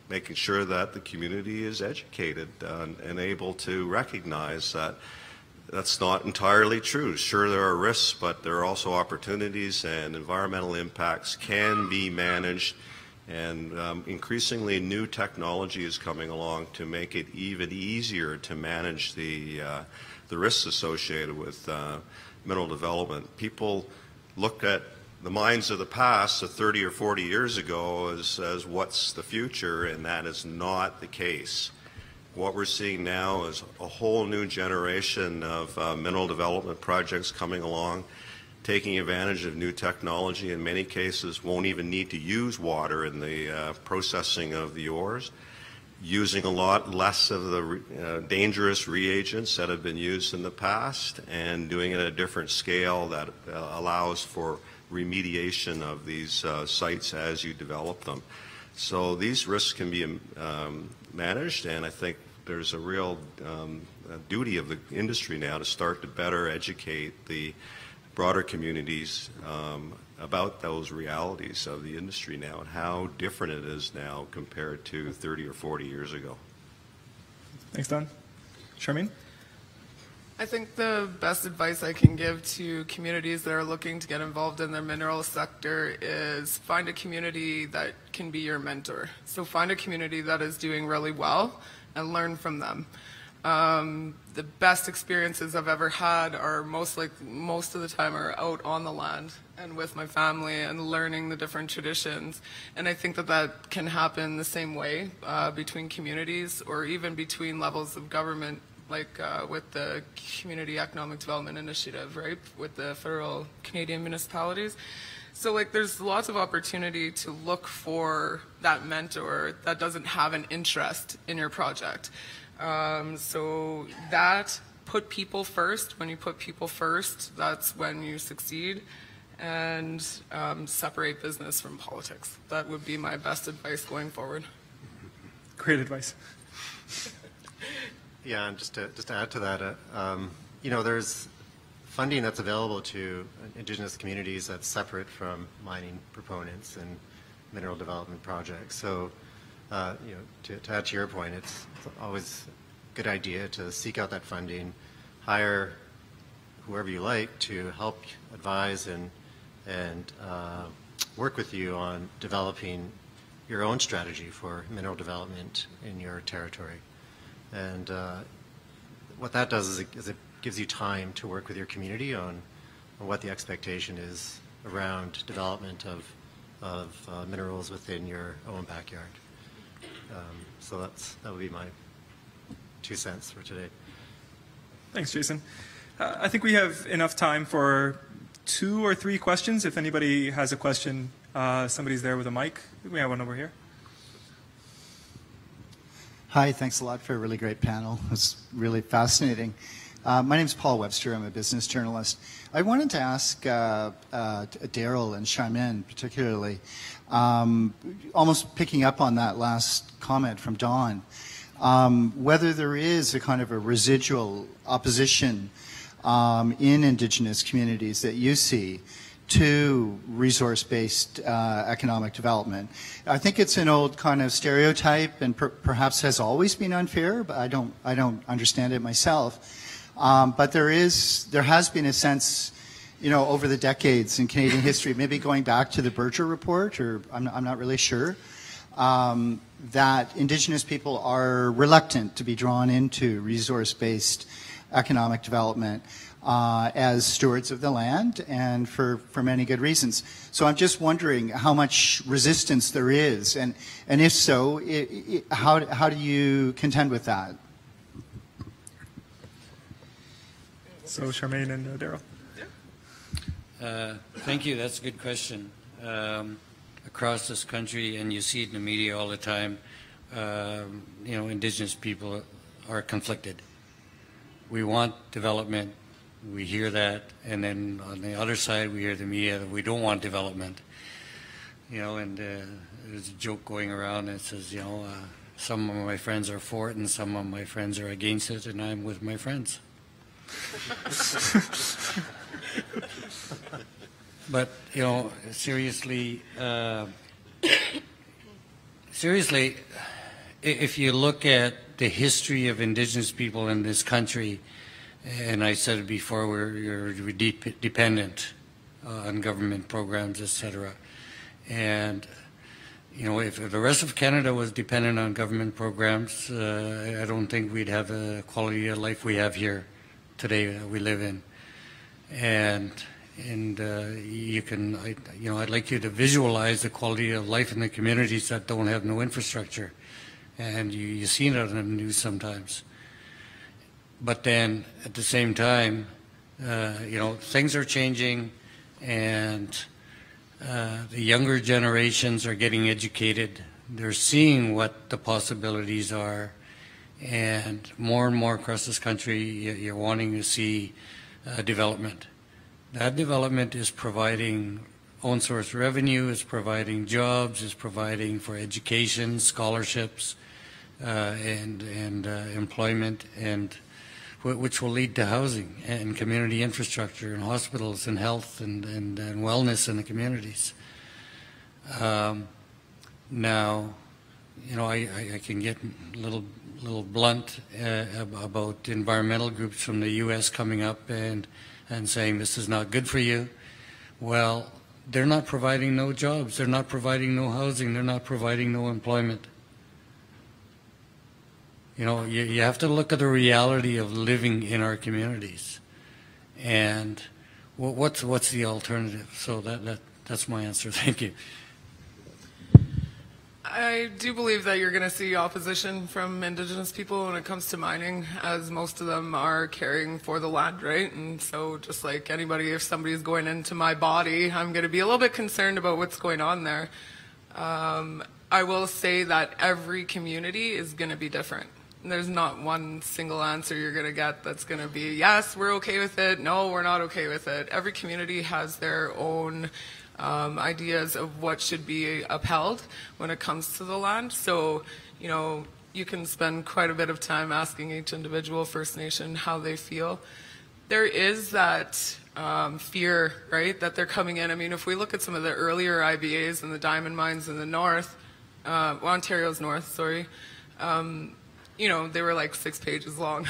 making sure that the community is educated and able to recognize that that's not entirely true. Sure, there are risks, but there are also opportunities, and environmental impacts can be managed. And increasingly new technology is coming along to make it even easier to manage the risks associated with mineral development. People look at the mines of the past, 30 or 40 years ago, as what's the future, and that is not the case. What we're seeing now is a whole new generation of mineral development projects coming along, taking advantage of new technology. In many cases, won't even need to use water in the processing of the ores, using a lot less of the dangerous reagents that have been used in the past, and doing it at a different scale that allows for remediation of these sites as you develop them. So these risks can be managed, and I think there's a real duty of the industry now to start to better educate the broader communities about those realities of the industry now and how different it is now compared to 30 or 40 years ago. Thanks, Don. Charmaine? I think the best advice I can give to communities that are looking to get involved in the mineral sector is find a community that can be your mentor. So find a community that is doing really well and learn from them. The best experiences I've ever had are most of the time are out on the land and with my family and learning the different traditions. And I think that that can happen the same way between communities or even between levels of government, like with the Community Economic Development Initiative, right, with the federal Canadian municipalities. So like there's lots of opportunity to look for that mentor that doesn't have an interest in your project. So that, put people first. When you put people first, that's when you succeed. And separate business from politics. That would be my best advice going forward. Great advice. Yeah, and just to add to that, you know, there's funding that's available to Indigenous communities that's separate from mining proponents and mineral development projects. So, you know, to add to your point, it's always a good idea to seek out that funding, hire whoever you like to help advise and work with you on developing your own strategy for mineral development in your territory. And what that does is it gives you time to work with your community on what the expectation is around development of minerals within your own backyard. So that would be my 2 cents for today. Thanks, Jason. I think we have enough time for 2 or 3 questions. If anybody has a question, somebody's there with a mic. We have one over here. Hi, thanks a lot for a really great panel. It was really fascinating. My name is Paul Webster. I'm a business journalist. I wanted to ask Daryl and Charmaine particularly, almost picking up on that last comment from Dawn, whether there is a kind of a residual opposition in Indigenous communities that you see to resource-based economic development. I think it's an old kind of stereotype and perhaps has always been unfair, but I don't understand it myself. But there has been a sense, you know, over the decades in Canadian history, maybe going back to the Berger Report, or I'm not really sure, that Indigenous people are reluctant to be drawn into resource-based economic development as stewards of the land, and for many good reasons. So I'm just wondering how much resistance there is, and if so, how do you contend with that? So Charmaine and Daryl. Thank you. That's a good question. Across this country, and you see it in the media all the time, you know, Indigenous people are conflicted. We want development, we hear that, and then on the other side we hear the media that we don't want development. You know, and there's a joke going around that says, you know, some of my friends are for it and some of my friends are against it, and I'm with my friends. But, you know, seriously, if you look at the history of Indigenous people in this country, and I said it before, we're dependent on government programs, etc. And, you know, if the rest of Canada was dependent on government programs, I don't think we'd have the quality of life we have here today that we live in. And you can, you know, I'd like you to visualize the quality of life in the communities that don't have no infrastructure. And you see it on the news sometimes. But then, at the same time, you know, things are changing, and the younger generations are getting educated. They're seeing what the possibilities are, and more across this country, you're wanting to see development. That development is providing own source revenue, is providing jobs, is providing for education, scholarships, and employment, and which will lead to housing and community infrastructure and hospitals and health and wellness in the communities. Now, you know, I can get a little blunt about environmental groups from the U.S. coming up and saying this is not good for you. Well, they're not providing no jobs, they're not providing no housing, they're not providing no employment. You know, you have to look at the reality of living in our communities, and what's the alternative? So that's my answer. Thank you. I do believe that you're going to see opposition from Indigenous people when it comes to mining, as most of them are caring for the land, right? And so just like anybody, if somebody's going into my body, I'm going to be a little bit concerned about what's going on there. I will say that every community is going to be different. there's not one single answer you're going to get that's going to be, yes, we're okay with it, no, we're not okay with it. Every community has their own ideas of what should be upheld when it comes to the land. So, you know, you can spend quite a bit of time asking each individual First Nation how they feel. There is that fear, right, that they're coming in. I mean, if we look at some of the earlier IBAs and the diamond mines in the north, Ontario's north, sorry, you know, they were like 6 pages long.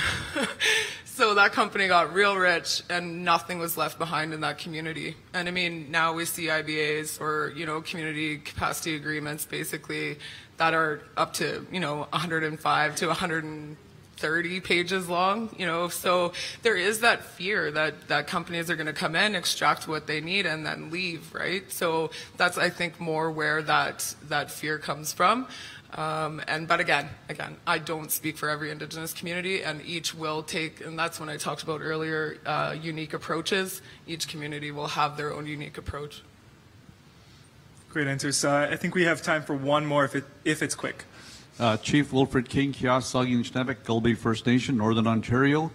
So that company got real rich and nothing was left behind in that community. And I mean, now we see IBAs or, you know, community capacity agreements basically that are up to, you know, 105 to 130 pages long, you know. So there is that fear that companies are going to come in, extract what they need, and then leave, right? So that's, I think, more where that fear comes from. But again, I don't speak for every Indigenous community, and each will take, and that's when I talked about earlier, unique approaches. Each community will have their own unique approach. Great answers. I think we have time for one more if it's quick. Chief Wilfred King, Kias Sagin Schnebek, Gulby First Nation, Northern Ontario.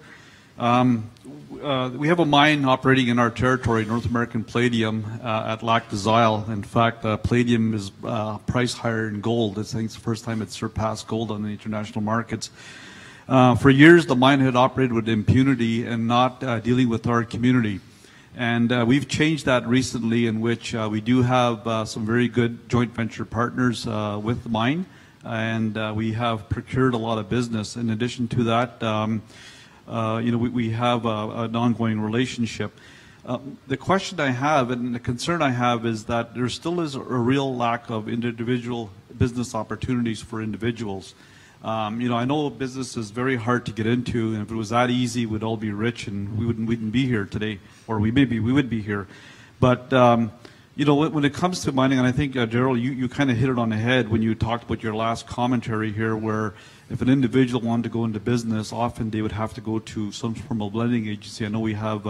We have a mine operating in our territory, North American Palladium, at Lac des Isles. In fact, palladium is priced higher than gold. I think it's the first time it's surpassed gold on the international markets. For years, the mine had operated with impunity and not dealing with our community. And we've changed that recently, in which we do have some very good joint venture partners with the mine, and we have procured a lot of business. In addition to that, you know, we have an ongoing relationship. The question I have and the concern I have is that there still is a real lack of individual business opportunities for individuals. You know, I know business is very hard to get into, and if it was that easy, we'd all be rich and we wouldn't be here today, or we would be here. But you know, when it comes to mining, and I think Daryl, you kind of hit it on the head when you talked about your last commentary here, where if an individual wanted to go into business, often they would have to go to some form of lending agency. I know we have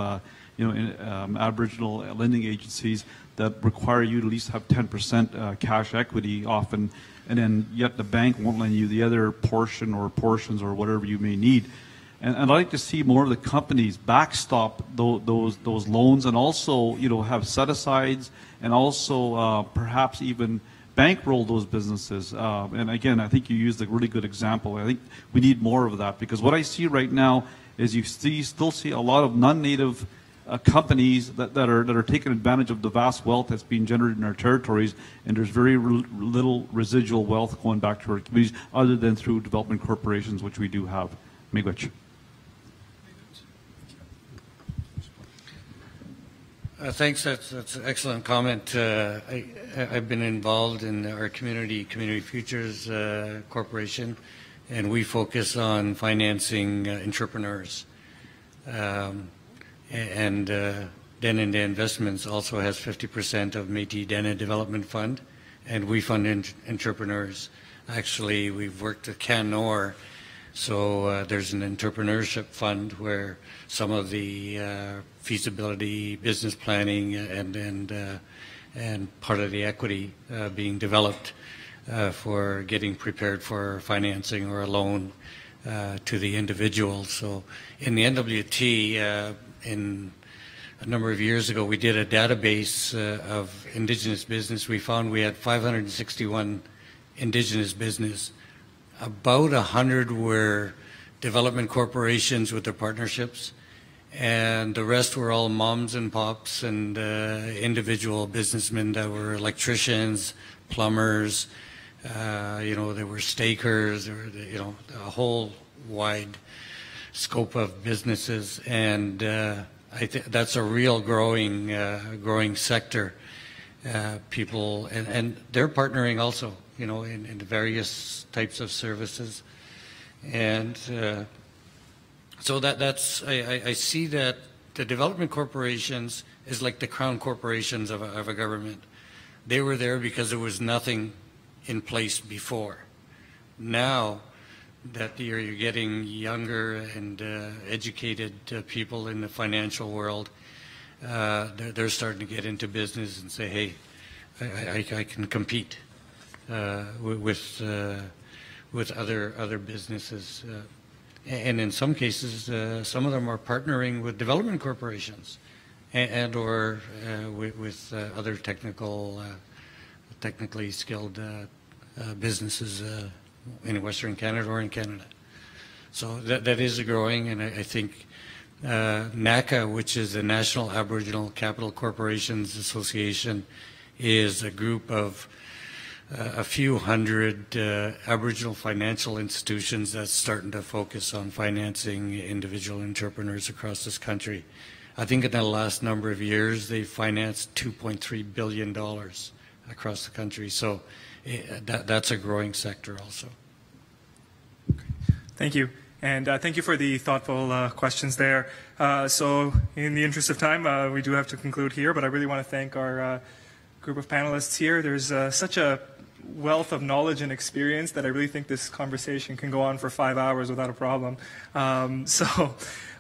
you know, Aboriginal lending agencies that require you to at least have 10% cash equity often, and then yet the bank won't lend you the other portion or portions or whatever you may need. And I'd like to see more of the companies backstop those loans, and also, you know, have set-asides, and also perhaps even bankroll those businesses. And again, I think you used a really good example. I think we need more of that, because what I see right now is you still see a lot of non-native companies that are taking advantage of the vast wealth that's being generated in our territories, and there's very little residual wealth going back to our communities other than through development corporations, which we do have. Miigwech. Thanks. That's an excellent comment. I've been involved in our Community Futures Corporation, and we focus on financing entrepreneurs. And Dene Investments also has 50% of Métis Dene Development Fund, and we fund entrepreneurs. Actually, we've worked with CanNor, so there's an entrepreneurship fund where some of the feasibility, business planning, and part of the equity being developed for getting prepared for financing or a loan to the individual. So in the NWT, in a number of years ago, we did a database of Indigenous business. We found we had 561 Indigenous business. About 100 were development corporations with their partnerships, and the rest were all moms and pops and individual businessmen that were electricians, plumbers, you know, there were stakers, there were, you know, a whole wide scope of businesses, and I think that's a real growing sector. People, and they're partnering also, you know, in various types of services, and so that's I see that the development corporations is like the crown corporations of a government. They were there because there was nothing in place before. Now that you're getting younger and educated people in the financial world, they're starting to get into business and say, hey, I can compete with with other businesses. And in some cases, some of them are partnering with development corporations and or with other technically skilled businesses in Western Canada or in Canada. So that is growing, and I think NACA, which is the National Aboriginal Capital Corporations Association, is a group of a few hundred Aboriginal financial institutions that's starting to focus on financing individual entrepreneurs across this country. I think in the last number of years, they've financed $2.3 billion across the country. So that's a growing sector also. Thank you. And thank you for the thoughtful questions there. So in the interest of time, we do have to conclude here, but I really want to thank our group of panelists here. There's such a wealth of knowledge and experience that I really think this conversation can go on for 5 hours without a problem.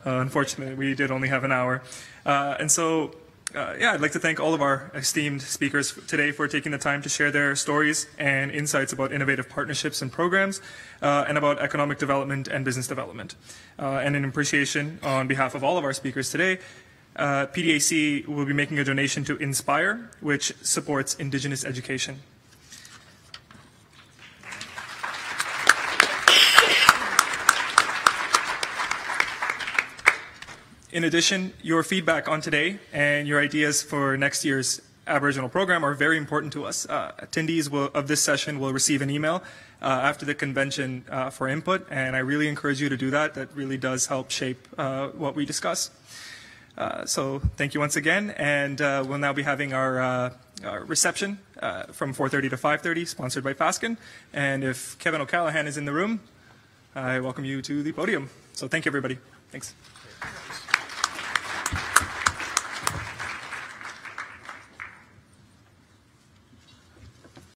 Unfortunately, we did only have an hour. I'd like to thank all of our esteemed speakers today for taking the time to share their stories and insights about innovative partnerships and programs and about economic development and business development. And in appreciation on behalf of all of our speakers today, PDAC will be making a donation to Inspire, which supports Indigenous education. In addition, your feedback on today and your ideas for next year's Aboriginal program are very important to us. Attendees of this session will receive an email after the convention for input, and I really encourage you to do that. That really does help shape what we discuss. So thank you once again, and we'll now be having our reception from 4:30 to 5:30, sponsored by Fasken. And if Kevin O'Callaghan is in the room, I welcome you to the podium. So thank you, everybody. Thanks.